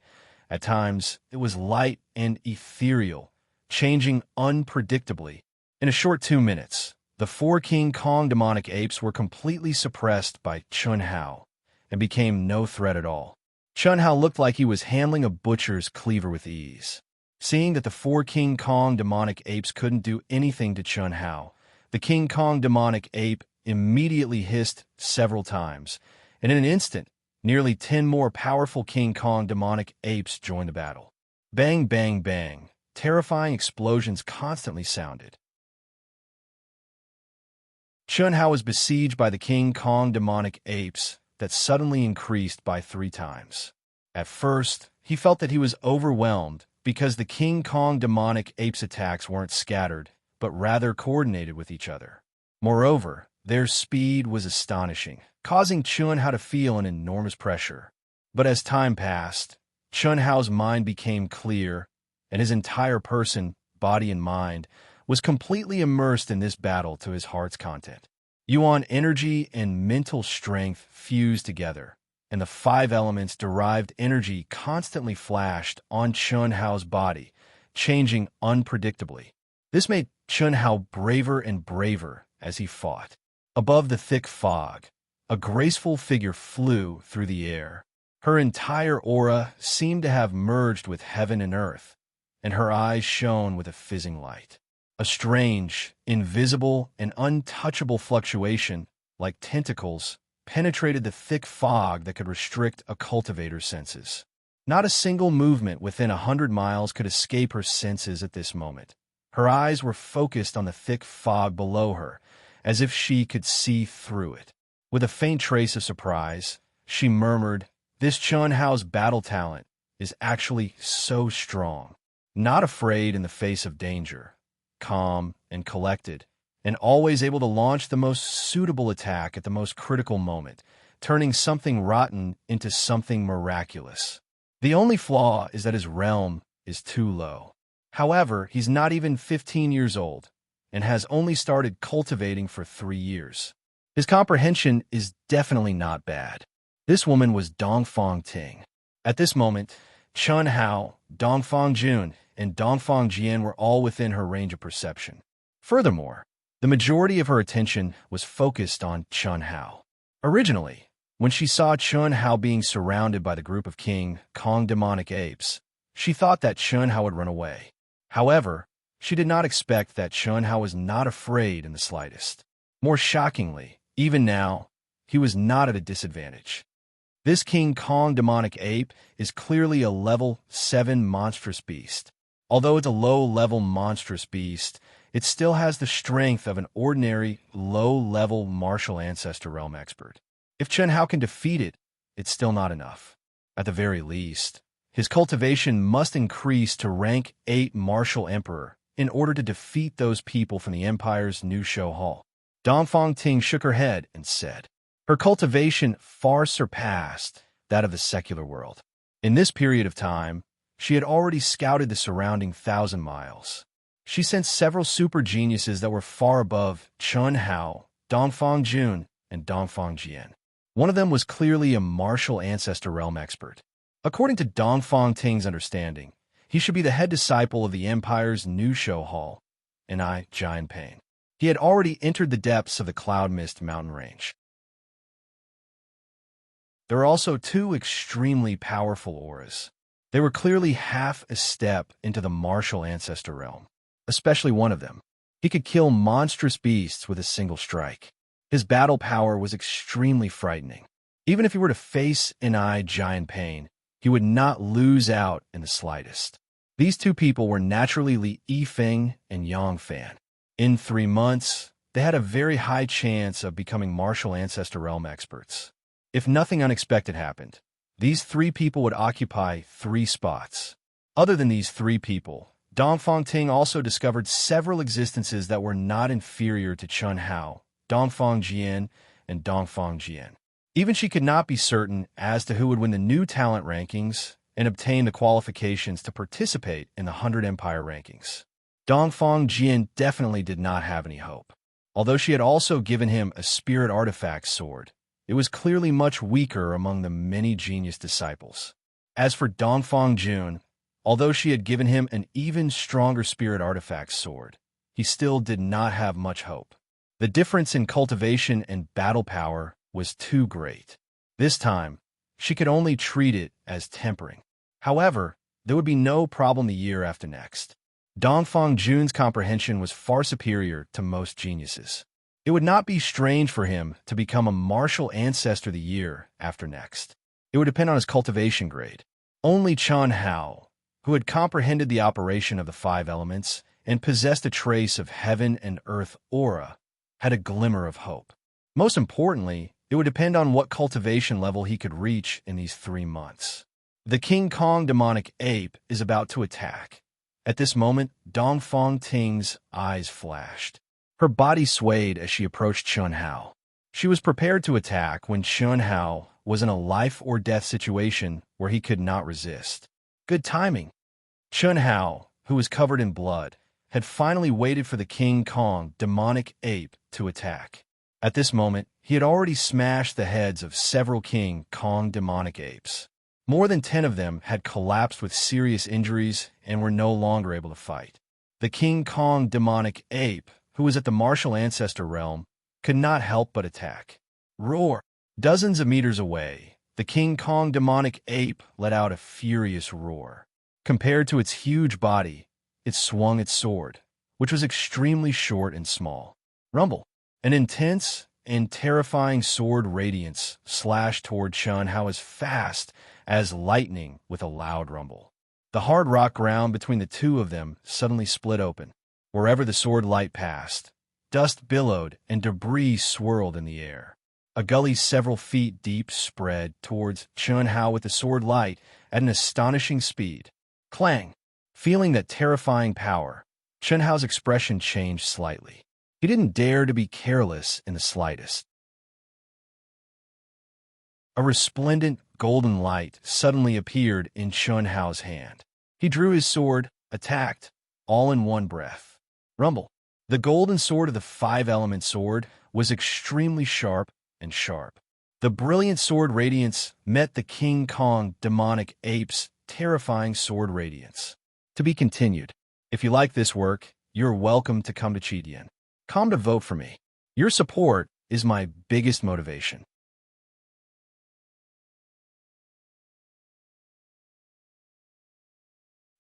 At times, it was light and ethereal, changing unpredictably. In a short 2 minutes, the four King Kong demonic apes were completely suppressed by Chunhao and became no threat at all. Chunhao looked like he was handling a butcher's cleaver with ease. Seeing that the four King Kong demonic apes couldn't do anything to Chunhao, the King Kong demonic ape immediately hissed several times, and in an instant, nearly 10 more powerful King Kong demonic apes joined the battle. Bang, bang, bang. Terrifying explosions constantly sounded. Chunhao was besieged by the King Kong demonic apes that suddenly increased by 3 times. At first, he felt that he was overwhelmed because the King Kong demonic apes' attacks weren't scattered, but rather coordinated with each other. Moreover, their speed was astonishing, causing Chunhao to feel an enormous pressure. But as time passed, Chunhao's mind became clear, and his entire person, body and mind, was completely immersed in this battle to his heart's content. Yuan energy and mental strength fused together, and the 5 elements derived energy constantly flashed on Chunhao's body, changing unpredictably. This made Chunhao braver and braver as he fought. Above the thick fog, a graceful figure flew through the air. Her entire aura seemed to have merged with heaven and earth, and her eyes shone with a fizzing light. A strange, invisible, and untouchable fluctuation, like tentacles, penetrated the thick fog that could restrict a cultivator's senses. Not a single movement within 100 miles could escape her senses at this moment. Her eyes were focused on the thick fog below her, as if she could see through it. With a faint trace of surprise, she murmured, "This Chunhao's battle talent is actually so strong." Not afraid in the face of danger, calm and collected, and always able to launch the most suitable attack at the most critical moment, turning something rotten into something miraculous. The only flaw is that his realm is too low. However, he's not even 15 years old and has only started cultivating for 3 years. His comprehension is definitely not bad. This woman was Dongfang Ting. At this moment, Chun Hao, Dongfang Jun, and Dongfang Jian were all within her range of perception. Furthermore, the majority of her attention was focused on Chun Hao. Originally, when she saw Chun Hao being surrounded by the group of King Kong demonic apes, she thought that Chun Hao would run away. However, she did not expect that Chun Hao was not afraid in the slightest. More shockingly, even now, he was not at a disadvantage. This King Kong demonic ape is clearly a level 7 monstrous beast. Although it's a low-level monstrous beast, it still has the strength of an ordinary, low-level martial ancestor realm expert. If Chun Hao can defeat it, it's still not enough. At the very least, his cultivation must increase to rank 8 martial emperor in order to defeat those people from the Empire's new show hall. Dongfang Ting shook her head and said, her cultivation far surpassed that of the secular world. In this period of time, she had already scouted the surrounding 1,000 miles. She sensed several super geniuses that were far above Chun Hao, Dongfang Jun, and Dongfang Jian. One of them was clearly a martial ancestor realm expert. According to Dongfang Ting's understanding, he should be the head disciple of the Empire's new show hall, and Jian Pain. He had already entered the depths of the Cloud Mist mountain range. There were also 2 extremely powerful auras. They were clearly half a step into the martial ancestor realm, especially one of them. He could kill monstrous beasts with a single strike. His battle power was extremely frightening. Even if he were to face Jian Pain, he would not lose out in the slightest. These 2 people were naturally Li Yifeng and Yang Fan. In 3 months, they had a very high chance of becoming martial ancestor realm experts. If nothing unexpected happened, these 3 people would occupy 3 spots. Other than these 3 people, Dongfang Ting also discovered several existences that were not inferior to Chun Hao, Dongfang Jian, and Dongfang Jian. Even she could not be certain as to who would win the new talent rankings and obtain the qualifications to participate in the 100 Empire rankings. Dongfang Jian definitely did not have any hope. Although she had also given him a spirit artifact sword, it was clearly much weaker among the many genius disciples. As for Dongfang Jun, although she had given him an even stronger spirit artifact sword, he still did not have much hope. The difference in cultivation and battle power was too great. This time, she could only treat it as tempering. However, there would be no problem the year after next. Dongfang Jun's comprehension was far superior to most geniuses. It would not be strange for him to become a martial ancestor the year after next. It would depend on his cultivation grade. Only Chun Hao, who had comprehended the operation of the 5 elements and possessed a trace of heaven and earth aura, had a glimmer of hope. Most importantly, it would depend on what cultivation level he could reach in these 3 months. The King Kong demonic ape is about to attack. At this moment, Dongfang Ting's eyes flashed. Her body swayed as she approached Chun Hao. She was prepared to attack when Chun Hao was in a life-or-death situation where he could not resist. Good timing. Chun Hao, who was covered in blood, had finally waited for the King Kong demonic ape to attack. At this moment, he had already smashed the heads of several King Kong demonic apes. More than 10 of them had collapsed with serious injuries and were no longer able to fight. The King Kong demonic ape, who was at the martial ancestor realm, could not help but attack. Roar! Dozens of meters away, the King Kong demonic ape let out a furious roar. Compared to its huge body, it swung its sword, which was extremely short and small. Rumble! An intense and terrifying sword radiance slashed toward Chun Hao as fast as lightning with a loud rumble. The hard rock ground between the 2 of them suddenly split open. Wherever the sword light passed, dust billowed and debris swirled in the air. A gully several feet deep spread towards Chun Hao with the sword light at an astonishing speed. Clang! Feeling that terrifying power, Chun Hao's expression changed slightly. He didn't dare to be careless in the slightest. A resplendent golden light suddenly appeared in Chun Hao's hand. He drew his sword, attacked, all in one breath. Rumble. The golden sword of the five-element sword was extremely sharp and sharp. The brilliant sword radiance met the King Kong demonic ape's terrifying sword radiance. To be continued. If you like this work, you're welcome to come to Chidian. Come to vote for me. Your support is my biggest motivation.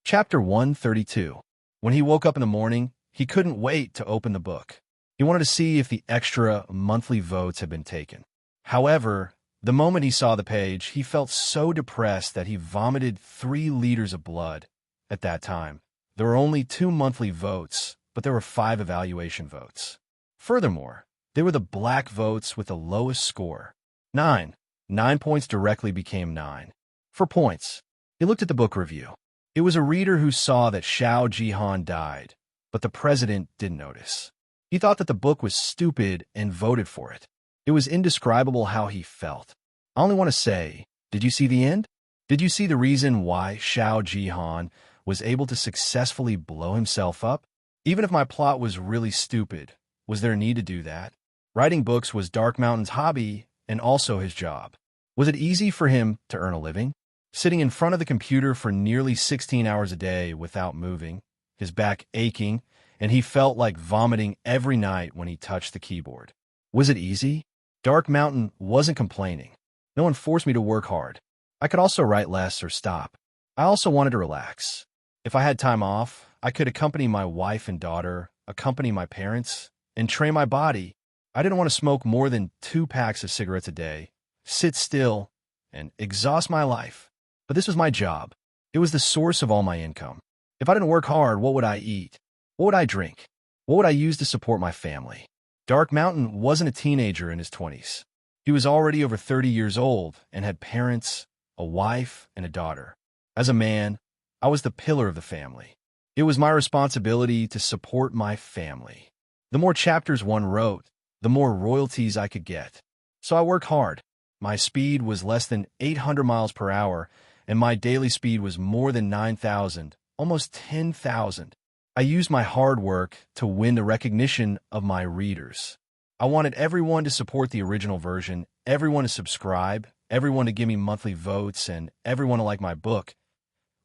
Chapter 132. When he woke up in the morning, he couldn't wait to open the book. He wanted to see if the extra monthly votes had been taken. However, the moment he saw the page, he felt so depressed that he vomited 3 liters of blood. At that time, there were only 2 monthly votes, but there were 5 evaluation votes. Furthermore, they were the black votes with the lowest score. 9. 9 points directly became 9. For points, he looked at the book review. It was a reader who saw that Xiao Jihan died, but the president didn't notice. He thought that the book was stupid and voted for it. It was indescribable how he felt. I only want to say, did you see the end? Did you see the reason why Xiao Jihan was able to successfully blow himself up? Even if my plot was really stupid, was there a need to do that? Writing books was Dark Mountain's hobby and also his job. Was it easy for him to earn a living? Sitting in front of the computer for nearly 16 hours a day without moving, his back aching, and he felt like vomiting every night when he touched the keyboard. Was it easy? Dark Mountain wasn't complaining. No one forced me to work hard. I could also write less or stop. I also wanted to relax. If I had time off, I could accompany my wife and daughter, accompany my parents, and train my body. I didn't want to smoke more than 2 packs of cigarettes a day, sit still, and exhaust my life. But this was my job. It was the source of all my income. If I didn't work hard, what would I eat? What would I drink? What would I use to support my family? Dark Mountain wasn't a teenager in his 20s. He was already over 30 years old and had parents, a wife, and a daughter. As a man, I was the pillar of the family. It was my responsibility to support my family. The more chapters one wrote, the more royalties I could get. So I worked hard. My speed was less than 800 miles per hour, and my daily speed was more than 9,000, almost 10,000. I used my hard work to win the recognition of my readers. I wanted everyone to support the original version, everyone to subscribe, everyone to give me monthly votes, and everyone to like my book.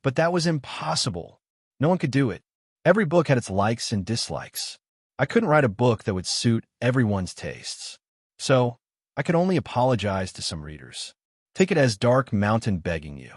But that was impossible. No one could do it. Every book had its likes and dislikes. I couldn't write a book that would suit everyone's tastes. So, I could only apologize to some readers. Take it as Dark Mountain begging you.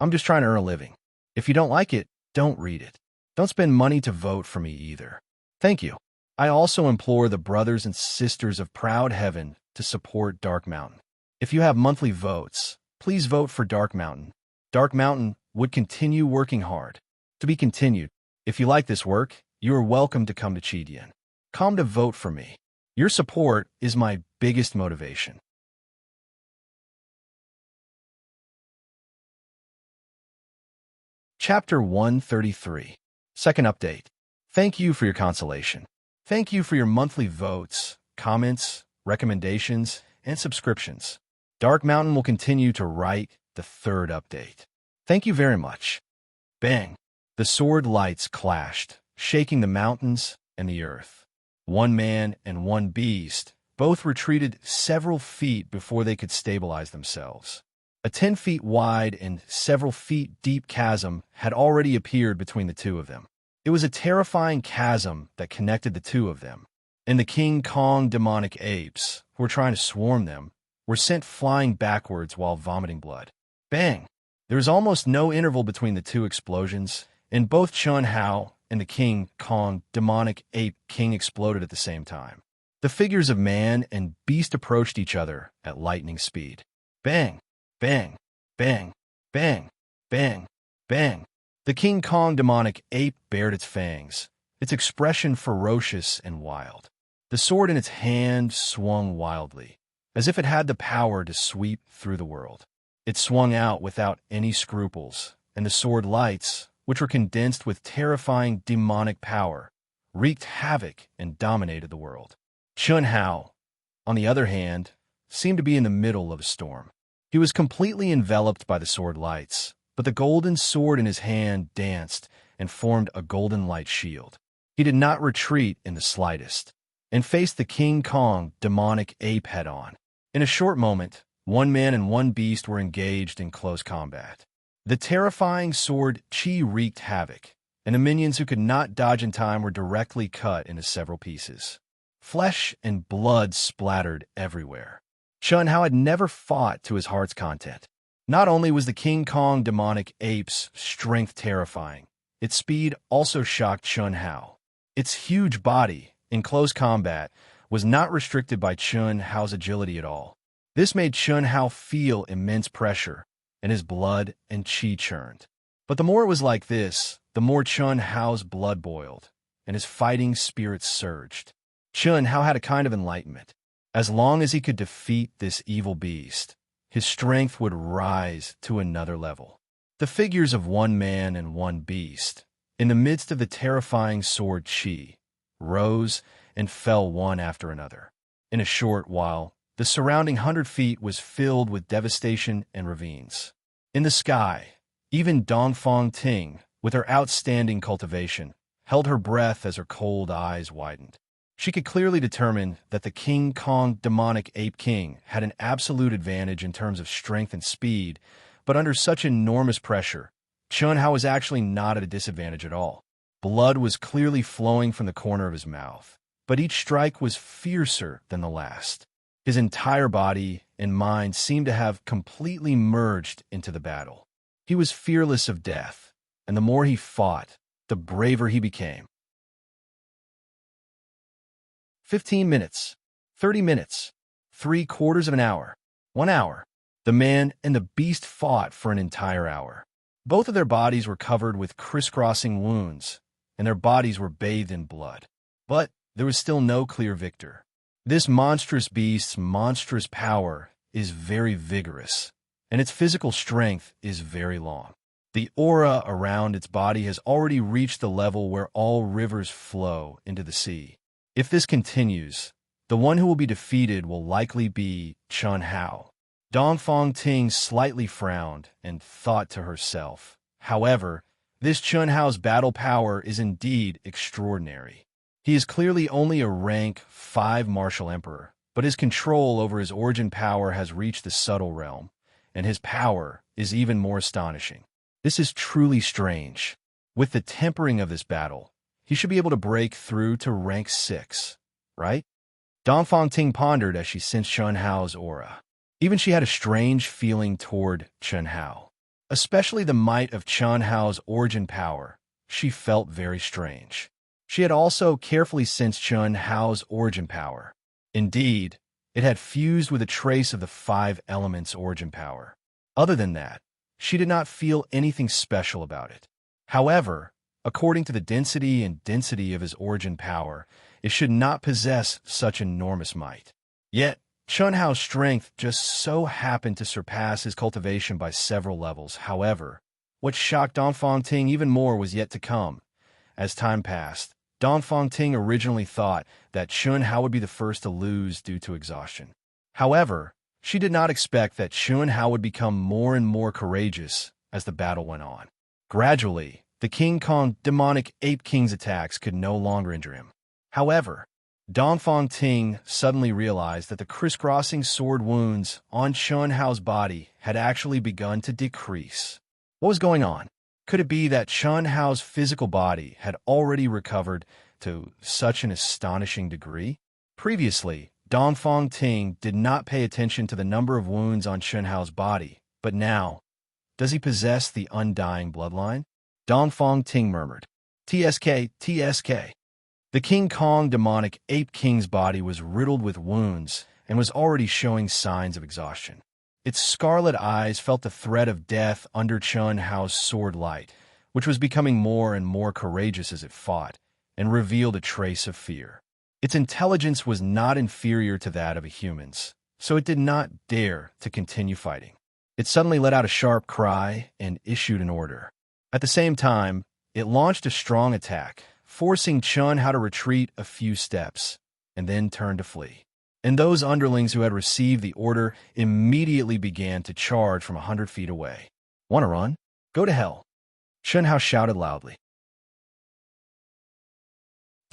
I'm just trying to earn a living. If you don't like it, don't read it. Don't spend money to vote for me either. Thank you. I also implore the brothers and sisters of Proud Heaven to support Dark Mountain. If you have monthly votes, please vote for Dark Mountain. Dark Mountain would continue working hard. To be continued. If you like this work, you are welcome to come to Chidian. Come to vote for me. Your support is my biggest motivation. Chapter 133. Second update. Thank you for your consolation. Thank you for your monthly votes, comments, recommendations, and subscriptions. Dark Mountain will continue to write the third update. Thank you very much. Bang! The sword lights clashed, shaking the mountains and the earth. One man and one beast both retreated several feet before they could stabilize themselves. A 10 feet wide and several feet deep chasm had already appeared between the two of them. It was a terrifying chasm that connected the two of them, and the King Kong demonic apes, who were trying to swarm them, were sent flying backwards while vomiting blood. Bang! There was almost no interval between the two explosions, and both Chun Hao and the King Kong demonic ape king exploded at the same time. The figures of man and beast approached each other at lightning speed. Bang! Bang! Bang! Bang! Bang! Bang! The King Kong demonic ape bared its fangs, its expression ferocious and wild. The sword in its hand swung wildly, as if it had the power to sweep through the world. It swung out without any scruples, and the sword lights, which were condensed with terrifying demonic power, wreaked havoc and dominated the world. Chun Hao, on the other hand, seemed to be in the middle of a storm. He was completely enveloped by the sword lights, but the golden sword in his hand danced and formed a golden light shield. He did not retreat in the slightest, and faced the King Kong demonic ape head-on. In a short moment, one man and one beast were engaged in close combat. The terrifying sword Chi wreaked havoc, and the minions who could not dodge in time were directly cut into several pieces. Flesh and blood splattered everywhere. Chun Hao had never fought to his heart's content. Not only was the King Kong demonic ape's strength terrifying, its speed also shocked Chun Hao. Its huge body, in close combat, was not restricted by Chun Hao's agility at all. This made Chun Hao feel immense pressure, and his blood and chi churned. But the more it was like this, the more Chun Hao's blood boiled, and his fighting spirits surged. Chun Hao had a kind of enlightenment. As long as he could defeat this evil beast, his strength would rise to another level. The figures of one man and one beast, in the midst of the terrifying sword Chi, rose and fell one after another. In a short while, the surrounding 100 feet was filled with devastation and ravines. In the sky, even Dongfang Ting, with her outstanding cultivation, held her breath as her cold eyes widened. She could clearly determine that the King Kong demonic ape king had an absolute advantage in terms of strength and speed, but under such enormous pressure, Chun Hao was actually not at a disadvantage at all. Blood was clearly flowing from the corner of his mouth, but each strike was fiercer than the last. His entire body and mind seemed to have completely merged into the battle. He was fearless of death, and the more he fought, the braver he became. 15 minutes, 30 minutes, 3/4 of an hour, 1 hour. The man and the beast fought for an entire hour. Both of their bodies were covered with crisscrossing wounds, and their bodies were bathed in blood. But there was still no clear victor. This monstrous beast's monstrous power is very vigorous, and its physical strength is very long. The aura around its body has already reached the level where all rivers flow into the sea. If this continues, the one who will be defeated will likely be Chun Hao. Dongfang Ting slightly frowned and thought to herself, however, this Chun Hao's battle power is indeed extraordinary. He is clearly only a rank 5 martial emperor, but his control over his origin power has reached the subtle realm, and his power is even more astonishing. This is truly strange. With the tempering of this battle, he should be able to break through to rank 6, right? Dongfang Ting pondered as she sensed Chun Hao's aura. Even she had a strange feeling toward Chun Hao. Especially the might of Chun Hao's origin power, she felt very strange. She had also carefully sensed Chun Hao's origin power. Indeed, it had fused with a trace of the 5 elements' origin power. Other than that, she did not feel anything special about it. However, according to the density of his origin power, it should not possess such enormous might. Yet, Chun Hao's strength just so happened to surpass his cultivation by several levels. However, what shocked Dongfang Ting even more was yet to come. As time passed, Dongfang Ting originally thought that Chun Hao would be the first to lose due to exhaustion. However, she did not expect that Chun Hao would become more and more courageous as the battle went on. Gradually, the King Kong demonic ape king's attacks could no longer injure him. However, Dongfang Ting suddenly realized that the crisscrossing sword wounds on Chun Hao's body had actually begun to decrease. What was going on? Could it be that Chun Hao's physical body had already recovered to such an astonishing degree? Previously, Dongfang Ting did not pay attention to the number of wounds on Chun Hao's body, but now, does he possess the undying bloodline? Dongfang Ting murmured, "TSK, TSK." The King Kong demonic ape king's body was riddled with wounds and was already showing signs of exhaustion. Its scarlet eyes felt the threat of death under Chun Hao's sword light, which was becoming more and more courageous as it fought, and revealed a trace of fear. Its intelligence was not inferior to that of a human's, so it did not dare to continue fighting. It suddenly let out a sharp cry and issued an order. At the same time, it launched a strong attack, forcing Chun Hao to retreat a few steps, and then turn to flee. And those underlings who had received the order immediately began to charge from 100 feet away. "Want to run? Go to hell!" Chun Hao shouted loudly.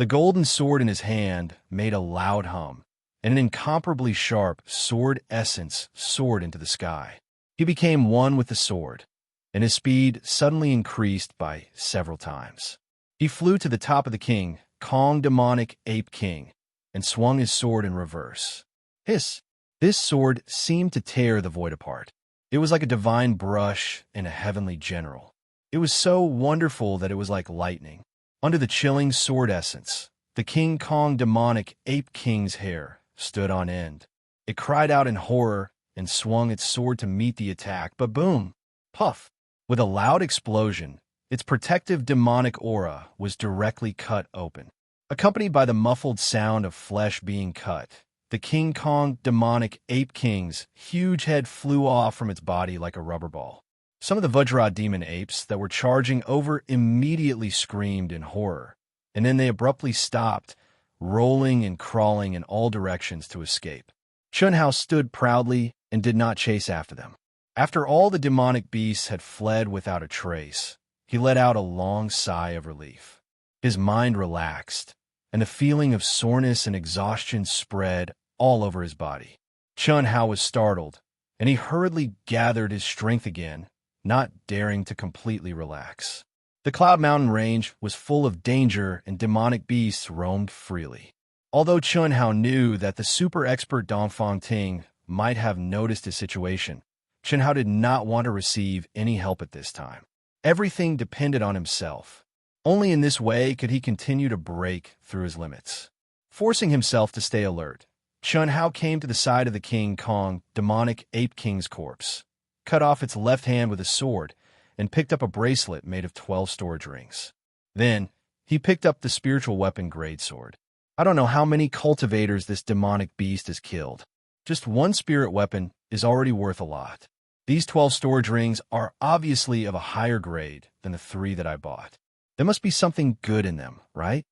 The golden sword in his hand made a loud hum, and an incomparably sharp sword essence soared into the sky. He became one with the sword, and his speed suddenly increased by several times. He flew to the top of the King Kong demonic ape king and swung his sword in reverse. Hiss! This sword seemed to tear the void apart. It was like a divine brush in a heavenly general. It was so wonderful that it was like lightning. Under the chilling sword essence, the King Kong demonic ape king's hair stood on end. It cried out in horror and swung its sword to meet the attack, but boom! Puff! With a loud explosion, its protective demonic aura was directly cut open. Accompanied by the muffled sound of flesh being cut, the King Kong demonic ape king's huge head flew off from its body like a rubber ball. Some of the Vajra demon apes that were charging over immediately screamed in horror, and then they abruptly stopped, rolling and crawling in all directions to escape. Chunhao stood proudly and did not chase after them. After all the demonic beasts had fled without a trace, he let out a long sigh of relief. His mind relaxed, and a feeling of soreness and exhaustion spread all over his body. Chunhao was startled, and he hurriedly gathered his strength again, not daring to completely relax. The Cloud Mountain range was full of danger, and demonic beasts roamed freely. Although Chunhao knew that the super expert Dongfang Ting might have noticed his situation, Chunhao did not want to receive any help at this time. Everything depended on himself. Only in this way could he continue to break through his limits. Forcing himself to stay alert, Chunhao came to the side of the King Kong demonic ape king's corpse, cut off its left hand with a sword, and picked up a bracelet made of 12 storage rings. Then, he picked up the spiritual weapon greatsword. I don't know how many cultivators this demonic beast has killed. Just one spirit weapon is already worth a lot. These 12 storage rings are obviously of a higher grade than the 3 that I bought. There must be something good in them, right?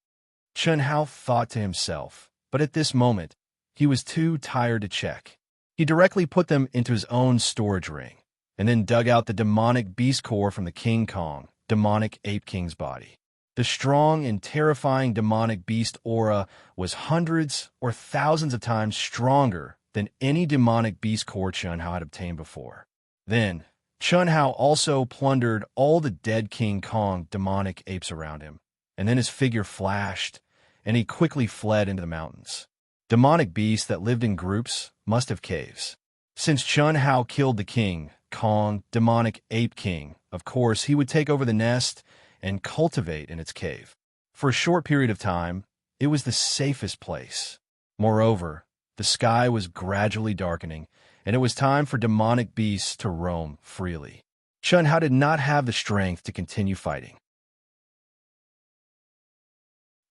Chunhao thought to himself, but at this moment, he was too tired to check. He directly put them into his own storage ring, and then dug out the demonic beast core from the King Kong demonic ape king's body. The strong and terrifying demonic beast aura was hundreds or thousands of times stronger than any demonic beast core Chunhao had obtained before. Then, Chunhao also plundered all the dead King Kong demonic apes around him, and then his figure flashed, and he quickly fled into the mountains. Demonic beasts that lived in groups must have caves. Since Chunhao killed the King Kong demonic ape king, of course he would take over the nest and cultivate in its cave. For a short period of time, it was the safest place. Moreover, the sky was gradually darkening, and it was time for demonic beasts to roam freely. Chunhao did not have the strength to continue fighting.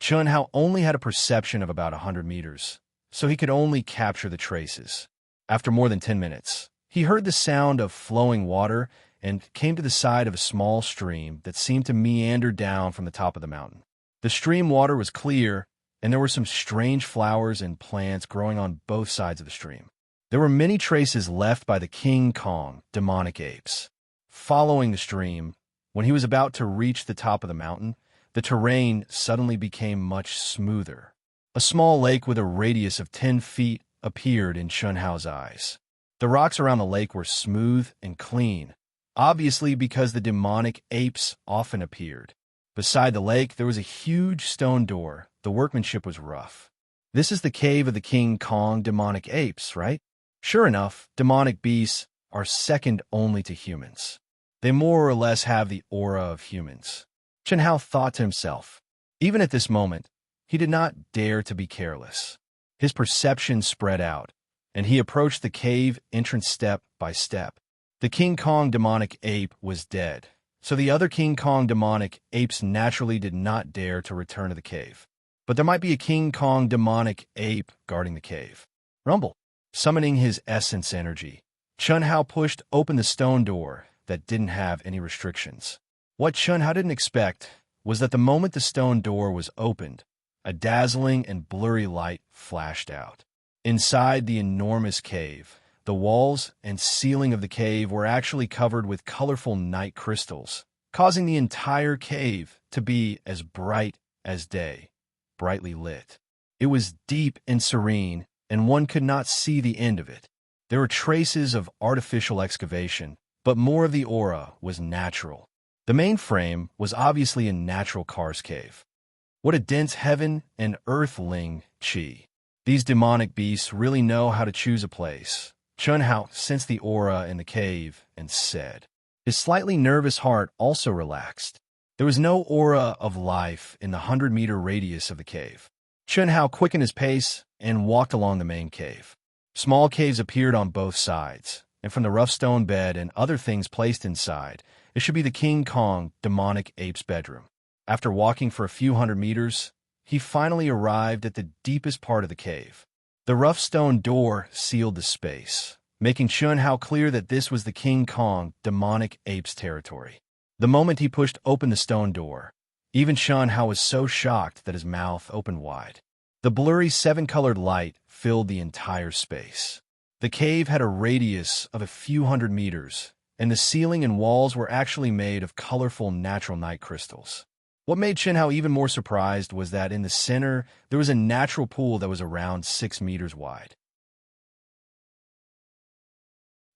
Chunhao only had a perception of about 100 meters, so he could only capture the traces. After more than 10 minutes, he heard the sound of flowing water and came to the side of a small stream that seemed to meander down from the top of the mountain. The stream water was clear, and there were some strange flowers and plants growing on both sides of the stream. There were many traces left by the King Kong demonic apes. Following the stream, when he was about to reach the top of the mountain, the terrain suddenly became much smoother. A small lake with a radius of 10 feet appeared in Chunhao's eyes. The rocks around the lake were smooth and clean, obviously because the demonic apes often appeared. Beside the lake, there was a huge stone door. The workmanship was rough. This is the cave of the King Kong demonic apes, right? Sure enough, demonic beasts are second only to humans. They more or less have the aura of humans. Chunhao thought to himself. Even at this moment, he did not dare to be careless. His perception spread out, and he approached the cave entrance step by step. The King Kong demonic ape was dead, so the other King Kong demonic apes naturally did not dare to return to the cave. But there might be a King Kong demonic ape guarding the cave. Rumble. Summoning his essence energy, Chunhao pushed open the stone door that didn't have any restrictions. What Chunhao didn't expect was that the moment the stone door was opened, a dazzling and blurry light flashed out. Inside the enormous cave, the walls and ceiling of the cave were actually covered with colorful night crystals, causing the entire cave to be as bright as day. brightly lit. It was deep and serene, and one could not see the end of it. There were traces of artificial excavation, but more of the aura was natural. The main frame was obviously a natural karst cave. What a dense heaven and earthling chi. These demonic beasts really know how to choose a place. Chun Hao sensed the aura in the cave and said. His slightly nervous heart also relaxed. There was no aura of life in the 100-meter radius of the cave. Chun Hao quickened his pace and walked along the main cave. Small caves appeared on both sides, and from the rough stone bed and other things placed inside, it should be the King Kong demonic ape's bedroom. After walking for a few hundred meters, he finally arrived at the deepest part of the cave. The rough stone door sealed the space, making Chun Hao clear that this was the King Kong demonic ape's territory. The moment he pushed open the stone door, even Chun Hao was so shocked that his mouth opened wide. The blurry seven-colored light filled the entire space. The cave had a radius of a few hundred meters, and the ceiling and walls were actually made of colorful natural night crystals. What made Chun Hao even more surprised was that in the center there was a natural pool that was around 6 meters wide.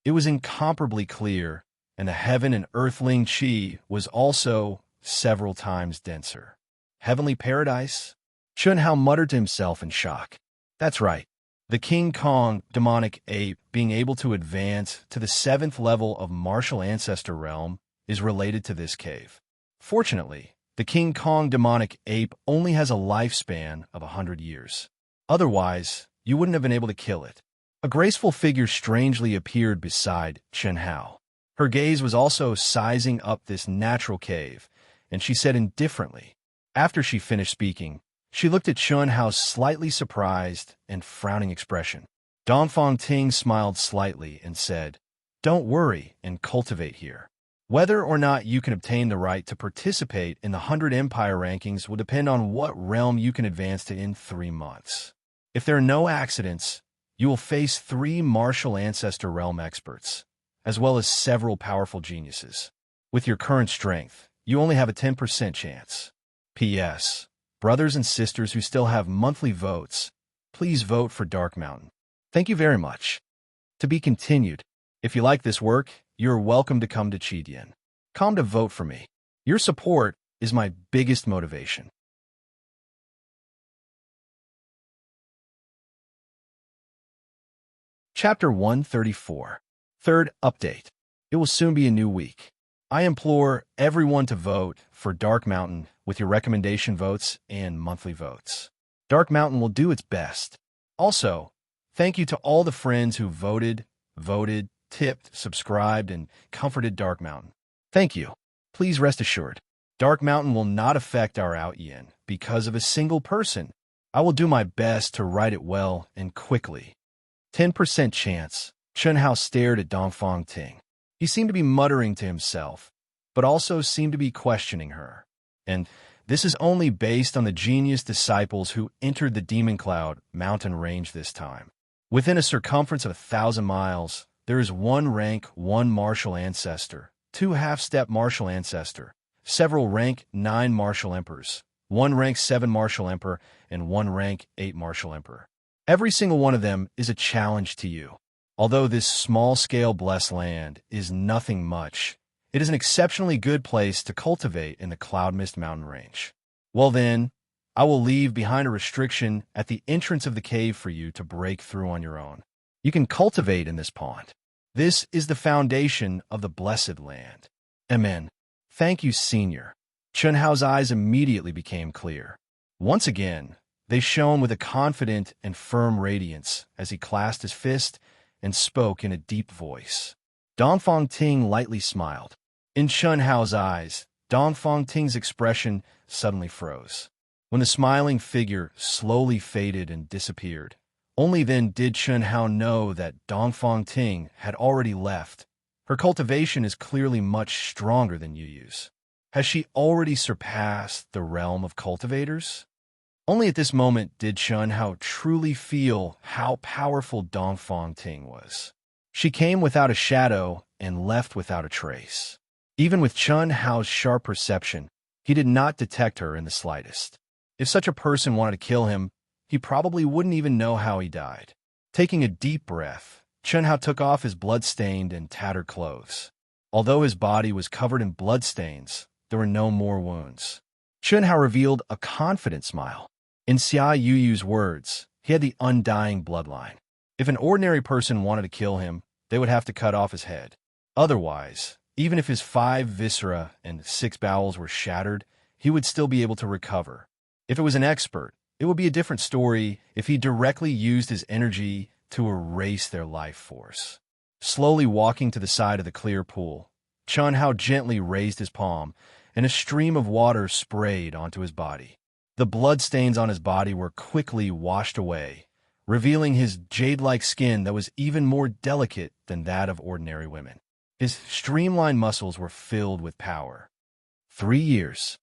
It was incomparably clear, and the heaven and earthling chi was also several times denser. Heavenly paradise? Chun Hao muttered to himself in shock. That's right. The King Kong demonic ape being able to advance to the 7th level of martial ancestor realm is related to this cave. Fortunately, the King Kong demonic ape only has a lifespan of 100 years. Otherwise, you wouldn't have been able to kill it. A graceful figure strangely appeared beside Chun Hao. Her gaze was also sizing up this natural cave, and she said indifferently. After she finished speaking, she looked at Chun Hao's slightly surprised and frowning expression. Dongfang Ting smiled slightly and said, "Don't worry and cultivate here. Whether or not you can obtain the right to participate in the 100 Empire rankings will depend on what realm you can advance to in 3 months. If there are no accidents, you will face 3 martial ancestor realm experts, as well as several powerful geniuses. With your current strength, you only have a 10% chance. P.S. Brothers and sisters who still have monthly votes, please vote for Dark Mountain. Thank you very much. To be continued. If you like this work, you're welcome to come to Chidian. Come to vote for me. Your support is my biggest motivation." Chapter 134. Third update. It will soon be a new week. I implore everyone to vote for Dark Mountain with your recommendation votes and monthly votes. Dark Mountain will do its best. Also, thank you to all the friends who voted, tipped, subscribed, and comforted Dark Mountain. Thank you. Please rest assured, Dark Mountain will not affect our out-yin because of a single person. I will do my best to write it well and quickly. 10% chance. Chun Hao stared at Dongfang Ting. He seemed to be muttering to himself, but also seemed to be questioning her. And this is only based on the genius disciples who entered the Demon Cloud mountain range this time. Within a circumference of 1,000 miles, there is 1 rank 1 martial ancestor, 2 half-step martial ancestor, several rank 9 martial emperors, 1 rank 7 martial emperor, and 1 rank 8 martial emperor. Every single one of them is a challenge to you. Although this small-scale blessed land is nothing much, it is an exceptionally good place to cultivate in the Cloud Mist mountain range. Well then, I will leave behind a restriction at the entrance of the cave for you to break through on your own. You can cultivate in this pond. This is the foundation of the blessed land. Amen. Thank you, Senior. Chun Hao's eyes immediately became clear. Once again, they shone with a confident and firm radiance as he clasped his fist and spoke in a deep voice. Dongfang Ting lightly smiled. In Chun Hao's eyes, Dongfang Ting's expression suddenly froze. When the smiling figure slowly faded and disappeared, only then did Chun Hao know that Dongfang Ting had already left. Her cultivation is clearly much stronger than Yu's. Has she already surpassed the realm of cultivators? Only at this moment did Chun Hao truly feel how powerful Dongfang Ting was. She came without a shadow and left without a trace. Even with Chun Hao's sharp perception, he did not detect her in the slightest. If such a person wanted to kill him, he probably wouldn't even know how he died. Taking a deep breath, Chun Hao took off his blood-stained and tattered clothes. Although his body was covered in bloodstains, there were no more wounds. Chun Hao revealed a confident smile. In Xia Yuyu's words, he had the undying bloodline. If an ordinary person wanted to kill him, they would have to cut off his head. Otherwise, even if his 5 viscera and 6 bowels were shattered, he would still be able to recover. If it was an expert, it would be a different story if he directly used his energy to erase their life force. Slowly walking to the side of the clear pool, Chun Hao gently raised his palm, and a stream of water sprayed onto his body. The bloodstains on his body were quickly washed away, revealing his jade-like skin that was even more delicate than that of ordinary women. His streamlined muscles were filled with power. 3 years.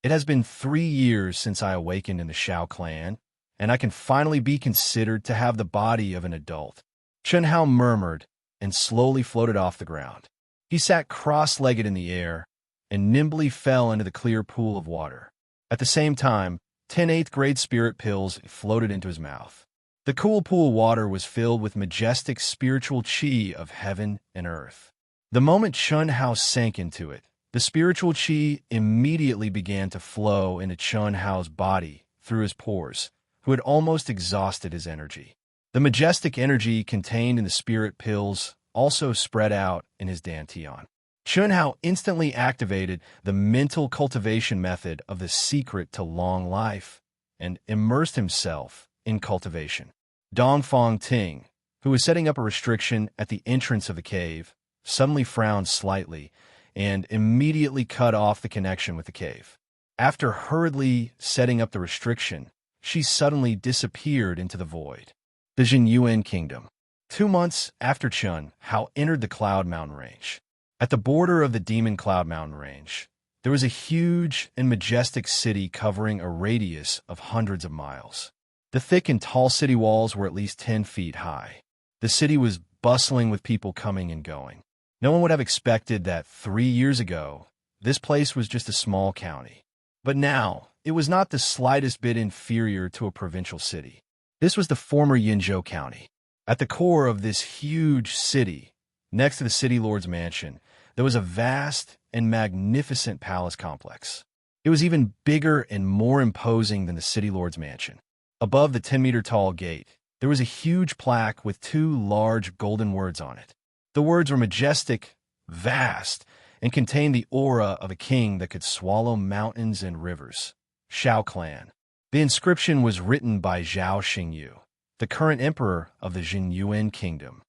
It has been 3 years since I awakened in the Shao clan, and I can finally be considered to have the body of an adult. Chun Hao murmured and slowly floated off the ground. He sat cross-legged in the air and nimbly fell into the clear pool of water. At the same time, 10 8th-grade spirit pills floated into his mouth. The cool pool of water was filled with majestic spiritual chi of heaven and earth. The moment Chun Hao sank into it, the spiritual chi immediately began to flow into Chun Hao's body through his pores, who had almost exhausted his energy. The majestic energy contained in the spirit pills also spread out in his dantian. Chun Hao instantly activated the mental cultivation method of the secret to long life and immersed himself in cultivation. Dongfang Ting, who was setting up a restriction at the entrance of the cave, suddenly frowned slightly and immediately cut off the connection with the cave. After hurriedly setting up the restriction, she suddenly disappeared into the void. The Jinyuan Kingdom. 2 months after Chun Hao entered the Cloud Mountain Range. At the border of the Demon Cloud Mountain Range, there was a huge and majestic city covering a radius of hundreds of miles. The thick and tall city walls were at least 10 feet high. The city was bustling with people coming and going. No one would have expected that 3 years ago, this place was just a small county. But now, it was not the slightest bit inferior to a provincial city. This was the former Yinzhou County. At the core of this huge city, next to the city lord's mansion, there was a vast and magnificent palace complex. It was even bigger and more imposing than the city lord's mansion. Above the 10-meter-tall gate, there was a huge plaque with 2 large golden words on it. The words were majestic, vast, and contained the aura of a king that could swallow mountains and rivers. Shao Clan. The inscription was written by Zhao Xingyu, the current emperor of the Jinyuan Kingdom.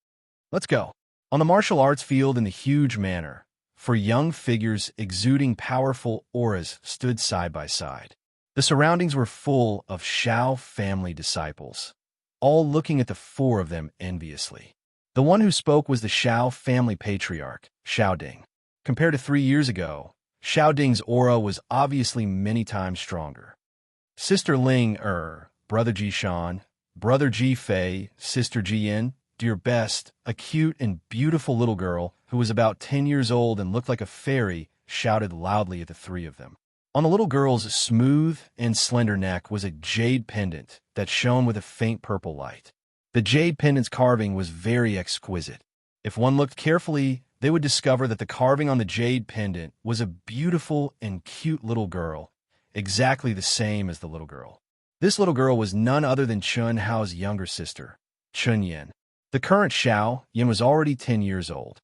Let's go. On the martial arts field in the huge manor, 4 young figures exuding powerful auras stood side by side. The surroundings were full of Shao family disciples, all looking at the 4 of them enviously. The one who spoke was the Shao family patriarch, Shao Ding. Compared to 3 years ago, Shao Ding's aura was obviously many times stronger. Sister Ling Brother Ji Shan, Brother Ji Fei, Sister Ji Yin, dear best, a cute and beautiful little girl who was about 10 years old and looked like a fairy, shouted loudly at the 3 of them. On the little girl's smooth and slender neck was a jade pendant that shone with a faint purple light. The jade pendant's carving was very exquisite. If one looked carefully, they would discover that the carving on the jade pendant was a beautiful and cute little girl, exactly the same as the little girl. This little girl was none other than Chun Hao's younger sister, Chun Yin. The current Shao Yin was already 10 years old.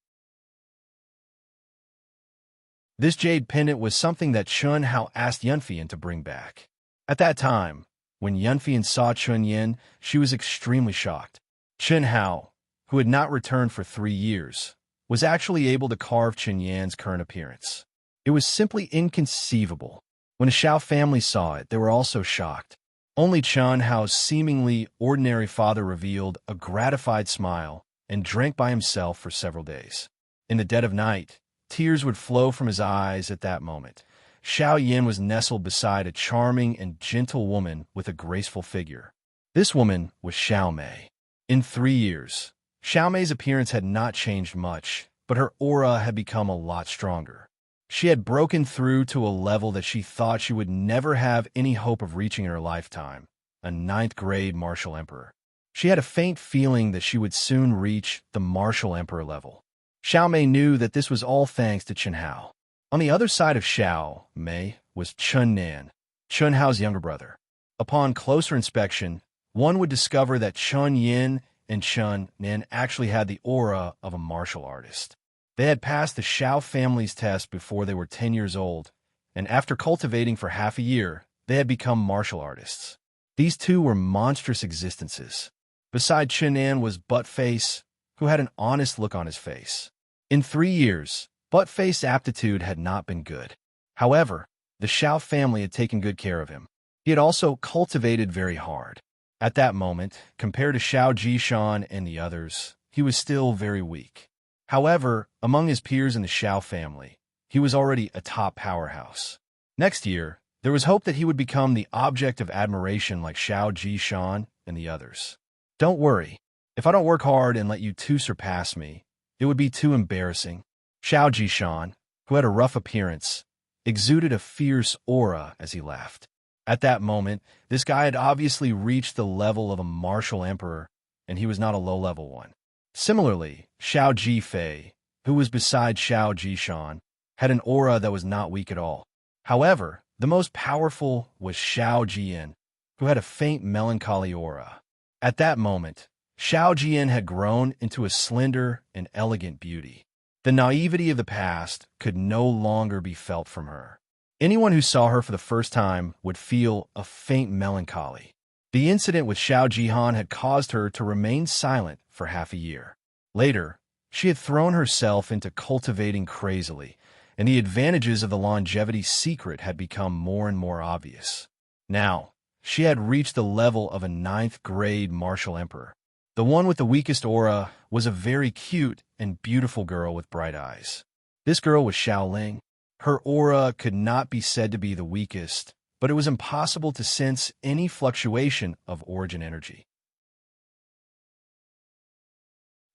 This jade pendant was something that Chun Hao asked Yunfian to bring back. At that time, when Yunfian saw Chun Yin, she was extremely shocked. Chun Hao, who had not returned for 3 years, was actually able to carve Chun Yin's current appearance. It was simply inconceivable. When the Shao family saw it, they were also shocked. Only Chun Hao's seemingly ordinary father revealed a gratified smile and drank by himself for several days. In the dead of night, tears would flow from his eyes at that moment. Shao Yin was nestled beside a charming and gentle woman with a graceful figure. This woman was Xiao Mei. In 3 years, Xiao Mei's appearance had not changed much, but her aura had become a lot stronger. She had broken through to a level that she thought she would never have any hope of reaching in her lifetime, a ninth-grade martial emperor. She had a faint feeling that she would soon reach the martial emperor level. Xiao Mei knew that this was all thanks to Chen Hao. On the other side of Xiao Mei was Chun Nan, Chun Hao's younger brother. Upon closer inspection, one would discover that Chun Yin and Chun Nan actually had the aura of a martial artist. They had passed the Xiao family's test before they were 10 years old, and after cultivating for half a year, they had become martial artists. These two were monstrous existences. Beside Chun Nan was Buttface, who had an honest look on his face. In 3 years, Buttface's aptitude had not been good. However, the Xiao family had taken good care of him. He had also cultivated very hard. At that moment, compared to Xiao Jishan and the others, he was still very weak. However, among his peers in the Xiao family, he was already a top powerhouse. Next year, there was hope that he would become the object of admiration like Xiao Jishan and the others. Don't worry. If I don't work hard and let you two surpass me, it would be too embarrassing. Xiao Jishan, who had a rough appearance, exuded a fierce aura as he laughed. At that moment, this guy had obviously reached the level of a martial emperor, and he was not a low-level one. Similarly, Xiao Jifei, who was beside Xiao Jishan, had an aura that was not weak at all. However, the most powerful was Xiao Jian, who had a faint melancholy aura. At that moment, Xiao Jian had grown into a slender and elegant beauty. The naivety of the past could no longer be felt from her. Anyone who saw her for the first time would feel a faint melancholy. The incident with Xiao Jihan had caused her to remain silent for half a year. Later, she had thrown herself into cultivating crazily, and the advantages of the longevity secret had become more and more obvious. Now, she had reached the level of a ninth-grade martial emperor. The one with the weakest aura was a very cute and beautiful girl with bright eyes. This girl was Xiaoling. Her aura could not be said to be the weakest, but it was impossible to sense any fluctuation of origin energy.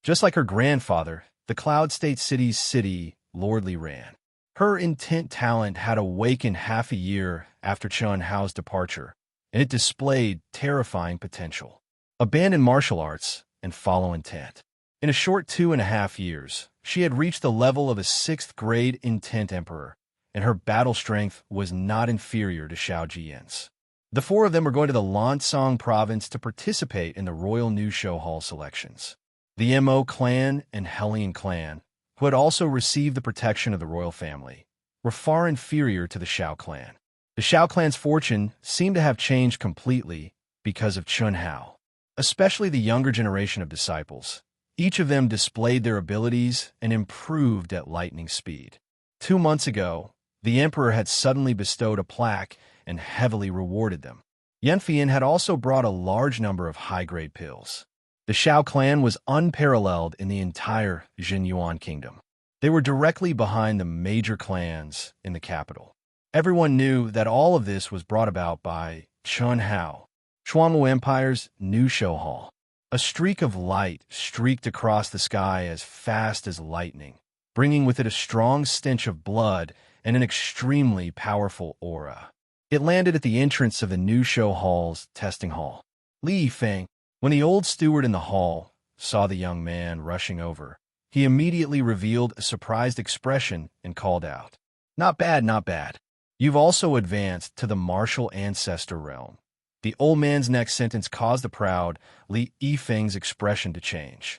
Just like her grandfather, the Cloud State City's city lordly ran. Her intent talent had awakened half a year after Chun Hao's departure, and it displayed terrifying potential. Abandon martial arts and follow intent. In a short 2.5 years, she had reached the level of a 6th-grade intent emperor, and her battle strength was not inferior to Xiao Jian's. The 4 of them were going to the Lansong province to participate in the Royal New Show Hall selections. The Mo clan and Hellion clan, who had also received the protection of the royal family, were far inferior to the Xiao clan. The Xiao clan's fortune seemed to have changed completely because of Chun Hao. Especially the younger generation of disciples. Each of them displayed their abilities and improved at lightning speed. 2 months ago, the emperor had suddenly bestowed a plaque and heavily rewarded them. Yanfian had also brought a large number of high-grade pills. The Xiao clan was unparalleled in the entire Jinyuan kingdom. They were directly behind the major clans in the capital. Everyone knew that all of this was brought about by Chun Hao, Shuangwu Empire's New Show Hall. A streak of light streaked across the sky as fast as lightning, bringing with it a strong stench of blood and an extremely powerful aura. It landed at the entrance of the New Show Hall's testing hall. Li Yifeng, when the old steward in the hall saw the young man rushing over, he immediately revealed a surprised expression and called out, "Not bad, not bad. You've also advanced to the martial ancestor realm." The old man's next sentence caused the proud Li Yifeng's expression to change.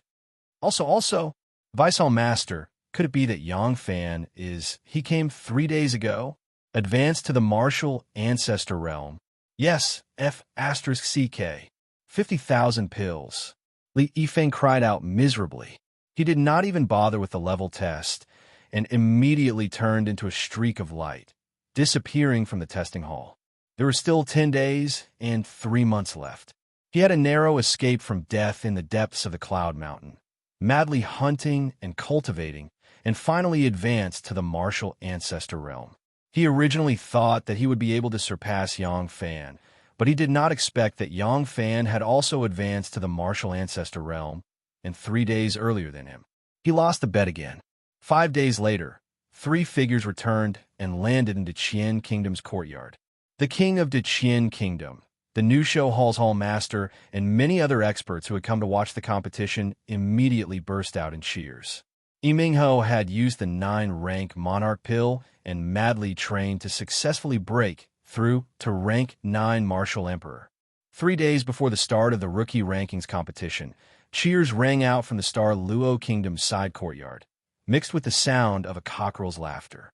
Also, Vice-Hall Master, could it be that Yang Fan he came 3 days ago? Advanced to the martial ancestor realm. Yes, F*CK. 50,000 pills. Li Yifeng cried out miserably. He did not even bother with the level test, and immediately turned into a streak of light, disappearing from the testing hall. There were still 10 days and 3 months left. He had a narrow escape from death in the depths of the Cloud Mountain, madly hunting and cultivating, and finally advanced to the martial ancestor realm. He originally thought that he would be able to surpass Yang Fan, but he did not expect that Yang Fan had also advanced to the martial ancestor realm, and 3 days earlier than him. He lost the bet again. 5 days later, three figures returned and landed in the Qian Kingdom's courtyard. The king of the Qian Kingdom, the new show hall's hall master, and many other experts who had come to watch the competition immediately burst out in cheers. Yimingho had used the 9-rank monarch pill and madly trained to successfully break through to rank 9 martial emperor. 3 days before the start of the rookie rankings competition, cheers rang out from the Star Luo Kingdom's side courtyard, mixed with the sound of a cockerel's laughter.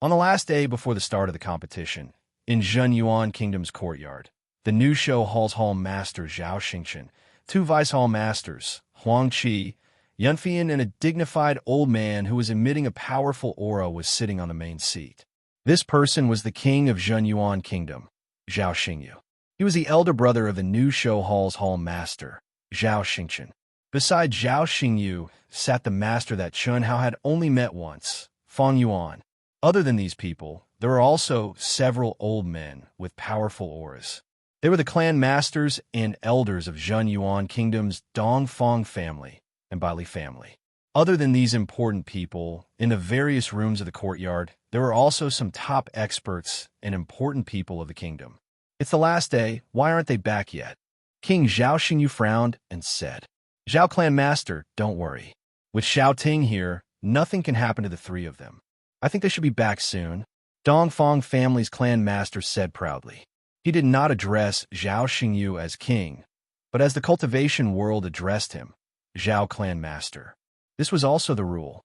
On the last day before the start of the competition, in Zhenyuan Kingdom's courtyard, the new show hall's hall master Zhao Xingchen, 2 vice hall masters, Huang Qi, Yunfian, and a dignified old man who was emitting a powerful aura was sitting on the main seat. This person was the king of Zhenyuan Kingdom, Zhao Xingyu. He was the elder brother of the new show hall's hall master, Zhao Xingchen. Beside Zhao Xingyu sat the master that Chun Hao had only met once, Fang Yuan. Other than these people, there were also several old men with powerful auras. They were the clan masters and elders of Zhenyuan Kingdom's Dongfang family and Baili family. Other than these important people, in the various rooms of the courtyard, there were also some top experts and important people of the kingdom. It's the last day, why aren't they back yet? King Zhao Xingyu frowned and said, Zhao clan master, don't worry. With Xiao Ting here, nothing can happen to the 3 of them. I think they should be back soon, Dongfang family's clan master said proudly. He did not address Zhao Xingyu as king, but as the cultivation world addressed him, Zhao clan master. This was also the rule.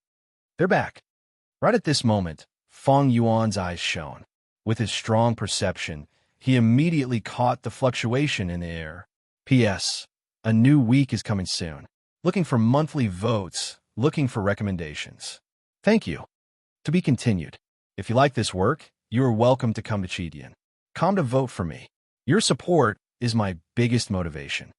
They're back. Right at this moment, Fang Yuan's eyes shone. With his strong perception, he immediately caught the fluctuation in the air. P.S. A new week is coming soon. Looking for monthly votes, looking for recommendations. Thank you. To be continued. If you like this work, you are welcome to come to Chidian. Come to vote for me. Your support is my biggest motivation.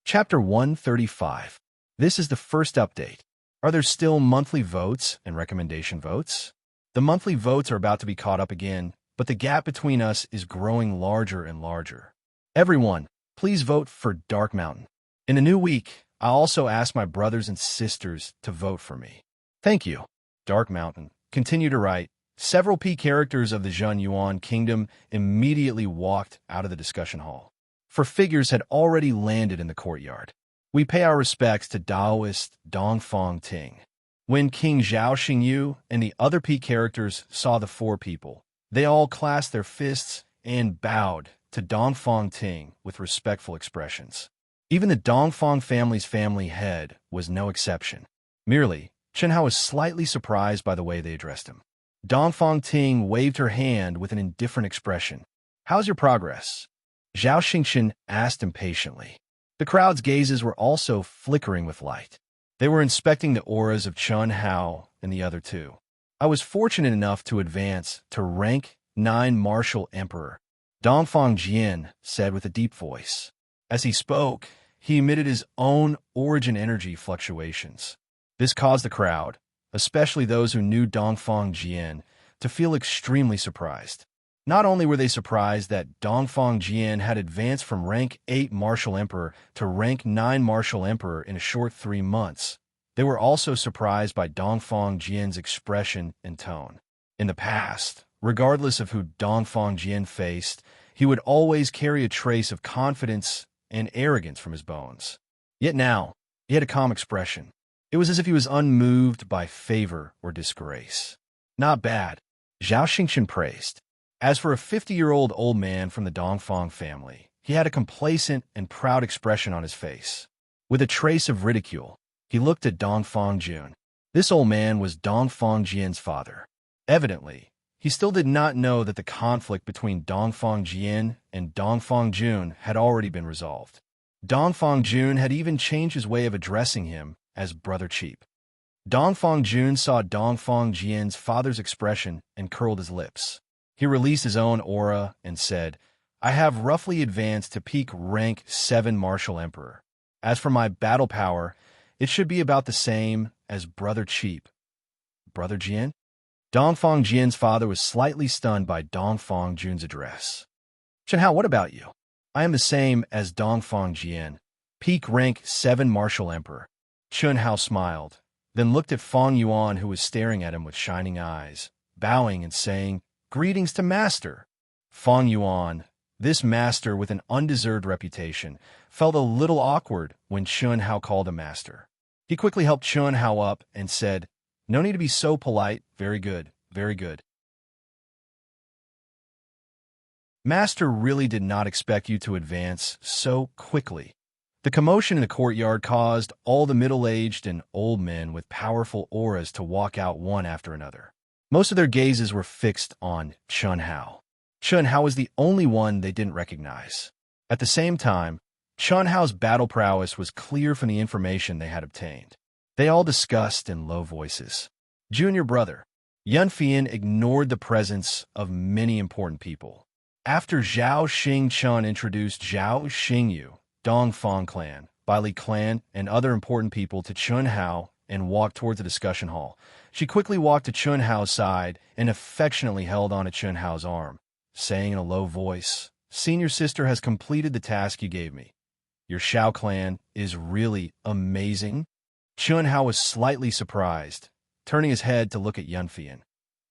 Chapter 135. This is the first update. Are there still monthly votes and recommendation votes? The monthly votes are about to be caught up again, but the gap between us is growing larger and larger. Everyone, please vote for Dark Mountain. In a new week, I also ask my brothers and sisters to vote for me. Thank you. Dark Mountain. Continue to write. Several P characters of the Zhenyuan Kingdom immediately walked out of the discussion hall. For figures had already landed in the courtyard. We pay our respects to Taoist Dongfang Ting. When King Zhao Xingyu and the other P characters saw the 4 people, they all clasped their fists and bowed to Dongfang Ting with respectful expressions. Even the Dongfang family's family head was no exception. Merely, Chen Hao was slightly surprised by the way they addressed him. Dongfang Ting waved her hand with an indifferent expression. How's your progress? Zhao Xingchen asked impatiently. The crowd's gazes were also flickering with light. They were inspecting the auras of Chen Hao and the other 2. I was fortunate enough to advance to rank 9 martial emperor, Dongfang Jian said with a deep voice. As he spoke, he emitted his own origin energy fluctuations. This caused the crowd, especially those who knew Dongfang Jian, to feel extremely surprised. Not only were they surprised that Dongfang Jian had advanced from rank 8 martial emperor to rank 9 martial emperor in a short 3 months, they were also surprised by Dongfang Jian's expression and tone. In the past, regardless of who Dongfang Jian faced, he would always carry a trace of confidence and arrogance from his bones. Yet now, he had a calm expression. It was as if he was unmoved by favor or disgrace. Not bad, Zhao Xingchen praised. As for a 50-year-old old man from the Dongfang family, he had a complacent and proud expression on his face. With a trace of ridicule, he looked at Dongfang Jun. This old man was Dongfang Jian's father. Evidently, he still did not know that the conflict between Dongfang Jian and Dongfang Jun had already been resolved. Dongfang Jun had even changed his way of addressing him as Brother Cheap. Dongfang Jun saw Dongfang Jian's father's expression and curled his lips. He released his own aura and said, I have roughly advanced to peak rank 7 martial emperor. As for my battle power, it should be about the same as Brother Cheap. Brother Jian? Dongfang Jian's father was slightly stunned by Dongfang Jun's address. Chen Hao, what about you? I am the same as Dongfang Jian, peak rank 7 martial emperor. Chun Hao smiled, then looked at Fang Yuan, who was staring at him with shining eyes, bowing and saying, "Greetings to master." Fang Yuan, this master with an undeserved reputation, felt a little awkward when Chun Hao called him master. He quickly helped Chun Hao up and said, "No need to be so polite. Very good, very good. Master really did not expect you to advance so quickly." The commotion in the courtyard caused all the middle-aged and old men with powerful auras to walk out one after another. Most of their gazes were fixed on Chun Hao. Chun Hao was the only one they didn't recognize. At the same time, Chun Hao's battle prowess was clear from the information they had obtained. They all discussed in low voices. Junior brother, Yunfian ignored the presence of many important people. After Zhao Xingchun introduced Zhao Xingyu, Dongfang clan, Baili clan, and other important people to Chun Hao and walked towards the discussion hall, she quickly walked to Chun Hao's side and affectionately held onto Chun Hao's arm, saying in a low voice, "Senior sister has completed the task you gave me. Your Shao clan is really amazing." Chun Hao was slightly surprised, turning his head to look at Yunfian.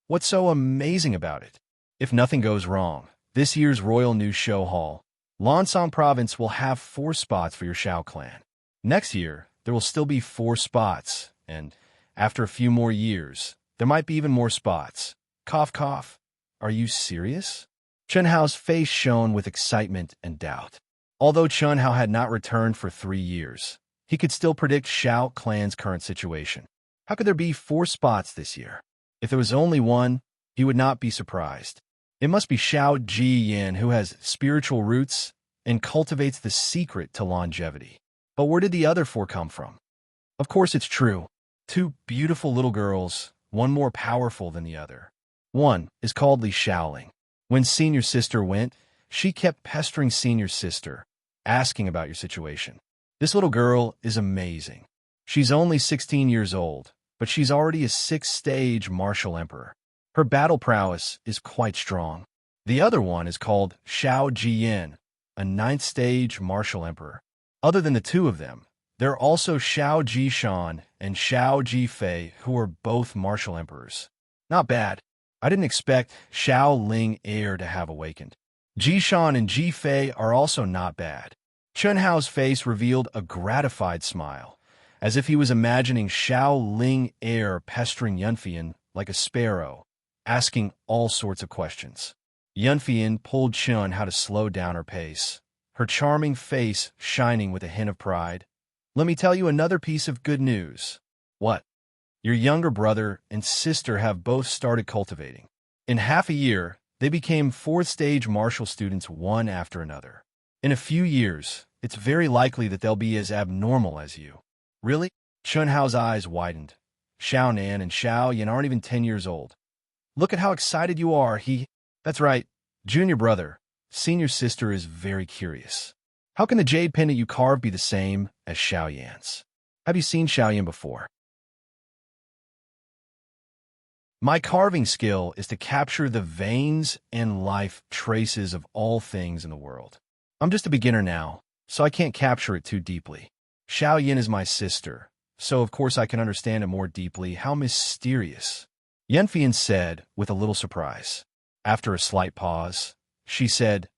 "What's so amazing about it? If nothing goes wrong, this year's Royal New Show Hall, Lansong Province will have 4 spots for your Shao clan. Next year, there will still be 4 spots, and after a few more years, there might be even more spots." Cough, cough. "Are you serious?" Chun Hao's face shone with excitement and doubt. Although Chun Hao had not returned for 3 years, he could still predict Shao clan's current situation. How could there be 4 spots this year? If there was only one, he would not be surprised. It must be Shao Jiyan, who has spiritual roots and cultivates the secret to longevity. But where did the other 4 come from? Of course it's true. 2 beautiful little girls, one more powerful than the other. One is called Li Shaoling. When senior sister went, she kept pestering senior sister, asking about your situation. This little girl is amazing. She's only 16 years old, but she's already a 6th-stage martial emperor. Her battle prowess is quite strong. The other one is called Shao Jiyan, a 9th-stage martial emperor. Other than the 2 of them, there are also Shao Jishan and Shao Jifei, who are both martial emperors. Not bad. I didn't expect Shao Ling heir to have awakened. Jishan and Jifei are also not bad. Chun Hao's face revealed a gratified smile, as if he was imagining Shao Ling heir pestering Yunfian like a sparrow, asking all sorts of questions. Yunfian pulled Chun Hao to slow down her pace, her charming face shining with a hint of pride. "Let me tell you another piece of good news." "What?" "Your younger brother and sister have both started cultivating. In half a year, they became 4th-stage martial students one after another. In a few years, it's very likely that they'll be as abnormal as you." "Really?" Chun Hao's eyes widened. "Shao Nan and Shao Yan aren't even 10 years old. Look at how excited you are." "That's right. Junior brother, senior sister is very curious. How can the jade pendant you carved be the same as Shao Yan's? Have you seen Shao Yan before?" "My carving skill is to capture the veins and life traces of all things in the world. I'm just a beginner now, so I can't capture it too deeply. Shao Yan is my sister, so of course I can understand it more deeply." "How mysterious," Yunfian said with a little surprise. After a slight pause, she said,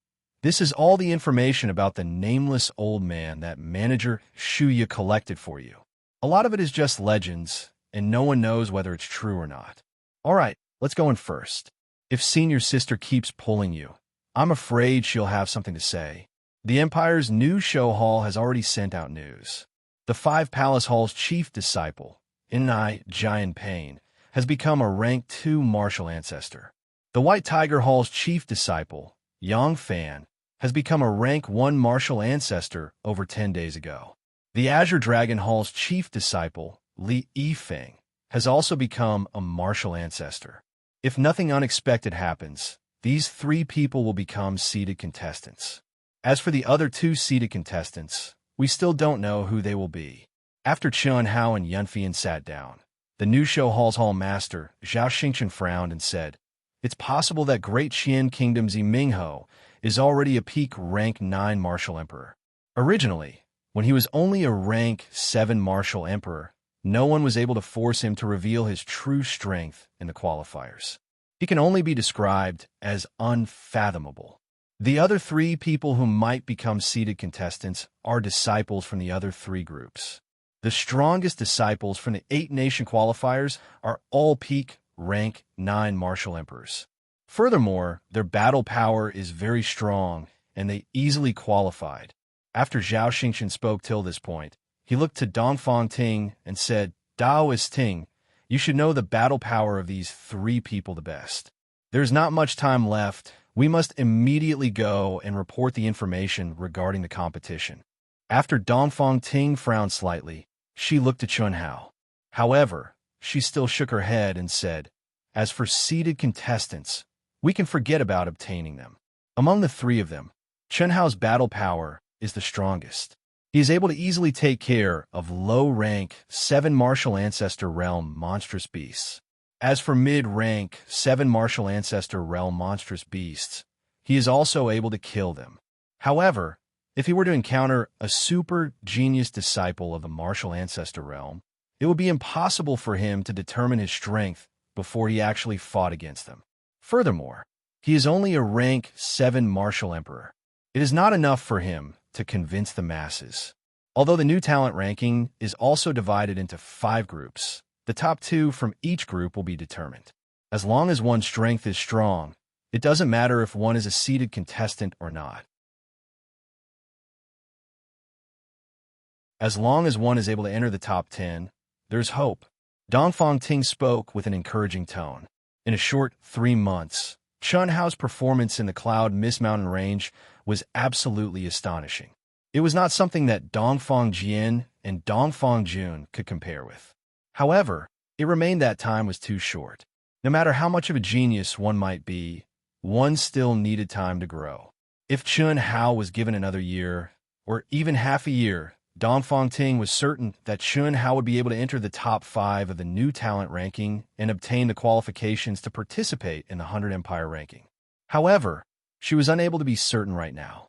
"This is all the information about the nameless old man that manager Shuya collected for you. A lot of it is just legends, and no one knows whether it's true or not. All right, let's go in first. If senior sister keeps pulling you, I'm afraid she'll have something to say." The Empire's new show hall has already sent out news. The 5 Palace Hall's chief disciple, Inai Jian Pain, has become a rank 2 martial ancestor. The White Tiger Hall's chief disciple, Yang Fan, has become a rank 1 martial ancestor over 10 days ago. The Azure Dragon Hall's chief disciple, Li Yifeng, has also become a martial ancestor. If nothing unexpected happens, these 3 people will become seeded contestants. As for the other 2 seeded contestants, we still don't know who they will be. After Chun Hao and Yunfian sat down, the new show hall's hall master, Zhao Xingchen, frowned and said, "It's possible that Great Qian Kingdom's Mingho is already a peak rank 9 martial emperor. Originally, when he was only a rank 7 martial emperor, no one was able to force him to reveal his true strength in the qualifiers. He can only be described as unfathomable. The other 3 people who might become seeded contestants are disciples from the other 3 groups. The strongest disciples from the 8 nation qualifiers are all peak rank 9 martial emperors. Furthermore, their battle power is very strong, and they easily qualified. After Zhao Xingqian spoke till this point, he looked to Dongfang Ting and said, Daoist Ting, you should know the battle power of these 3 people the best. There's not much time left. We must immediately go and report the information regarding the competition. After Dongfang Ting frowned slightly, she looked to Chunhao. However, she still shook her head and said, as for seeded contestants, we can forget about obtaining them. Among the 3 of them, Chunhao's battle power is the strongest. He is able to easily take care of low-rank 7 martial ancestor realm monstrous beasts. As for mid-rank 7 martial ancestor realm monstrous beasts, he is also able to kill them. However, if he were to encounter a super genius disciple of the martial ancestor realm, it would be impossible for him to determine his strength before he actually fought against them. Furthermore, he is only a rank 7 martial emperor. It is not enough for him to convince the masses. Although the new talent ranking is also divided into 5 groups, the top 2 from each group will be determined. As long as one's strength is strong, it doesn't matter if one is a seeded contestant or not. As long as one is able to enter the top 10, there's hope. Dongfang Ting spoke with an encouraging tone. In a short 3 months, Chunhao's performance in the Cloud Mist Mountain Range was absolutely astonishing. It was not something that Dongfang Jian and Dongfang Jun could compare with. However, it remained that time was too short. No matter how much of a genius one might be, one still needed time to grow. If Chunhao was given another year, or even half a year, Dongfang Ting was certain that Chunhao would be able to enter the top 5 of the new talent ranking and obtain the qualifications to participate in the 100 Empire ranking. However, she was unable to be certain right now.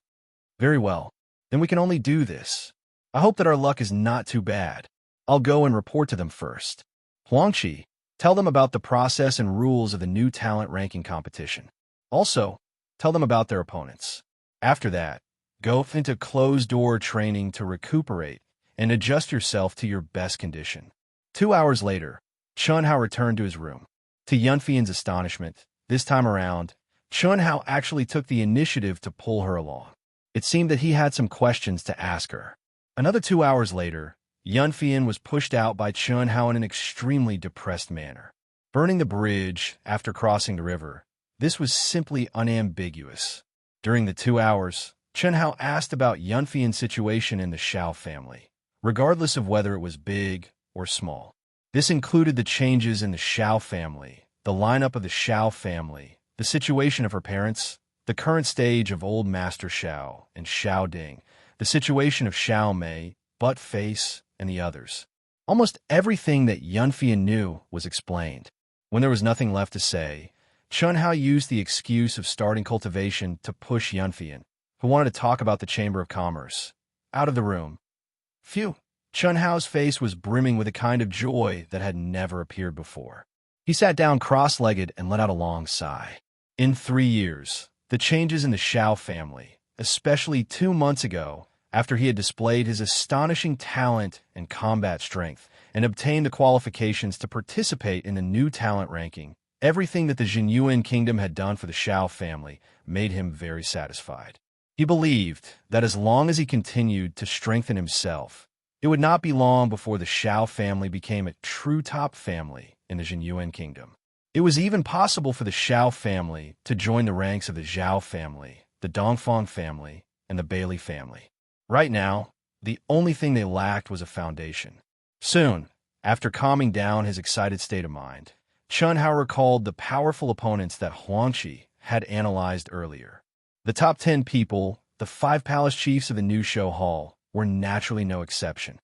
Very well, then we can only do this. I hope that our luck is not too bad. I'll go and report to them first. Huangqi, tell them about the process and rules of the new talent ranking competition. Also, tell them about their opponents. After that, go into closed-door training to recuperate and adjust yourself to your best condition. 2 hours later, Chunhao returned to his room. To Yunfian's astonishment, this time around, Chunhao actually took the initiative to pull her along. It seemed that he had some questions to ask her. Another 2 hours later, Yunfian was pushed out by Chunhao in an extremely depressed manner. Burning the bridge after crossing the river, this was simply unambiguous. During the 2 hours, Chunhao asked about Yunfian's situation in the Xiao family, regardless of whether it was big or small. This included the changes in the Xiao family, the lineup of the Xiao family, the situation of her parents, the current stage of Old Master Xiao and Xiao Ding, the situation of Xiao Mei, Butt Face, and the others. Almost everything that Yunfian knew was explained. When there was nothing left to say, Chunhao used the excuse of starting cultivation to push Yunfian, who wanted to talk about the Chamber of Commerce, out of the room. Phew! Chunhao's face was brimming with a kind of joy that had never appeared before. He sat down cross-legged and let out a long sigh. In 3 years, the changes in the Xiao family, especially 2 months ago, after he had displayed his astonishing talent and combat strength and obtained the qualifications to participate in the new talent ranking, everything that the Jinyuan kingdom had done for the Xiao family made him very satisfied. He believed that as long as he continued to strengthen himself, it would not be long before the Xiao family became a true top family in the Jinyuan kingdom. It was even possible for the Xiao family to join the ranks of the Zhao family, the Dongfang family, and the Bailey family. Right now, the only thing they lacked was a foundation. Soon, after calming down his excited state of mind, Chunhao recalled the powerful opponents that Huangqi had analyzed earlier. The top 10 people, the 5 palace chiefs of the new show hall, were naturally no exception.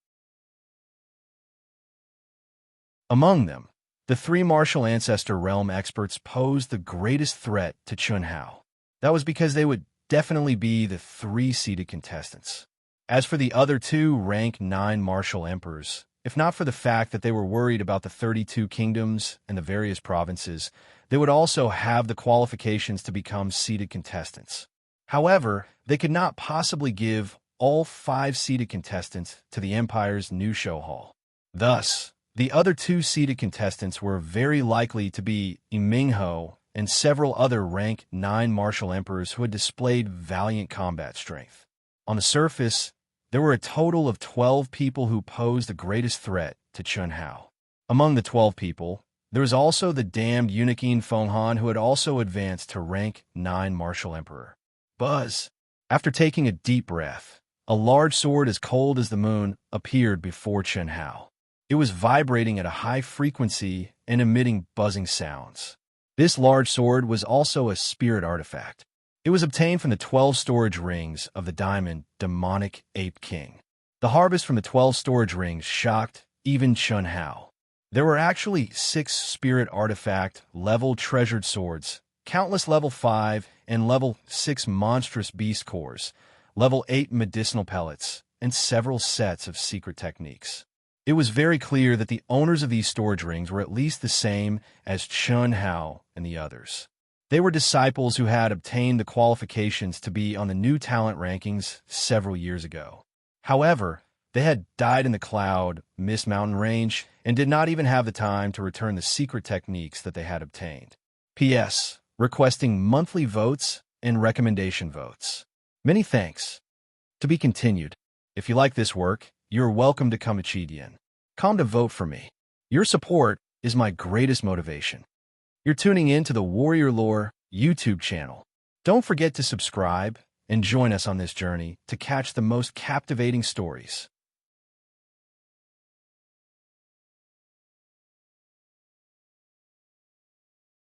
Among them, the 3 martial ancestor realm experts posed the greatest threat to Chunhao. That was because they would definitely be the 3 seeded contestants. As for the other 2 rank 9 martial emperors, if not for the fact that they were worried about the 32 kingdoms and the various provinces, they would also have the qualifications to become seeded contestants. However, they could not possibly give all 5 seeded contestants to the Empire's new show hall. Thus, the other 2 seeded contestants were very likely to be Emingho and several other rank 9 martial emperors who had displayed valiant combat strength. On the surface, there were a total of 12 people who posed the greatest threat to Chun Hao. Among the 12 people, there was also the damned Uniqin Fenghan who had also advanced to rank 9 martial emperor. Buzz. After taking a deep breath, a large sword as cold as the moon appeared before Chun Hao. It was vibrating at a high frequency and emitting buzzing sounds. This large sword was also a spirit artifact. It was obtained from the 12 storage rings of the diamond demonic ape king. The harvest from the 12 storage rings shocked even Chun Hao. There were actually 6 spirit artifact level treasured swords, countless level 5 and level 6 monstrous beast cores, level 8 medicinal pellets, and several sets of secret techniques. It was very clear that the owners of these storage rings were at least the same as Chun Hao and the others. They were disciples who had obtained the qualifications to be on the new talent rankings several years ago. However, they had died in the cloud, Mist Mountain Range, and did not even have the time to return the secret techniques that they had obtained. P.S. Requesting monthly votes and recommendation votes. Many thanks. To be continued. If you like this work, you're welcome to come Chidian. Come to vote for me. Your support is my greatest motivation. You're tuning in to the Warrior Lore YouTube channel. Don't forget to subscribe and join us on this journey to catch the most captivating stories.